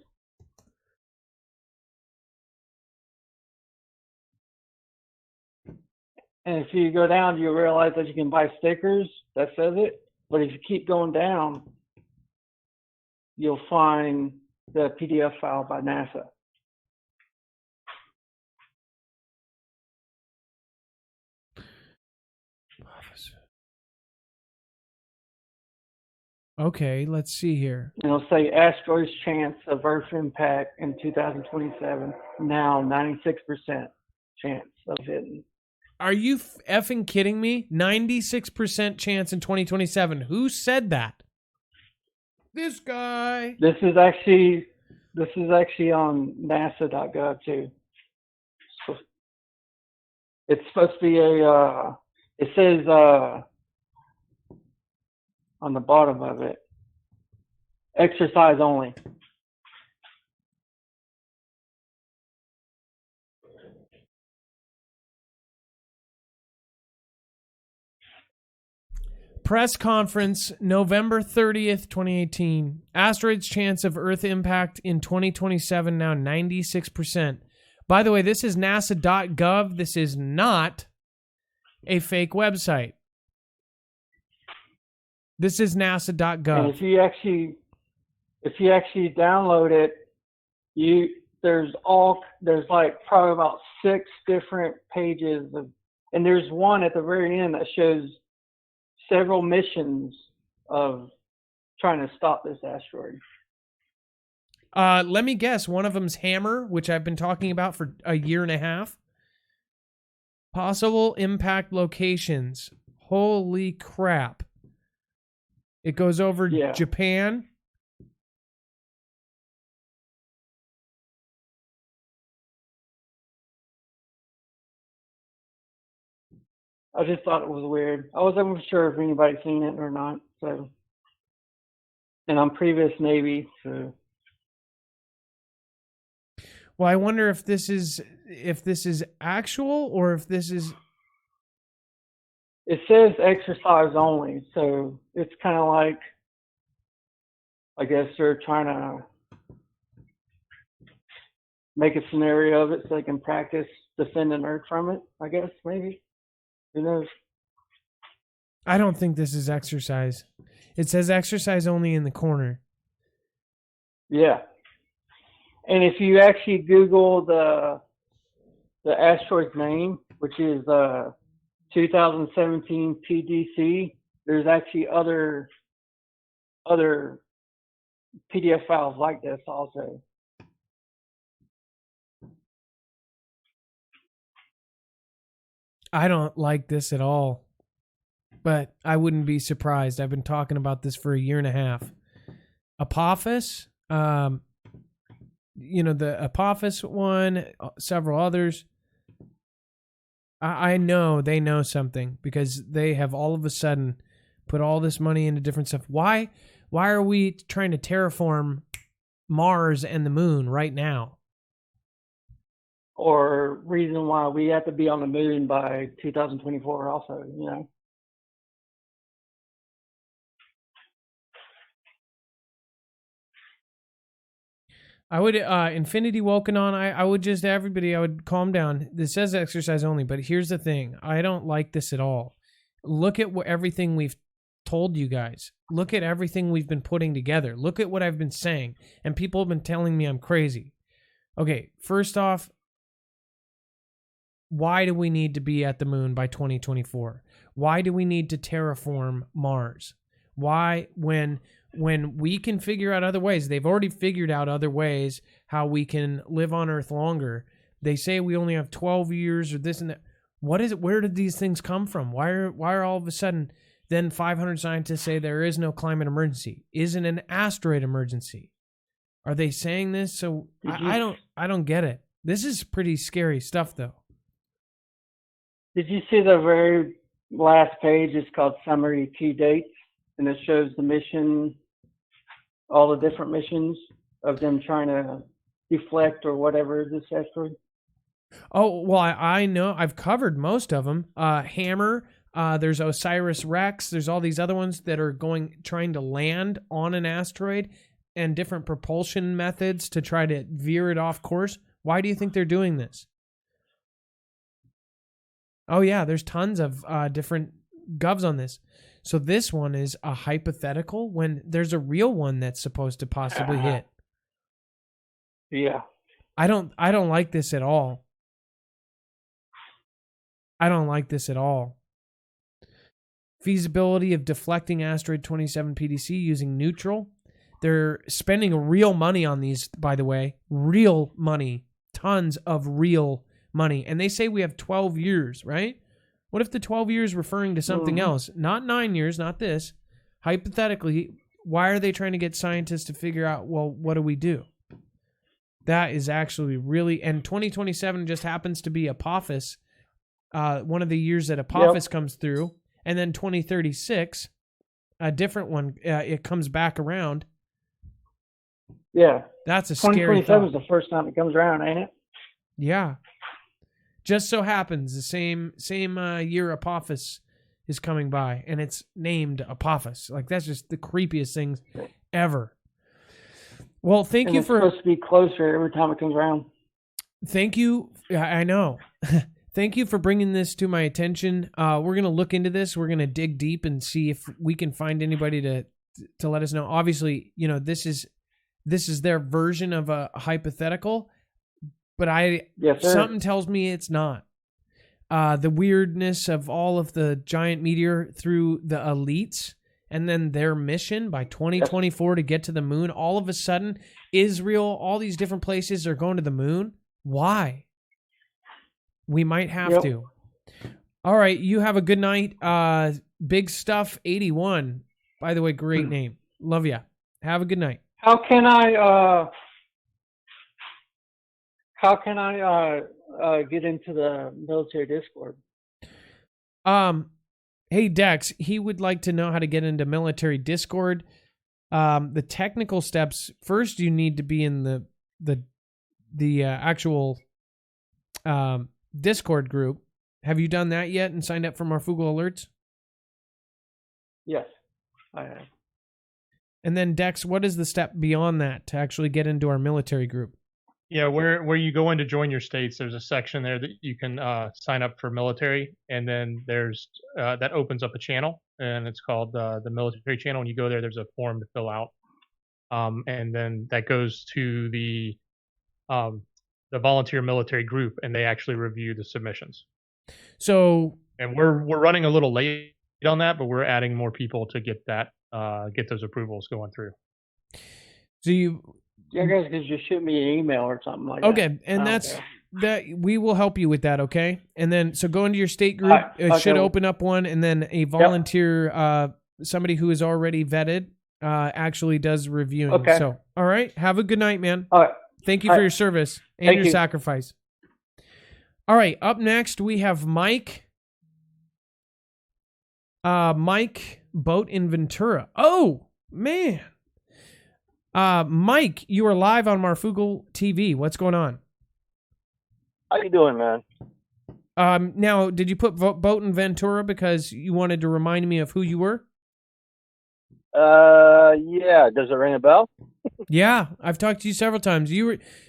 And if you go down, you'll realize that you can buy stickers that says it. But if you keep going down, you'll find the PDF file by NASA. Okay, let's see here. It'll say asteroids chance of Earth impact in 2027. Now 96% chance of hitting. Are you effing kidding me? 96% chance in 2027. Who said that? This guy. This is actually on NASA.gov too. So it's supposed to be it says on the bottom of it, exercise only. Press conference, November 30th, 2018. Asteroids chance of Earth impact in 2027 now 96%. By the way, this is NASA.gov. This is not a fake website. This is NASA.gov. And if you actually download it, there's like probably about 6 different pages and there's one at the very end that shows several missions of trying to stop this asteroid. Let me guess. One of them's Hammer, which I've been talking about for a year and a half. Possible impact locations. Holy crap. It goes over Japan. I just thought it was weird. I wasn't sure if anybody's seen it or not. So, and I'm previous Navy, so. Well, I wonder if this is actual or if this is. It says exercise only, so it's kind of like, I guess they're trying to make a scenario of it so they can practice defending Earth from it, I guess, maybe. Who knows? I don't think this is exercise. It says exercise only in the corner. Yeah. And if you actually Google the asteroid's name, which is 2017 PDC, there's actually other PDF files like this also. I don't like this at all, but I wouldn't be surprised. I've been talking about this for a year and a half. Apophis, the Apophis one, several others. I know they know something because they have all of a sudden put all this money into different stuff. Why Why are we trying to terraform Mars and the moon right now? Or reason why we have to be on the moon by 2024 also, I would, Infinity Wokenon, I would just, everybody, I would calm down. This says exercise only, but here's the thing. I don't like this at all. Look at everything we've told you guys. Look at everything we've been putting together. Look at what I've been saying. And people have been telling me I'm crazy. Okay, first off, why do we need to be at the moon by 2024? Why do we need to terraform Mars? Why, when we can figure out other ways, they've already figured out other ways how we can live on Earth longer. They say we only have 12 years or this and that. What is it? Where did these things come from? Why are all of a sudden then 500 scientists say there is no climate emergency? Isn't an asteroid emergency? Are they saying this? So I don't get it. This is pretty scary stuff though. Did you see the very last page? It's called Summary Key Dates, and it shows the mission, all the different missions of them trying to deflect or whatever this asteroid. Oh, well, I know. I've covered most of them. Hammer, there's Osiris Rex, there's all these other ones that are trying to land on an asteroid, and different propulsion methods to try to veer it off course. Why do you think they're doing this? Oh, yeah, there's tons of different govs on this. So this one is a hypothetical when there's a real one that's supposed to possibly hit. Yeah. I don't like this at all. I don't like this at all. Feasibility of deflecting asteroid 27 PDC using neutral. They're spending real money on these, by the way. Real money. Tons of real money. And they say we have 12 years, right? What if the 12 years referring to something else? Not 9 years, not this. Hypothetically, why are they trying to get scientists to figure out, well, what do we do? That is actually really... And 2027 just happens to be Apophis, one of the years that Apophis comes through. And then 2036, a different one, it comes back around. Yeah. That's a scary 2027 thought. is the first time it comes around, ain't it? Yeah. Just so happens the same year Apophis is coming by, and it's named Apophis. Like, that's just the creepiest things ever. Well, thank you it's for... supposed to be closer every time it comes around. Thank you. I know. Thank you for bringing this to my attention. We're going to look into this. We're going to dig deep and see if we can find anybody to let us know. Obviously, this is their version of a hypothetical, but something tells me it's not. The weirdness of all of the giant meteor through the elites and then their mission by 2024 to get to the moon. All of a sudden, Israel, all these different places are going to the moon. Why? We might have to. All right. You have a good night. Big Stuff 81. By the way, great name. Love ya. Have a good night. How can I get into the military Discord? Hey Dex, he would like to know how to get into military Discord. The technical steps, first you need to be in the actual Discord group. Have you done that yet and signed up for Marfoogle alerts? Yes, I have. And then Dex, what is the step beyond that to actually get into our military group? Yeah, where you go in to join your states, there's a section there that you can sign up for military, and then there's that opens up a channel, and it's called the military channel. When you go there, there's a form to fill out, and then that goes to the volunteer military group, and they actually review the submissions. So, and we're running a little late on that, but we're adding more people to get those approvals going through. So you guys could just shoot me an email or something like that. Okay, and that we will help you with that, okay? And then, so go into your state group. It should open up one, and then a volunteer, somebody who is already vetted, actually does reviewing. Okay. So, all right, have a good night, man. All right. Thank you for your service and your sacrifice. All right, up next, we have Mike. Mike Boat in Ventura. Oh, Man. Mike, you are live on Marfoogle TV. What's going on? How you doing, man? Now, did you put Boat in Ventura because you wanted to remind me of who you were? Yeah. Does it ring a bell? Yeah, I've talked to you several times.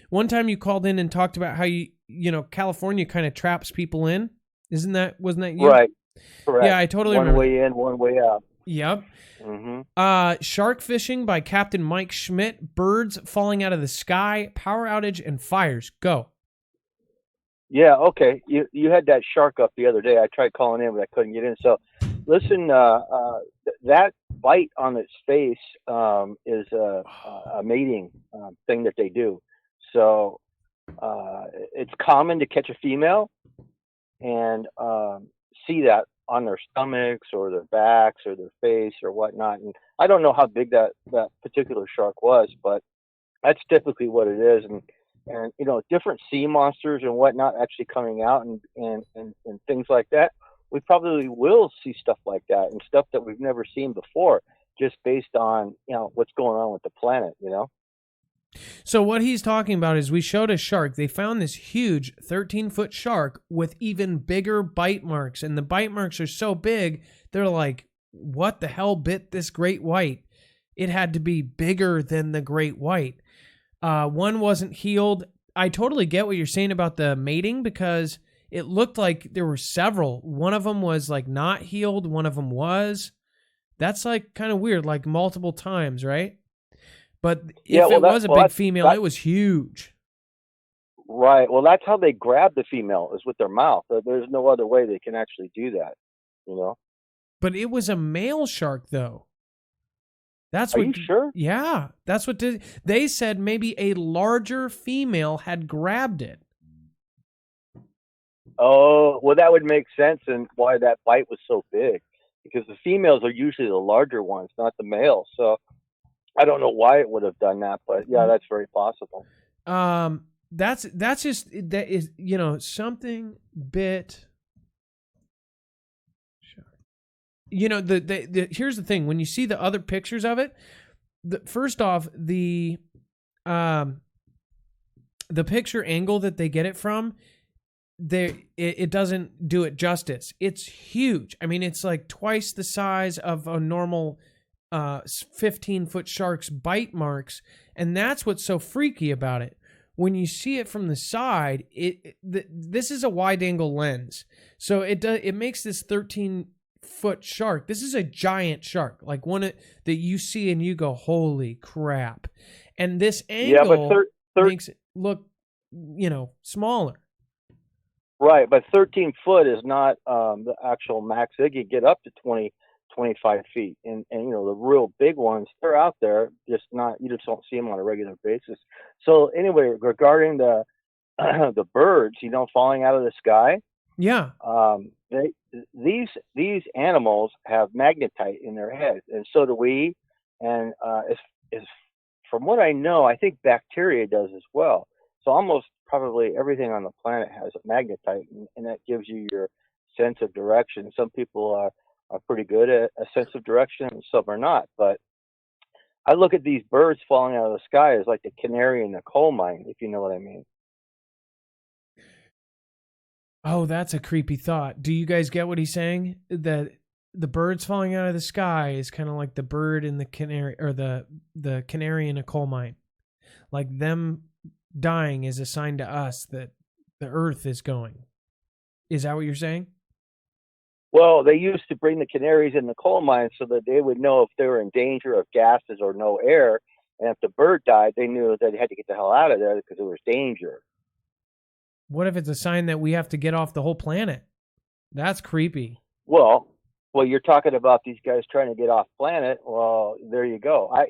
One time you called in and talked about how California kind of traps people in. Wasn't that you? Right. Correct. Yeah, I totally remember. One way in, one way out. Yep. Mm-hmm. Shark fishing by Captain Mike Schmidt. Birds falling out of the sky. Power outage and fires. Go. Yeah. Okay. You had that shark up the other day. I tried calling in, but I couldn't get in. So, listen. That bite on its face is a mating thing that they do. So, it's common to catch a female and see that on their stomachs or their backs or their face or whatnot. And I don't know how big that particular shark was, but that's typically what it is. And different sea monsters and whatnot actually coming out and things like that. We probably will see stuff like that and stuff that we've never seen before, just based on what's going on with the planet. So what he's talking about is we showed a shark. They found this huge 13-foot shark with even bigger bite marks. And the bite marks are so big, they're like, what the hell bit this great white? It had to be bigger than the great white. One wasn't healed. I totally get what you're saying about the mating because it looked like there were several. One of them was like not healed. One of them was. That's like kind of weird, like multiple times, right? But if it was a big female, it was huge. Right. Well, that's how they grab the female, is with their mouth. There's no other way they can actually do that, But it was a male shark, though. Are you sure? Yeah, that's what they said. Maybe a larger female had grabbed it. Oh, well, that would make sense, and why that bite was so big, because the females are usually the larger ones, not the males. So I don't know why it would have done that, but yeah, that's very possible. That's just that is something bit. The here's the thing: when you see the other pictures of it, first off, the picture angle that they get it from, it doesn't do it justice. It's huge. I mean, it's like twice the size of a normal 15-foot shark's bite marks, and that's what's so freaky about it. When you see it from the side, this is a wide-angle lens, so it makes this 13-foot shark. This is a giant shark, like one that you see and you go, "Holy crap!" And this angle makes it look, smaller. Right, but 13 foot is not the actual max. They could get up to 20, 25 feet. And the real big ones, they're out there, just not, you just don't see them on a regular basis. So anyway, regarding the the birds, falling out of the sky. Yeah. These animals have magnetite in their heads, and so do we. And is from what I know, I think bacteria does as well. So almost probably everything on the planet has magnetite, and that gives you your sense of direction. Some people are pretty good at a sense of direction, and some are not. But I look at these birds falling out of the sky as like the canary in the coal mine, if you know what I mean. Oh, that's a creepy thought. Do you guys get what he's saying? That the birds falling out of the sky is kind of like the bird in the canary, or the canary in a coal mine. Like them dying is a sign to us that the earth is going. Is that what you're saying? Well, they used to bring the canaries in the coal mines so that they would know if they were in danger of gases or no air. And if the bird died, they knew that they had to get the hell out of there because there was danger. What if it's a sign that we have to get off the whole planet? That's creepy. Well, you're talking about these guys trying to get off planet. Well, there you go. I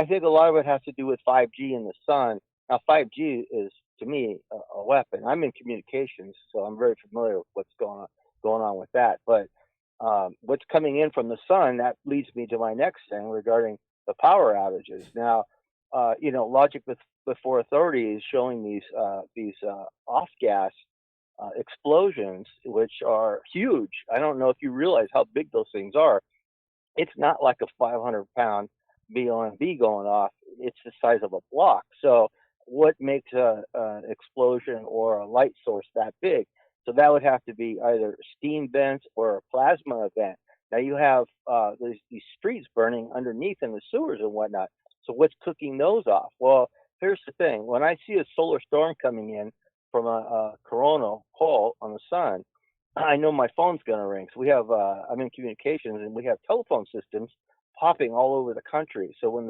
think a lot of it has to do with 5G and the sun. Now, 5G is, to me, a weapon. I'm in communications, so I'm very familiar with what's going on with that. But what's coming in from the sun, that leads me to my next thing regarding the power outages. Now, logic before authority is showing these off-gas explosions, which are huge. I don't know if you realize how big those things are. it's not like a 500-pound BOMB going off. It's the size of a block. So what makes an explosion or a light source that big? So that would have to be either steam vents or a plasma event. Now you have there's these streets burning underneath in the sewers and whatnot. So what's cooking those off? Well, here's the thing. When I see a solar storm coming in from a coronal hole on the sun, I know my phone's going to ring. So we have, I'm in communications, and we have telephone systems popping all over the country. So when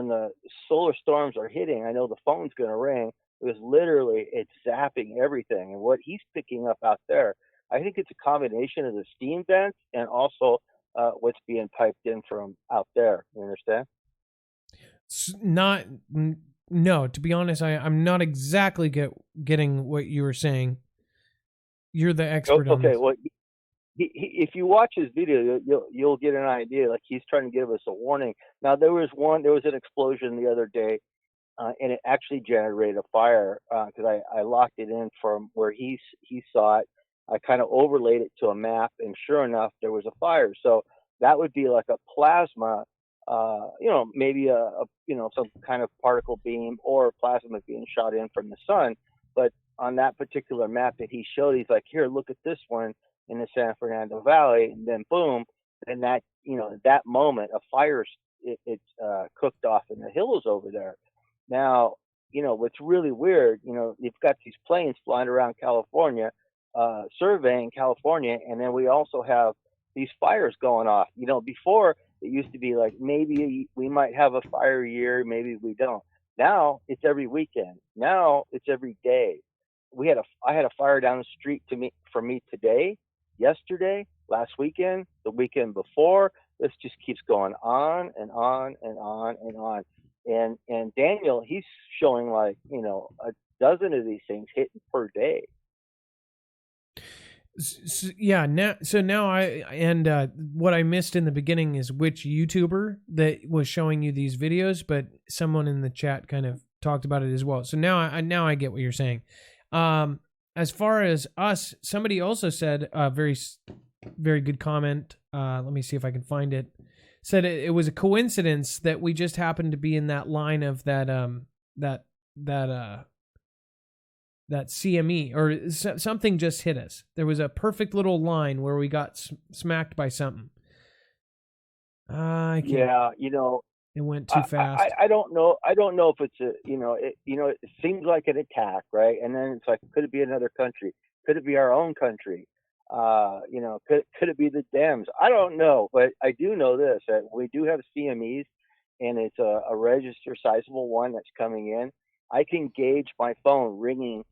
the solar storms are hitting, I know the phone's going to ring because literally it's zapping everything. And what he's picking up out there, I think it's a combination of the steam vents and also what's being piped in from out there. You understand? No, to be honest, I'm not exactly getting what you were saying. You're the expert on this. Okay, well, if you watch his video, you'll get an idea. Like, he's trying to give us a warning. Now, there was an explosion the other day, and it actually generated a fire because I locked it in from where he saw it. I kind of overlaid it to a map, and sure enough, there was a fire. So that would be like a plasma, maybe some kind of particle beam or plasma being shot in from the sun. But on that particular map that he showed, he's like, here, look at this one in the San Fernando Valley, and then boom, and that, that moment, a fire it's cooked off in the hills over there. Now, what's really weird, you've got these planes flying around California, surveying California, and then we also have these fires going off. Before it used to be like maybe we might have a fire year, maybe we don't. Now it's every weekend. Now it's every day. I had a fire down the street for me today, yesterday, last weekend, the weekend before. This just keeps going on and on and on and on. And Daniel, he's showing like, a dozen of these things hitting per day. What I missed in the beginning is which YouTuber that was showing you these videos, but someone in the chat kind of talked about it as well. So now I get what you're saying. As far as us, somebody also said a very, very good comment. Let me see if I can find it. Said it was a coincidence that we just happened to be in that line of that CME or something just hit us. There was a perfect little line where we got smacked by something. It went too fast. I don't know. I don't know if it's it seems like an attack, right? And then it's like, could it be another country? Could it be our own country? Could it be the Dems? I don't know, but I do know this, that we do have CMEs, and it's a register sizable one that's coming in. I can gauge my phone ringing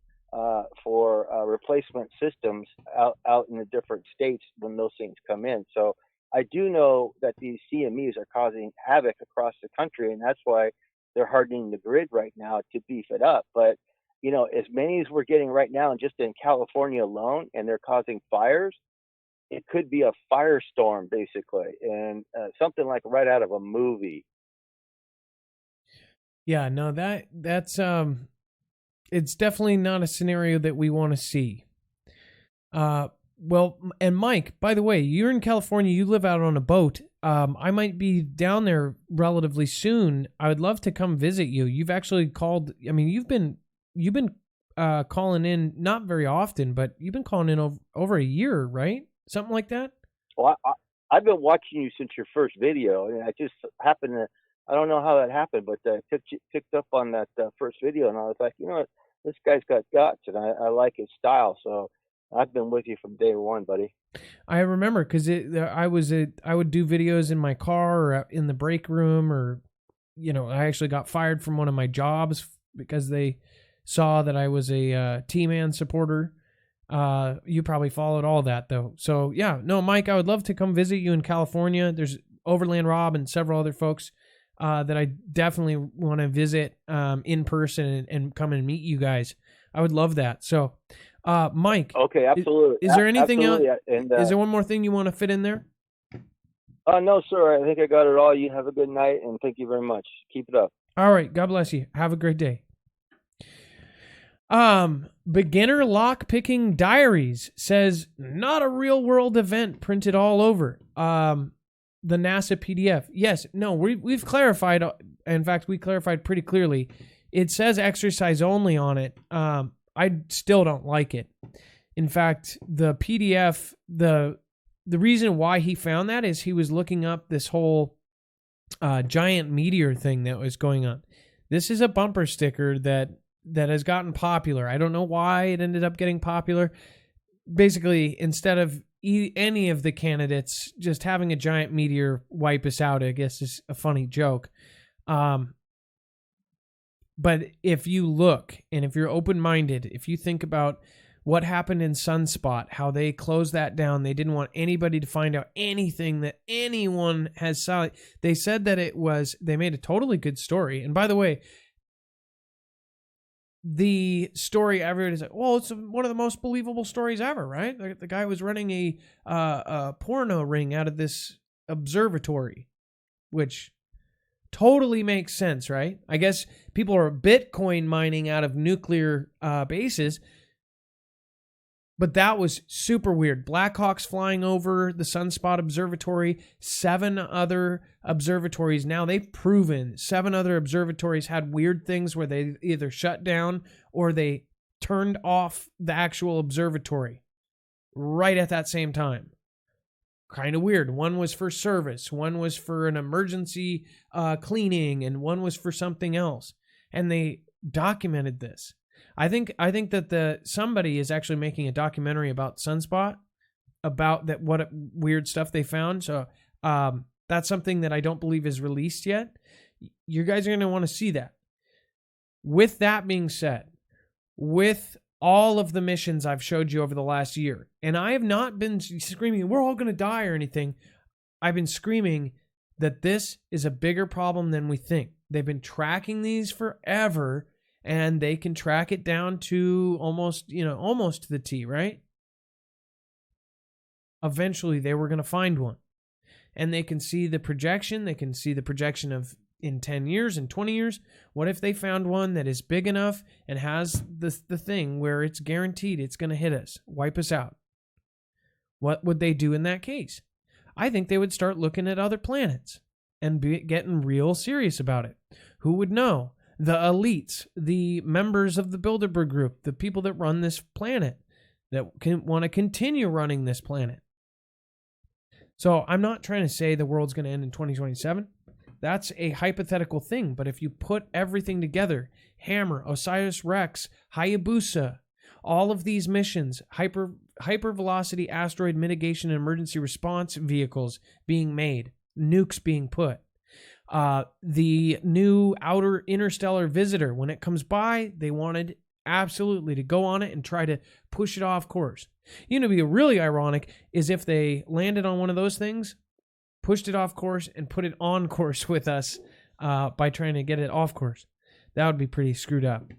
for replacement systems out in the different states when those things come in. So I do know that these CMEs are causing havoc across the country, and that's why they're hardening the grid right now to beef it up. But as many as we're getting right now, and just in California alone, and they're causing fires, it could be a firestorm basically, and something like right out of a movie. Yeah, no, that's it's definitely not a scenario that we want to see. Well, and Mike, by the way, you're in California, you live out on a boat. I might be down there relatively soon. I would love to come visit you. You've actually called, you've been calling in, not very often, but you've been calling in over a year, right? Something like that? Well, I've been watching you since your first video, and I just happened to, I don't know how that happened, but I picked up on that first video, and I was like, what, this guy's got guts, and I like his style, so I've been with you from day one, buddy. I remember because I would do videos in my car or in the break room, or I actually got fired from one of my jobs because they saw that I was a T-Man supporter. You probably followed all that though. So yeah, no, Mike, I would love to come visit you in California. There's Overland Rob and several other folks that I definitely want to visit in person and come and meet you guys. I would love that. So, Mike. Okay, absolutely. Is there anything else? And, is there one more thing you want to fit in there? No, sir. I think I got it all. You have a good night, and thank you very much. Keep it up. All right. God bless you. Have a great day. Beginner lock picking diaries says not a real world event printed all over. the NASA PDF. Yes, no, we've clarified. In fact, we clarified pretty clearly. It says exercise only on it. I still don't like it. In fact, the PDF, the reason why he found that is he was looking up this whole giant meteor thing that was going on. This is a bumper sticker that has gotten popular. I don't know why it ended up getting popular. Basically, instead of any of the candidates just having a giant meteor wipe us out, I guess is a funny joke. But if you look, and if you're open-minded, if you think about what happened in Sunspot, how they closed that down, they didn't want anybody to find out anything that anyone has saw. They said that they made a totally good story. And by the way, the story, everybody's like, well, it's one of the most believable stories ever, right? The guy was running a porno ring out of this observatory, which totally makes sense, right? I guess people are Bitcoin mining out of nuclear bases, but that was super weird. Blackhawks flying over the Sunspot Observatory, 7 other observatories. Now they've proven 7 other observatories had weird things where they either shut down or they turned off the actual observatory right at that same time. Kind of weird. One was for service, one was for an emergency cleaning, and one was for something else. And they documented this. I think that somebody is actually making a documentary about Sunspot, about that what weird stuff they found. So that's something that I don't believe is released yet. You guys are going to want to see that. With that being said, with all of the missions I've showed you over the last year, and I have not been screaming, we're all going to die or anything. I've been screaming that this is a bigger problem than we think. They've been tracking these forever, and they can track it down to almost to the T, right? Eventually, they were going to find one. And they can see the projection. They can see the projection of in 10 years, in 20 years. What if they found one that is big enough and has the thing where it's guaranteed it's going to hit us, wipe us out? What would they do in that case? I think they would start looking at other planets and getting real serious about it. Who would know? The elites, the members of the Bilderberg group, the people that run this planet, that want to continue running this planet. So I'm not trying to say the world's going to end in 2027. That's a hypothetical thing. But if you put everything together, Hammer, Osiris-Rex, Hayabusa, all of these missions, hypervelocity asteroid mitigation and emergency response vehicles being made, nukes being put, the new outer interstellar visitor, when it comes by, they wanted absolutely to go on it and try to push it off course. You know, be really ironic is if they landed on one of those things, pushed it off course, and put it on course with us by trying to get it off course. That would be pretty screwed up.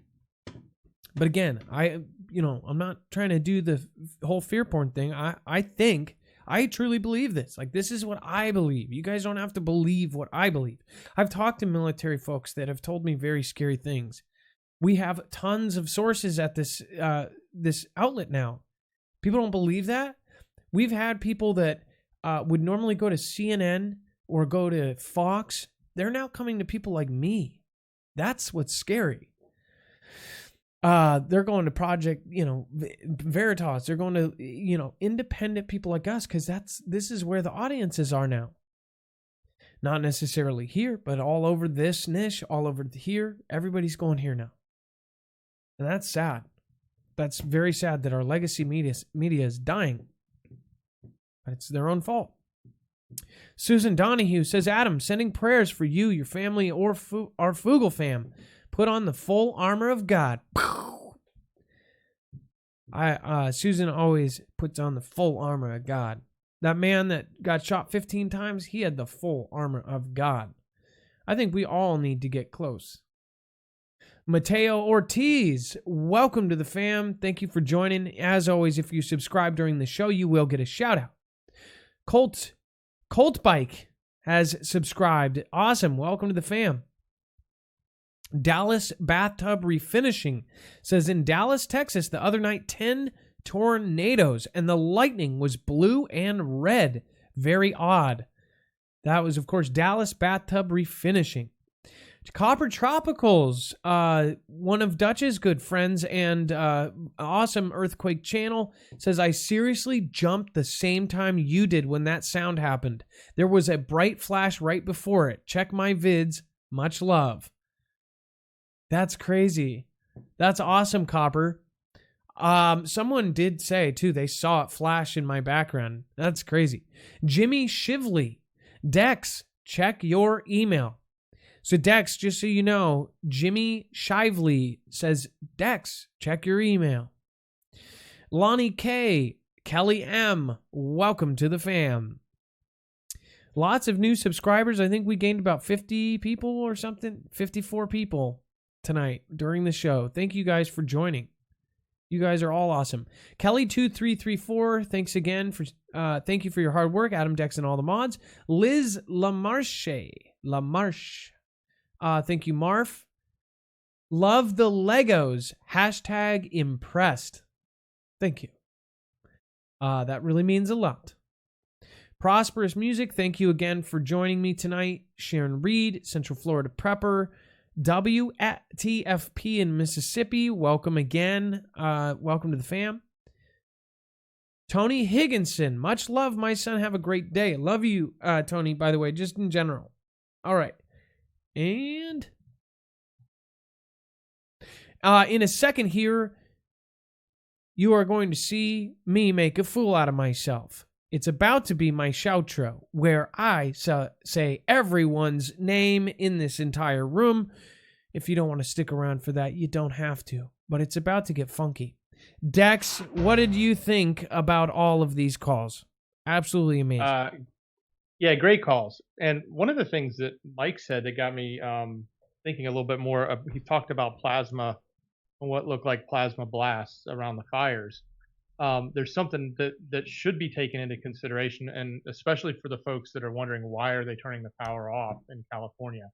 But again, I'm not trying to do the whole fear porn thing. I truly believe this. Like, this is what I believe. You guys don't have to believe what I believe. I've talked to military folks that have told me very scary things. We have tons of sources at this outlet now. People don't believe that. We've had people that would normally go to CNN or go to Fox. They're now coming to people like me. That's what's scary. They're going to Project, Veritas. They're going to, independent people like us, because this is where the audiences are now. Not necessarily here, but all over this niche, all over here. Everybody's going here now. And that's sad. That's very sad that our legacy media is dying. But it's their own fault. Susan Donahue says, Adam, sending prayers for you, your family, or our Foogle Fam. Put on the full armor of God. Susan always puts on the full armor of God. That man that got shot 15 times, he had the full armor of God. I think we all need to get close. Mateo Ortiz, welcome to the fam. Thank you for joining. As always, if you subscribe during the show, you will get a shout out. Colt Bike has subscribed. Awesome. Welcome to the fam. Dallas Bathtub Refinishing says, in Dallas, Texas, the other night, 10 tornadoes, and the lightning was blue and red. Very odd. That was, of course, Dallas Bathtub Refinishing. Copper Tropicals, one of Dutch's good friends and awesome Earthquake channel, says, I seriously jumped the same time you did when that sound happened. There was a bright flash right before it. Check my vids. Much love. That's crazy. That's awesome, Copper. Someone did say, too, they saw it flash in my background. That's crazy. Jimmy Shively. Dex, check your email. So, Dex, just so you know, Jimmy Shively says, Dex, check your email. Lonnie K, Kelly M, welcome to the fam. Lots of new subscribers. I think we gained about 50 people or something. 54 people tonight during the show. Thank you guys for joining. You guys are all awesome. Kelly2334, thanks again for thank you for your hard work. Adam, Dex, and all the mods. Liz Lamarche. Thank you, Marf. Love the Legos. Hashtag impressed. Thank you. That really means a lot. Prosperous Music, thank you again for joining me tonight. Sharon Reed, Central Florida Prepper. WTFP in Mississippi, welcome again. Welcome to the fam. Tony Higginson, much love, my son. Have a great day. Love you, Tony, by the way, just in general. All right. And in a second here, you are going to see me make a fool out of myself. It's about to be my shoutro, where I say everyone's name in this entire room. If you don't want to stick around for that, you don't have to. But it's about to get funky. Dex, what did you think about all of these calls? Absolutely amazing. Yeah, great calls. And one of the things that Mike said that got me thinking a little bit more, he talked about plasma and what looked like plasma blasts around the fires. There's something that should be taken into consideration, and especially for the folks that are wondering why are they turning the power off in California.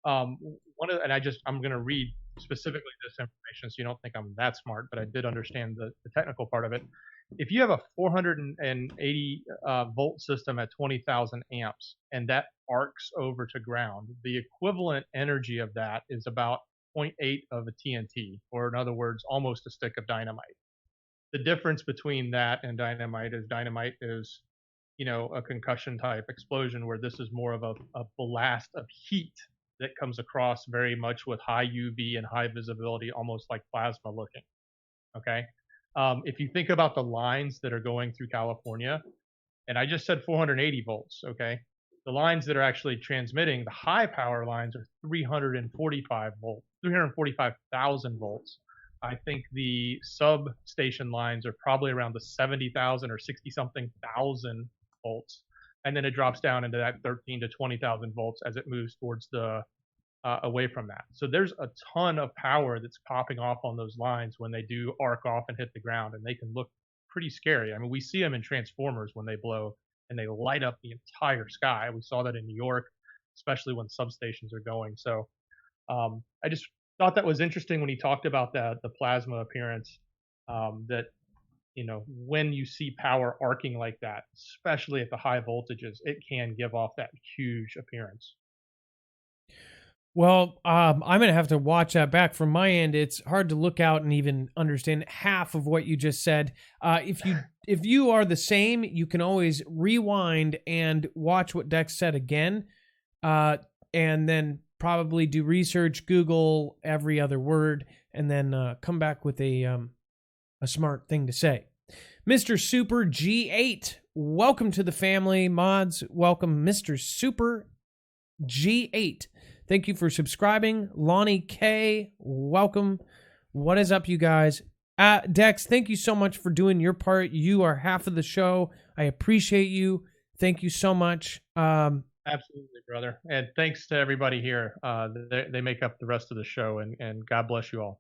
I'm going to read specifically this information so you don't think I'm that smart, but I did understand the technical part of it. If you have a 480 volt system at 20,000 amps and that arcs over to ground, the equivalent energy of that is about 0.8 of a TNT, or in other words, almost a stick of dynamite. The difference between that and dynamite is, a concussion type explosion, where this is more of a blast of heat that comes across very much with high UV and high visibility, almost like plasma looking. Okay. If you think about the lines that are going through California, and I just said 480 volts. Okay. The lines that are actually transmitting, the high power lines, are 345,000 volts. I think the substation lines are probably around the 70,000 or 60-something thousand volts. And then it drops down into that 13 to 20,000 volts as it moves towards the away from that. So there's a ton of power that's popping off on those lines when they do arc off and hit the ground, and they can look pretty scary. I mean, we see them in Transformers when they blow and they light up the entire sky. We saw that in New York, especially when substations are going. So I just thought that was interesting when he talked about the plasma appearance, that when you see power arcing like that, especially at the high voltages, it can give off that huge appearance. Well, I'm going to have to watch that back. From my end, it's hard to look out and even understand half of what you just said. If you are the same, you can always rewind and watch what Dex said again, and then probably do research, Google every other word, and then come back with a smart thing to say. Mr. Super G8, welcome to the family. Mods, welcome Mr. Super G8. Thank you for subscribing. Lonnie K, welcome. What is up, you guys? Dex, thank you so much for doing your part. You are half of the show. I appreciate you. Thank you so much. Absolutely, brother. And thanks to everybody here. They make up the rest of the show, and God bless you all.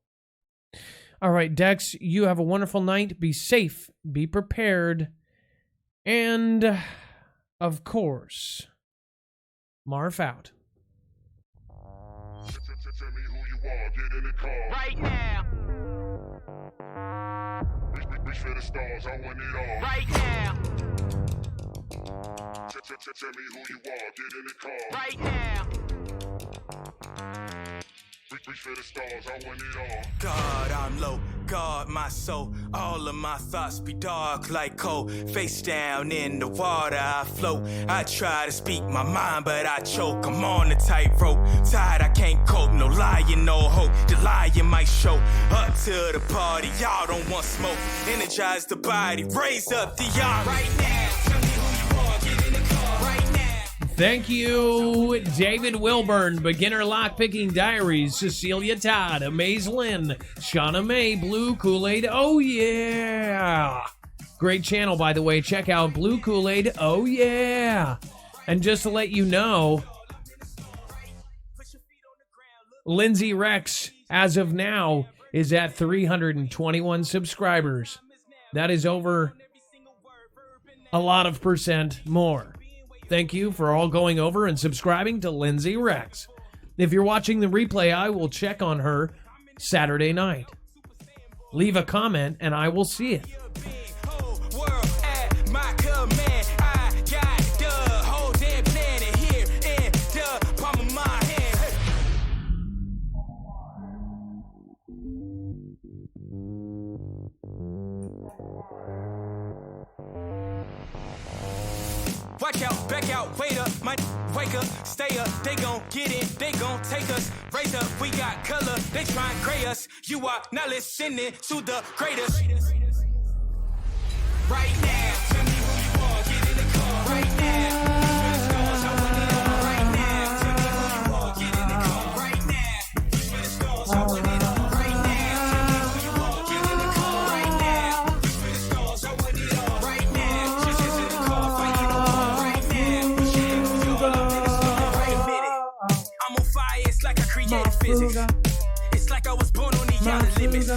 All right, Dex, you have a wonderful night. Be safe, be prepared, and, of course, Marf out. Tell me who you are, get in the car. Right now. Reach for the stars, I want it all. Right now. Tell Tell me who you are, get in the car. Right now. Reach for the stars, I want it all. God, I'm low. God, my soul. All of my thoughts be dark like coal. Face down in the water, I float. I try to speak my mind, but I choke. I'm on the tightrope. Tired, I can't cope. No lying, no hope. The lying might show. Up to the party, y'all don't want smoke. Energize the body, raise up the arm. Right now, tell me who you are, get in the car. Right now. Thank you, David Wilburn, Beginner Lockpicking Diaries, Cecilia Todd, Amaze Lynn, Shauna May, Blue Kool-Aid, oh yeah! Great channel, by the way. Check out Blue Kool-Aid, oh yeah! And just to let you know, Lindsay Rex, as of now, is at 321 subscribers. That is over a lot of percent more. Thank you for all going over and subscribing to Lindsay Rex. If you're watching the replay, I will check on her Saturday night. Leave a comment and I will see it. Watch out, back out, wait up, might wake up, stay up, they gon' get in, they gon' take us, raise up, we got color, they try and gray us, you are now listening to the greatest. Right now, tell me who you are, get in the car, right now, right now, tell me who you are, get in the car, right now, spin the stars, I want it all, right now, tell me who you are, get in the car, right now, spin the stars, I want it all, right now, just in the car, fight it all. I'm on fire, it's like I created physics. It's like I was born on the outer limits.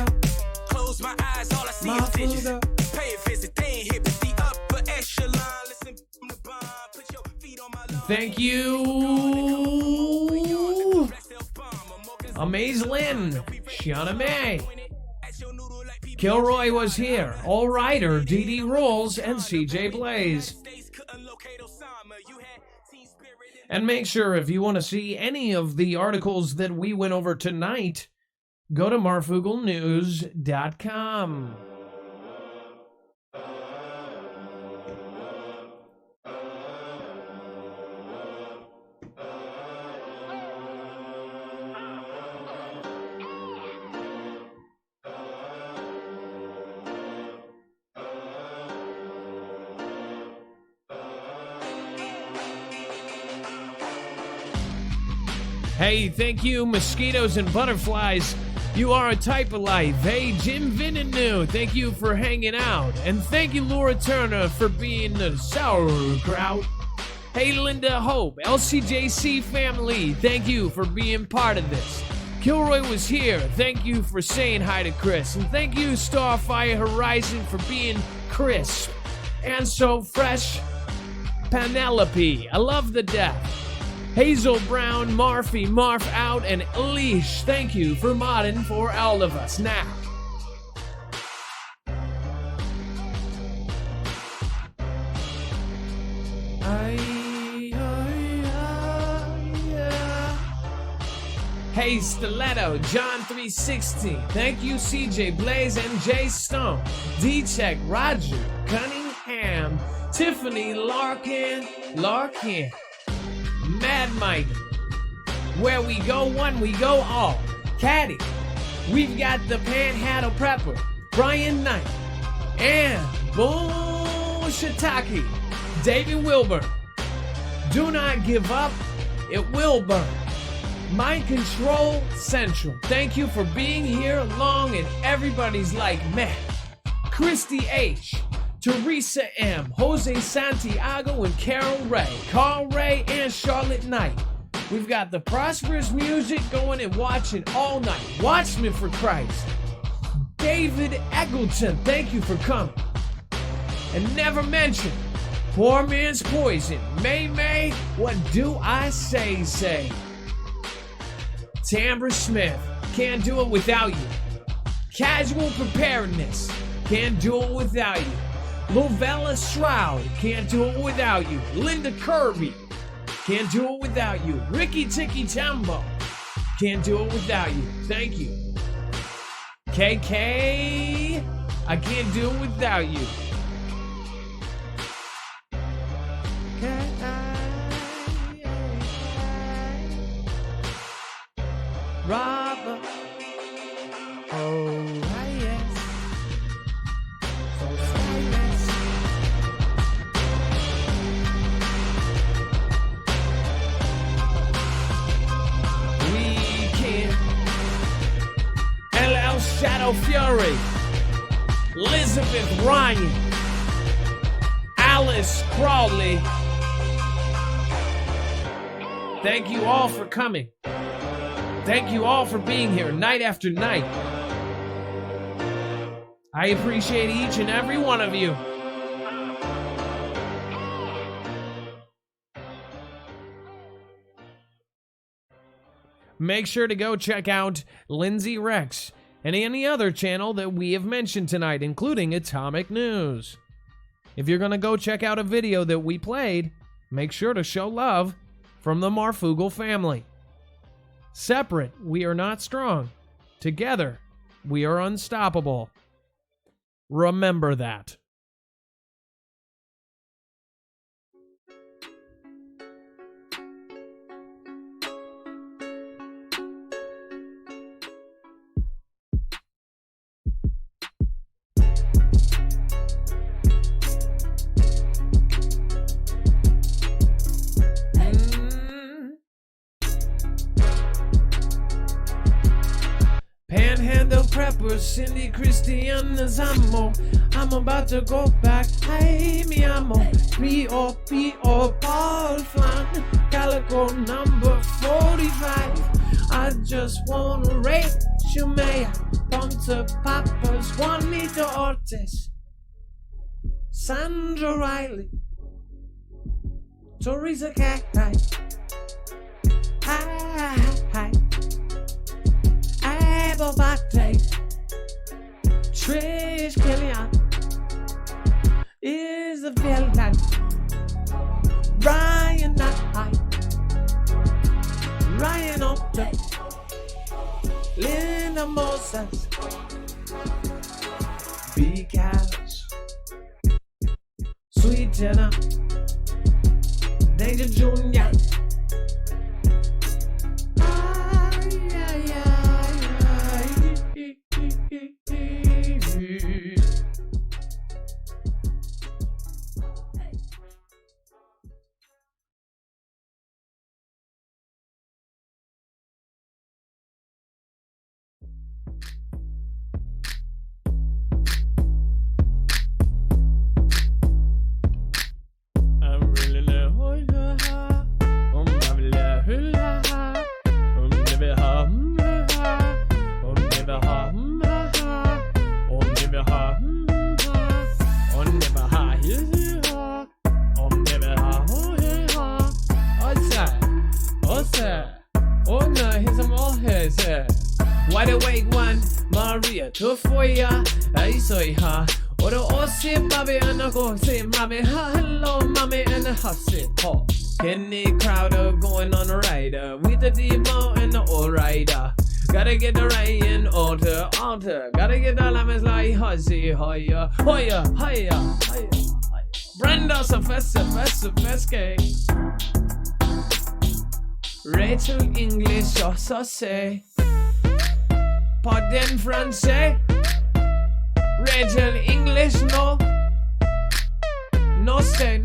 Close my eyes, all I see is visions. Pay a visit, they ain't hit, but the upper echelon. Listen from the bomb, put your feet on my lawn. Thank you, Amaze Lynn, Shauna May. Kilroy was here, All Rider, DD Rolls, and CJ Blaze. And make sure, if you want to see any of the articles that we went over tonight, go to MARFOOGLEnews.com. Hey, thank you, mosquitoes and butterflies. You are a type of life. Hey, Jim Vinanu, thank you for hanging out. And thank you, Laura Turner, for being the sauerkraut. Hey, Linda Hope, LCJC family, thank you for being part of this. Kilroy was here. Thank you for saying hi to Chris. And thank you, Starfire Horizon, for being crisp and so fresh. Penelope, I love the death. Hazel Brown, Marfy, Marf Out, and Leash, thank you for modding for all of us now. Hey, Stiletto, John 316, thank you, CJ Blaze and Jay Stone, D-Check, Roger, Cunningham, Tiffany, Larkin, Mad Mike, where we go one, we go all. Caddy, we've got the Panhandle Prepper, Brian Knight, and Boom Shiitake, David Wilburn. Do not give up, it will burn. Mind Control Central, thank you for being here long, and everybody's like, man. Christy H., Teresa M., Jose Santiago, and Carol Ray, Carl Ray, and Charlotte Knight. We've got the prosperous music going and watching all night. Watchmen for Christ. David Eggleton, thank you for coming. And never mention Poor Man's Poison. May, what do I say? Tambra Smith, can't do it without you. Casual Preparedness, can't do it without you. Lovella Shroud, can't do it without you. Linda Kirby, can't do it without you. Ricky Tiki Tambo, can't do it without you. Thank you. KK, I can't do it without you. Robert, oh yes, so silence. Weekend, LL Shadow Fury, Elizabeth Ryan, Alice Crawley. Thank you all for coming. Thank you all for being here night after night. I appreciate each and every one of you. Make sure to go check out Lindsay Rex and any other channel that we have mentioned tonight, including Atomic News. If you're going to go check out a video that we played, make sure to show love from the Marfoogle family. Separate, we are not strong. Together, we are unstoppable. Remember that. Panhandle Prepper, Cindy Christian Zammo. I'm about to go back. Hey, mi amo. P.O. Paul Flan. Calico number 45. I just wanna rate Shumea. Ponte Papas, Juanito Ortiz. Sandra Riley. Teresa Cacti. Hi. Abobate, Trish Killian is a villain. Ryan Ryan Opta, Linda Moses, Big House, Sweet Jenna, Danger Junior. Wide awake one, Maria, to for ya, I saw ya. Or the Aussie Bobby and I go say, Mommy, hello, Mommy, and a hussy. Oh, Kenny Crowder going on a rider with the demo and the all rider. Gotta get the Ryan altar. Gotta get the lemons like hussy, hoya. Brenda, Sophisticated. Rachel English, so say. Pardon Francais. Rachel English, no say.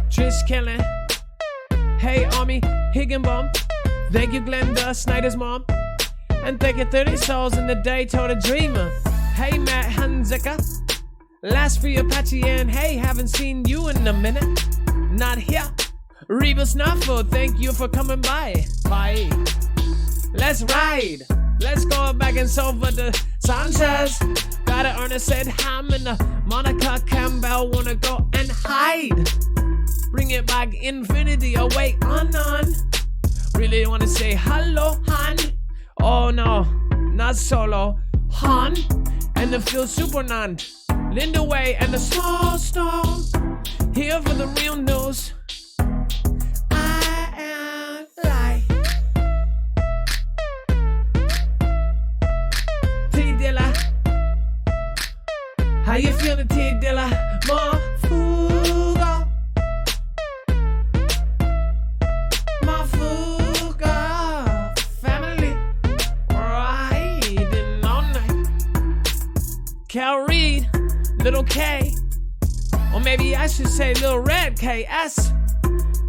Trish Kelly. Hey, Army Higginbom. Thank you, Glenda Snyder's mom. And thank you, 30 souls in the day, told a dreamer. Hey, Matt Hanzeka. Last free Apache, and hey, haven't seen you in a minute. Not here. Reba Snuffle, thank you for coming by. Bye. Let's ride. Let's go back and solve the Sanchez. Gotta earn a said ham and a Monica Campbell wanna go and hide. Bring it back, infinity away on. Really wanna say hello, Han. Oh no, not solo, Han. And it feels super non. Lynnwood and the small storm. Here for the real news. I am light. T-Dilla. How you feeling, T-Dilla? Marfoogle. Marfoogle Family. Riding all night. Cal Reed, Little K. Or maybe I should say Little Red KS.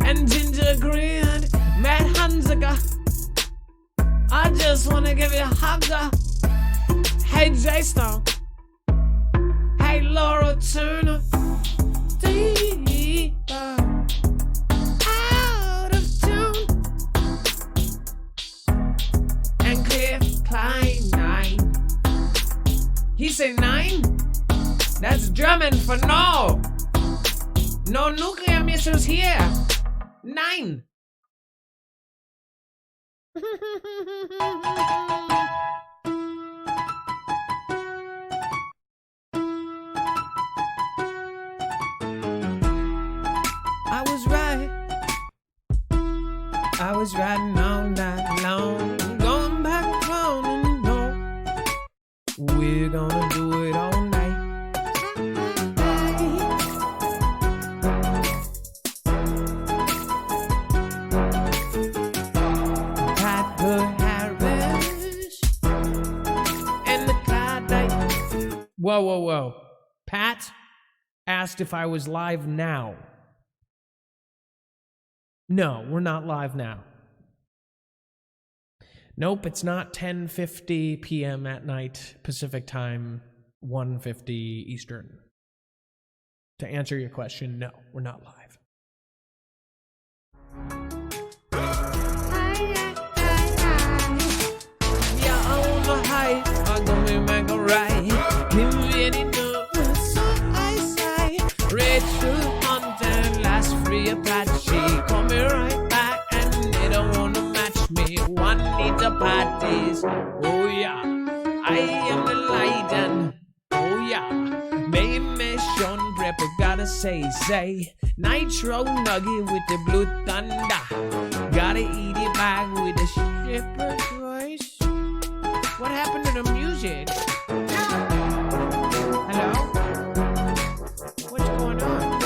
And Ginger Green, Matt Hunziger. I just wanna give you a hugger. Hey J-Stone. Hey Laura Turner. Deeper. Out of tune. And Cliff Klein 9. He say 9? That's German for no. No nuclear missiles here. 9. I was right. I was riding all night long. Going back home and home. We're gonna do it all night. Whoa, whoa, whoa. Pat asked if I was live now. No, we're not live now. Nope, it's not 10:50 p.m. at night Pacific time, 1:50 Eastern. To answer your question, no, we're not live. Yeah, I wanna hide. I'm gonna make a right. Give me any numbers, so I say. Rachel Hunter, last free Apache. Coming right back, and they don't wanna match me. One need the parties. Oh yeah, I am the light, and oh yeah, main mission prepper gotta say. Nitro nugget with the blue thunder. Gotta eat it back with the shepherd's voice. What happened to the music? Hello? What's going on?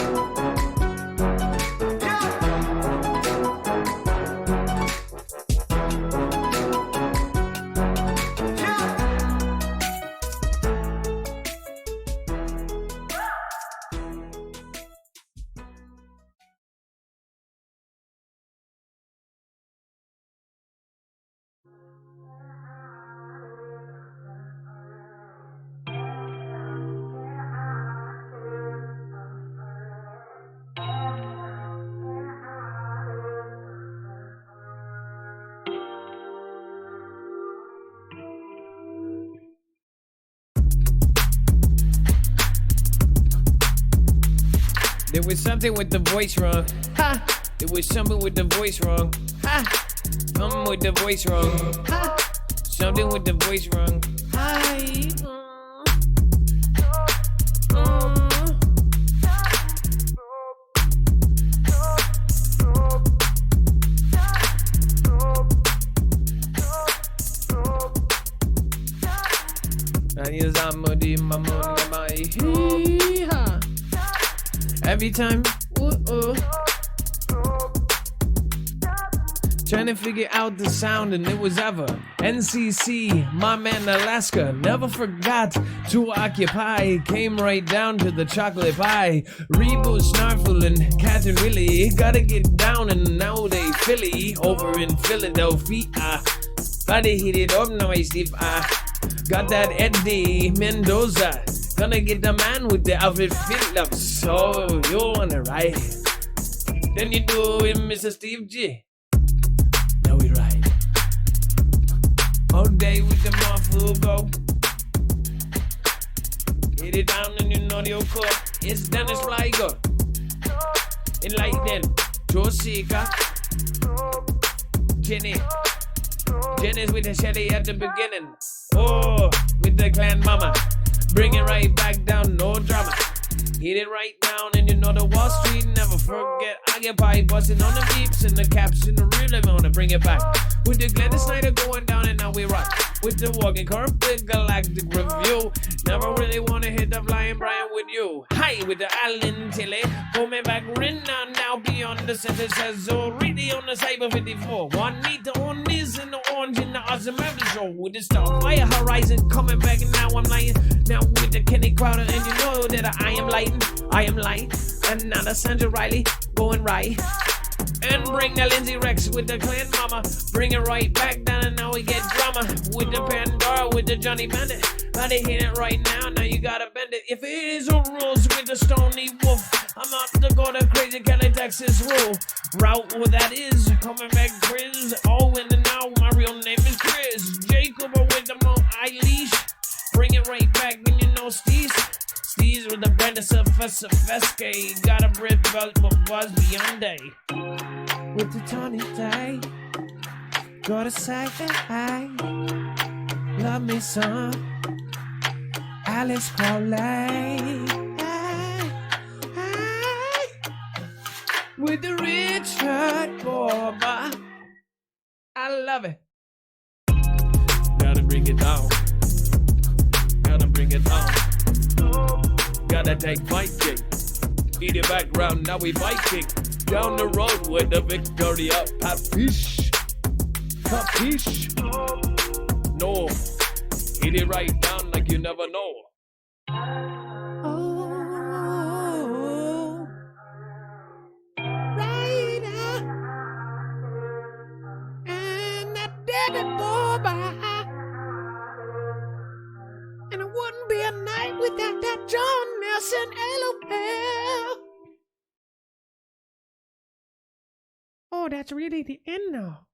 There was something with the voice wrong. Ha! There was something with the voice wrong. Ha! Something with the voice wrong. Ha! Something with the voice wrong. Hi. Every time, trying to figure out the sound, and it was ever NCC, my man Alaska, never forgot to occupy, came right down to the chocolate pie. Rebo, Snarful, and Catherine really gotta get down, and now they Philly over in Philadelphia. Gotta hit it up nice if I got that Eddie Mendoza. Gonna get the man with the outfit fit up, so you wanna ride. Then you do it, Mr. Steve G. Now we ride. All day with the Marfoogle. Hit it down and you know your core. It's Dennis Flyger. Enlightening. Josika. Jenny's with the Shelly at the beginning. Oh, with the clan mama. Bring it right back down, no drama. Hit it right down, and you know the Wall Street never forget. Occupy, busting on the beeps and the caps in the rear. Let me wanna bring it back. With the Gladys Snyder going down, and now we rock. With the walking corporate galactic review. Never really wanna hit the flying Brian with you. Hi, with the Allen Tilly. Coming back right now beyond the center says so. Really on the Cyber 54. One need to own this in the orange in the awesome episode. With the Starfire Horizon coming back, and now I'm lying. Now with the Kenny Crowder, and you know that I am lighting. I am light. And now the Sandra Riley going right. And bring the Lindsay Rex with the clan mama. Bring it right back down, and now we get drama. With the Pandora, with the Johnny Bandit. But they hit it right now you gotta bend it. If it is a rules with the Stony Wolf, I'm out to go to crazy Kelly, Texas rule. Route what that is, coming back Chris. Oh, and now my real name is Chris. Jacob with the Mount Eilish. Bring it right back, and you know Steez with the brand of Sophisticated. Got a breath belt, but was beyond day. With the Tony Day, gotta say hi. Love me some Alice Crowley. With the Richard Borba, I love it. Gotta bring it down. Gotta bring it down. Gotta take Viking. In the background, now we Viking. Down the road with the Victoria Papish. Capiche? No. Hit it right down like you never know. Oh. Right. And I did it for and it wouldn't be a night without that John Nelson LOL. Oh, that's really the end now.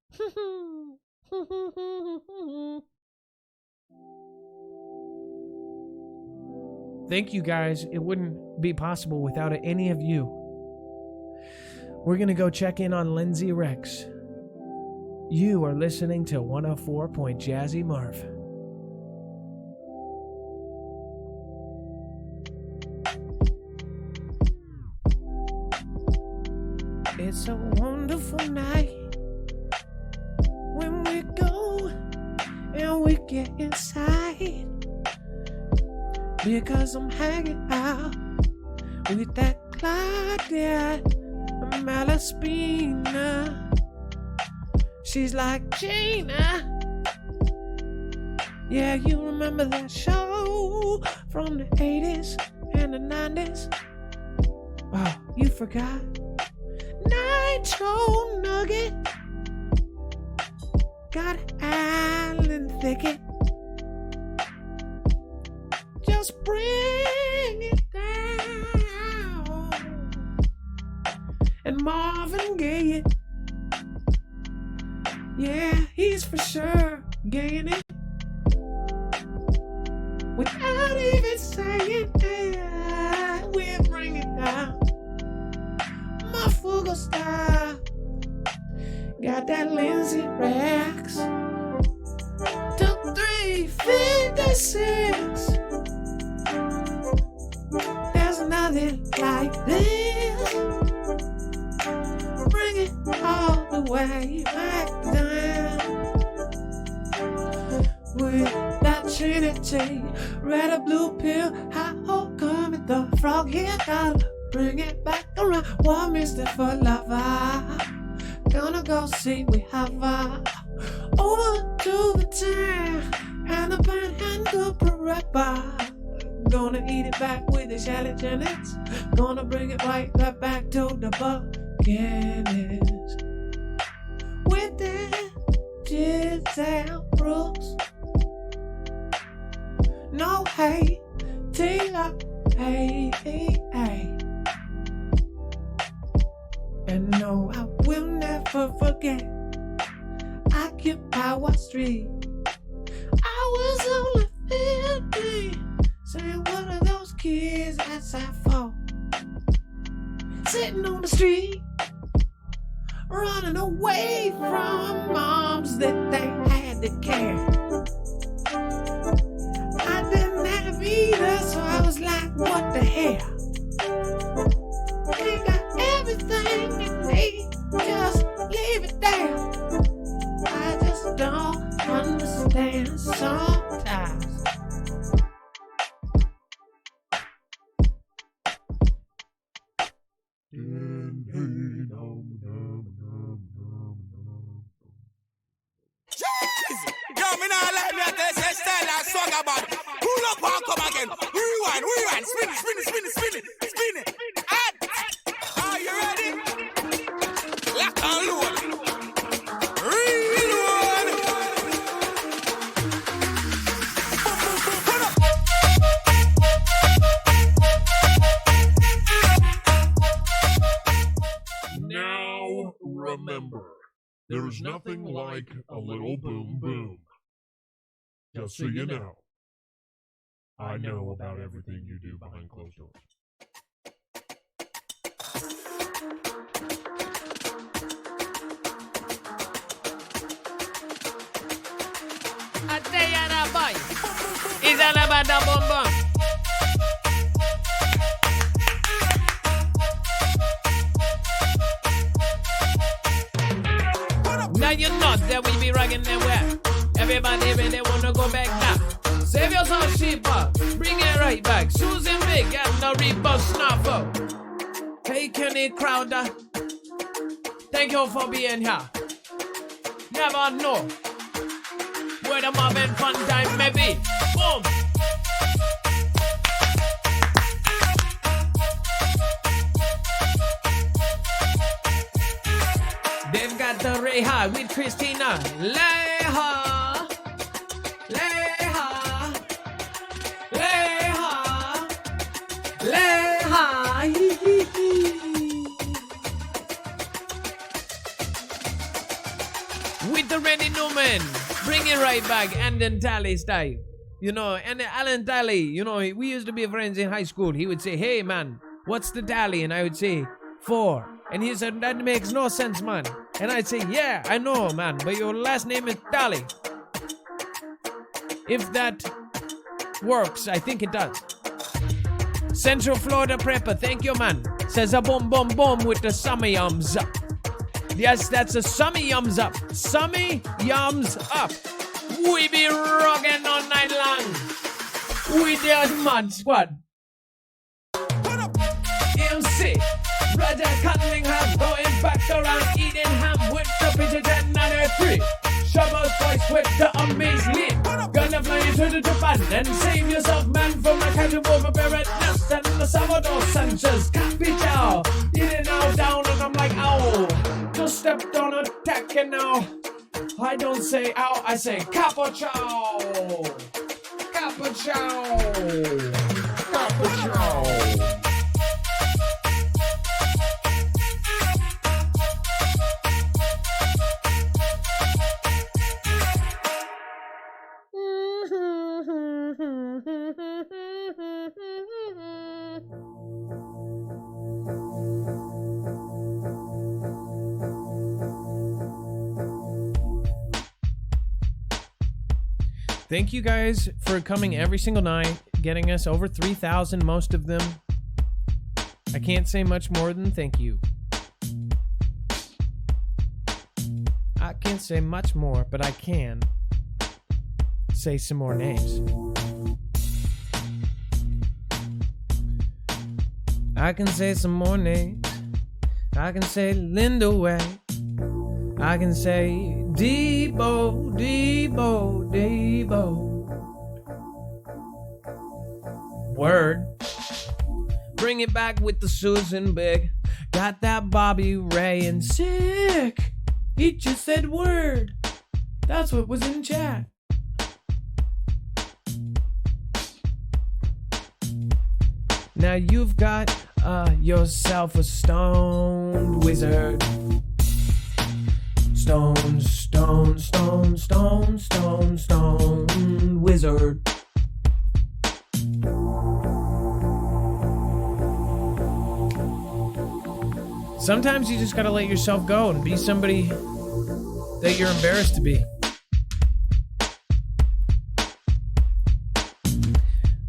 Thank you guys. It wouldn't be possible without any of you. We're going to go check in on Lindsay Rex. You are listening to 104. Jazzy Marf. It's a wonderful night when we go and we get inside, because I'm hanging out with that Claudia Malaspina. She's like Gina. Yeah, you remember that show from the 80s and the 90s? Oh, you forgot? Nitro Nugget. Got Allen Thicket. Just bring it down. And Marvin Gaye. Yeah, he's for sure gaying it. Without even saying that, we'll bring it down. Marfoogle style. Got that Lindsay Rex. 2, 3, 56. There's nothing like this. Bring it all the way back down. With that Trinity, red or blue pill, high old coming the frog here, gotta bring it back around. One Mr. for lover. Gonna go see we have over to the town and the panhandle parappa. Gonna eat it back with the Shelly Jennings. Gonna bring it right back to the beginnings. With that Giselle Brooks. No hate, Taylor, hey, hey, hey. And no, I will never forget Occupy Wall Street. I was only 15, saying what are those kids outside for? Sitting on the street, running away from moms that they had to care. I didn't have either. was like, what the hell? They got everything they need, just leave it there. I just don't understand sometimes. Yo, me not like me at this style and swag about. Pull up and come again. Rewind, spin it. Are you ready? Lock and load. Reload. Put up. Now remember, there's nothing like a little boom boom. Just so you know, I know about everything you do behind closed doors. I tell you that boy, it's all about the boom boom. Now you know that we be rocking that way. Everybody really wanna go back now. Save yourself cheaper, bring it right back. Susan Big and the Reaper Snuffer. Hey Kenny Crowder, thank you for being here. Never know where the mob and fun time may be. Boom. They've got the Reha with Christina. Leha. With the Randy Newman, bring it right back, and then Tally style. You know, and Alan Tally, you know, we used to be friends in high school. He would say, hey man, what's the tally? And I would say, 4. And he said, that makes no sense, man. And I'd say, yeah, I know, man, but your last name is Tally. If that works, I think it does. Central Florida Prepper, thank you, man. Says a boom, boom, boom with the summer yums up. Yes, that's a summer yums up. Summer yums up. We be rocking all night long. We the Mud Squad. MC, Roger Cunningham, going back around eating ham with the Pigeon 1093. Shabba's voice with the amazing. Gonna fly into the Japan and save yourself, man, from the casual preparedness and the Salvador Sanchez. Capital, eating now down, and I'm like, ow. Just stepped on attack, and now I don't say ow, I say capo-chow. Capo-chow. Capo-chow. Thank you guys for coming every single night, getting us over 3,000, most of them. I can't say much more than thank you. I can't say much more, but I can say some more names. I can say some more names. I can say Lynnwood. I can say Debo. Word. Bring it back with the Susan Big. Got that Bobby Ray and sick. He just said word. That's what was in chat. Now you've got yourself a stoned wizard. Stone wizard. Sometimes you just gotta let yourself go and be somebody that you're embarrassed to be.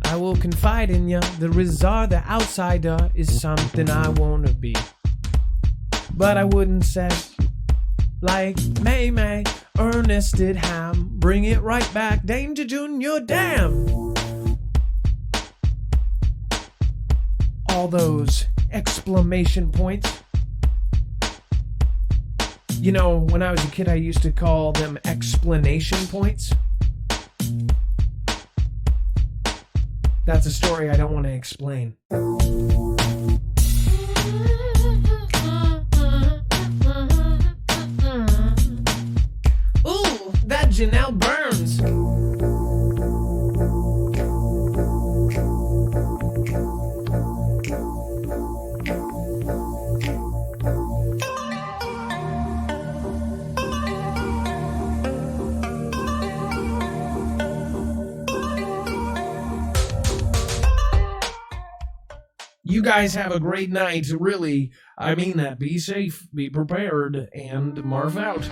I will confide in ya. The result, the outsider is something I wanna be. But I wouldn't say, like May, Ernest did Ham. Bring it right back, Danger Junior, damn. All those exclamation points. You know, when I was a kid, I used to call them explanation points. That's a story I don't want to explain. Ooh, that Janelle burns. You guys have a great night. Really, I mean that. Be safe, be prepared, and Marf out.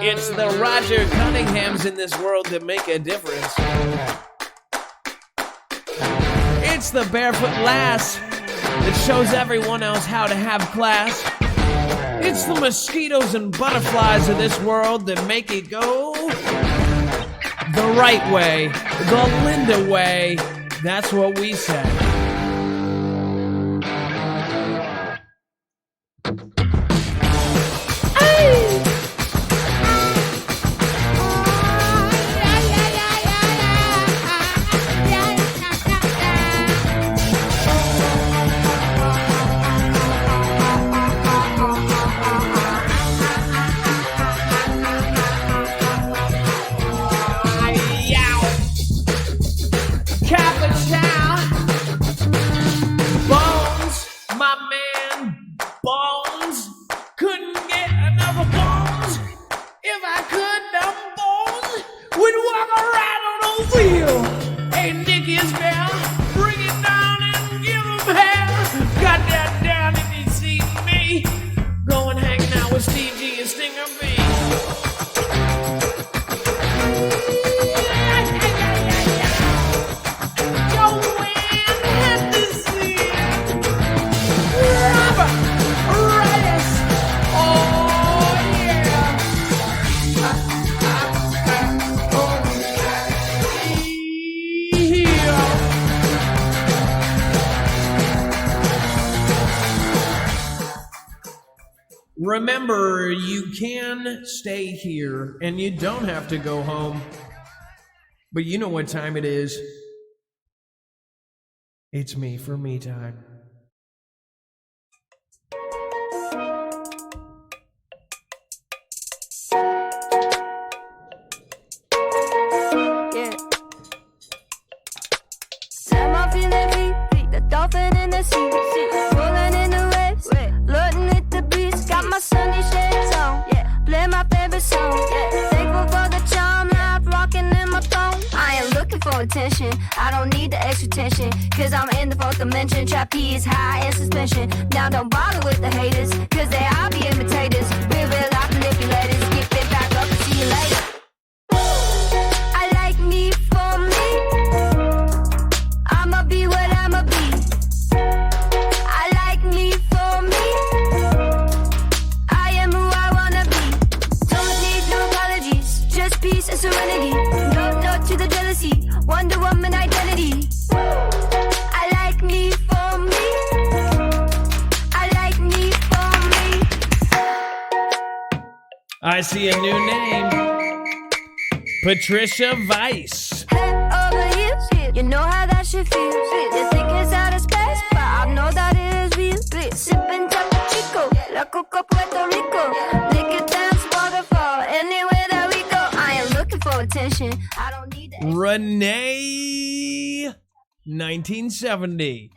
It's the Roger Cunninghams in this world that make a difference. It's the barefoot lass that shows everyone else how to have class. It's the mosquitoes and butterflies of this world that make it go the right way, the Linda way. That's what we say. Remember, you can stay here and you don't have to go home. But you know what time it is. It's me for me time. Yeah. Sam, I'm feeling free. The dolphin in the sea. Rolling in the waves. Looking at the breeze. Got my sunny shades on. Yeah. Play my favorite song. Yeah. Thankful for the charm. Loud rocking in my phone. I am looking for attention. I don't need the extra tension. Cause I'm in the fourth dimension. Trapeze high in suspension. Now don't bother with the haters. Cause they all be imitators. Real life manipulators. Get it back up and see you later. I like me for me. I'ma be what I'ma be. I like me for me. I am who I wanna be. Don't need no apologies. Just peace and serenity. No to the jealousy. Wonder Woman identity. I like me for me. I like me for me. I see a new name. Patricia Weiss. Head over heels, you know how that shit feels. You think it's out of space, but I know that it is real. Sipping Topo Chico, La Coco Puerto Rico. Lick it dance waterfall, anywhere that we go. I am looking for attention. I don't need that. Renee, 1970.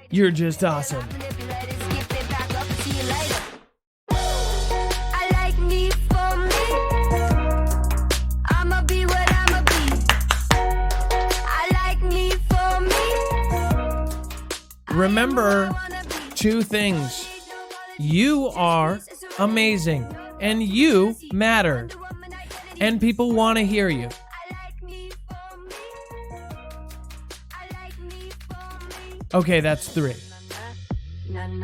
You're just awesome. I like me for me. I'ma be what I'ma be. I like me for me. Remember two things. You are amazing, and you matter, and people want to hear you. Okay, that's 3. Gotta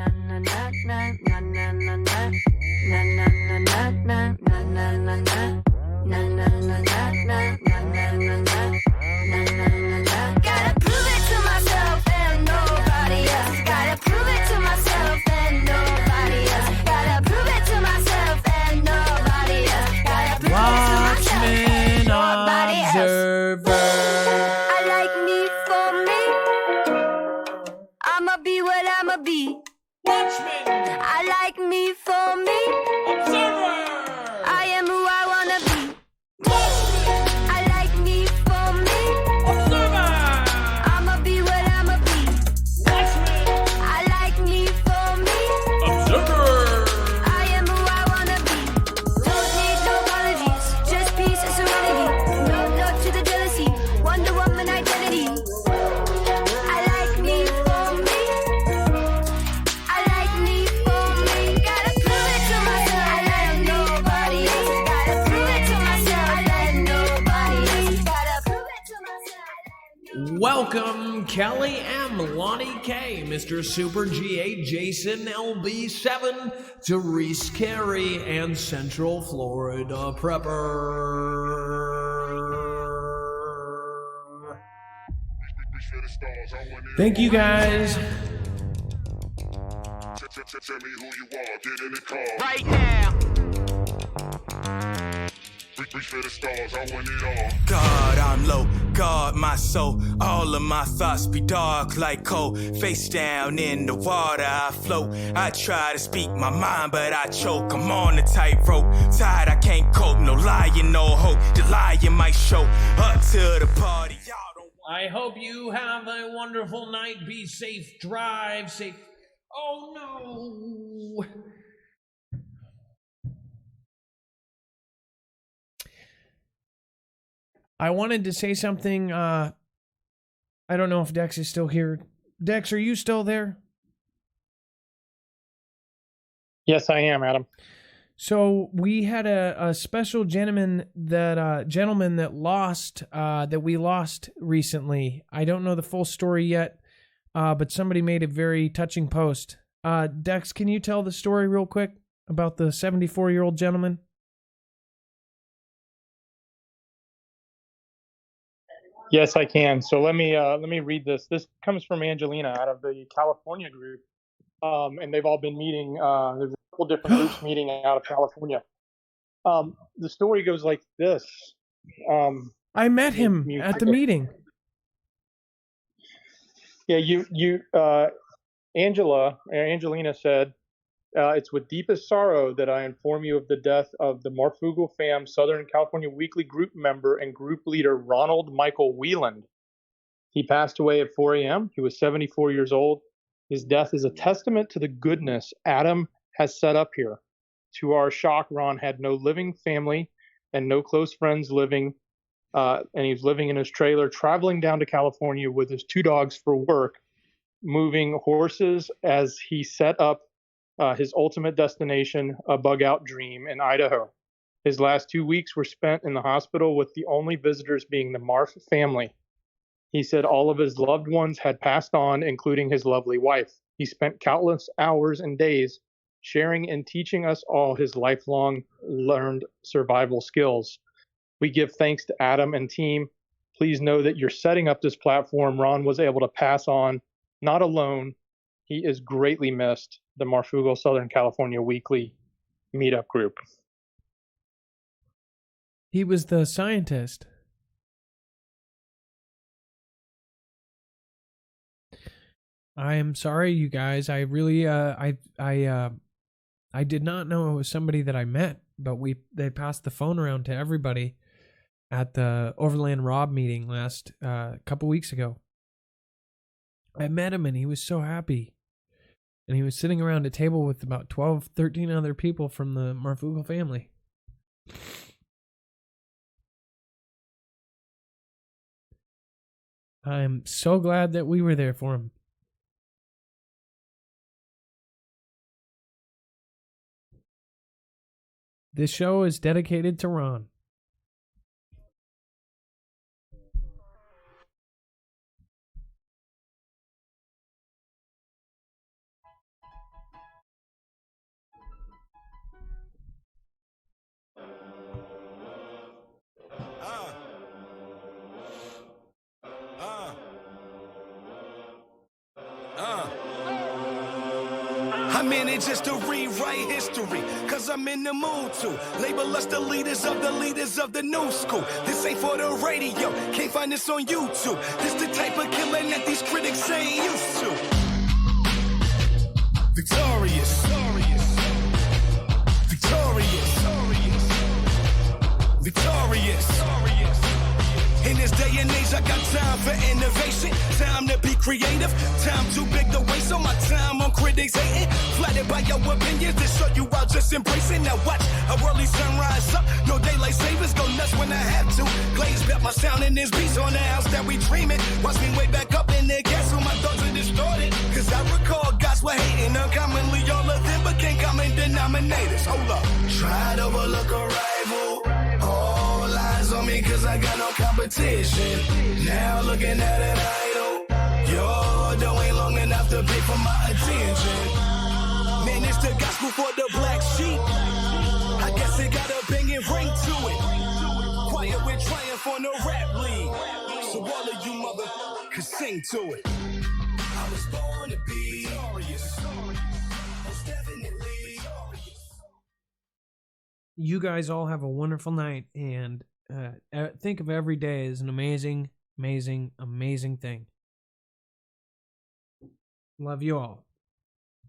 prove it to myself and nobody else. Gotta prove it to myself and nobody else. Gotta prove it to myself and nobody else. Gotta prove it to myself and nobody else. Observer. I like me for me. I'ma be what I'ma be. Watchman. I like me for me. Observer. I am who I wanna be. I like me for me. Observer. I'ma be what I'ma be. Watchman. I like me for me. Observer. I am who I wanna be. Don't need no apologies, just peace and serenity. No to the jealousy, Wonder Woman identity. I like me for me. I like me for me. Gotta prove it to myself. I like nobody else. Gotta prove it to myself. I like nobody else. Gotta prove it to myself. Welcome, Kelly M, Lonnie K, Mr. Super GA, Jason LB7, Therese Carey, and Central Florida Prepper. Thank you guys. Tell me who you are, get in the car. Right now. Reach for the stars, I want it all. God, I'm low. God, my soul. All of my thoughts be dark like coal. Face down in the water, I float. I try to speak my mind, but I choke. I'm on a tightrope. Tired, I can't cope. No lying, no hope. The lying might show up to the party. Y'all don't. I hope you have a wonderful night. Be safe. Drive safe. Oh no. I wanted to say something. I don't know if Dex is still here. Dex, are you still there? Yes, I am, Adam. So we had a special gentleman that lost that we lost recently. I don't know the full story yet, but somebody made a very touching post. Dex, can you tell the story real quick about the 74-year-old gentleman? Yes, I can. So let me read this. This comes from Angelina out of the California group, and they've all been meeting. There's a couple different groups meeting out of California. The story goes like this. I met him at the meeting. Yeah, Angelina said, it's with deepest sorrow that I inform you of the death of the Marfoogle Fam Southern California Weekly Group member and group leader Ronald Michael Wieland. He passed away at 4 a.m. He was 74 years old. His death is a testament to the goodness Adam has set up here. To our shock, Ron had no living family and no close friends living, and he was living in his trailer, traveling down to California with his 2 dogs for work, moving horses as he set up his ultimate destination, a bug-out dream in Idaho. His last 2 weeks were spent in the hospital with the only visitors being the Marf family. He said all of his loved ones had passed on, including his lovely wife. He spent countless hours and days sharing and teaching us all his lifelong learned survival skills. We give thanks to Adam and team. Please know that you're setting up this platform Ron was able to pass on, not alone. He is greatly missed. The Marfoogle Southern California Weekly Meetup Group. He was the scientist. I am sorry, you guys. I really, I did not know it was somebody that I met, but they passed the phone around to everybody at the Overland Rob meeting last couple weeks ago. I met him and he was so happy. And he was sitting around a table with about 12, 13 other people from the Marfoogle family. I'm so glad that we were there for him. This show is dedicated to Ron. I'm in it just to rewrite history, cause I'm in the mood to label us the leaders of the new school. This ain't for the radio, can't find this on YouTube. This the type of killing that these critics ain't used to. Victorious, victorious. In this day and age, I got time for innovation, time to be creative, time too big to waste on my time on critics hating. Flattered by your opinions, to show you I'll just embrace it. Now watch a early sunrise up, no daylight savings, go nuts when I have to. Glaze bet my sound in this beats on the house that we dreaming. Watch me way back up in there, guess who my thoughts are distorted. Cause I recall guys were hating uncommonly, all of them became common denominators. Hold up, try to overlook a rival. On me cause I got no competition. Now looking at an idol. Your dough ain't long enough to pay for my attention. Man, it's the gospel for the black sheep. I guess it got a banging ring to it. Quiet with triumph on the rap league. So all of you motherfuckers sing to it. I was born to be glorious. Most definitely. You guys all have a wonderful night, and think of every day as an amazing, amazing, amazing thing. Love you all.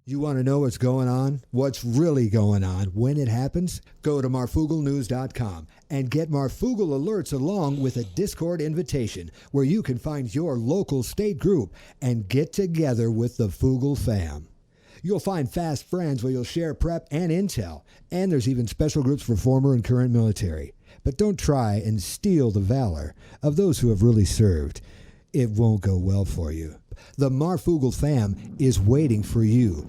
You want to know what's going on? What's really going on when it happens? Go to MarfoogleNews.com and get Marfoogle alerts along with a Discord invitation where you can find your local state group and get together with the Foogle Fam. You'll find fast friends where you'll share prep and intel, and there's even special groups for former and current military. But don't try and steal the valor of those who have really served. It won't go well for you. The Marfoogle Fam is waiting for you.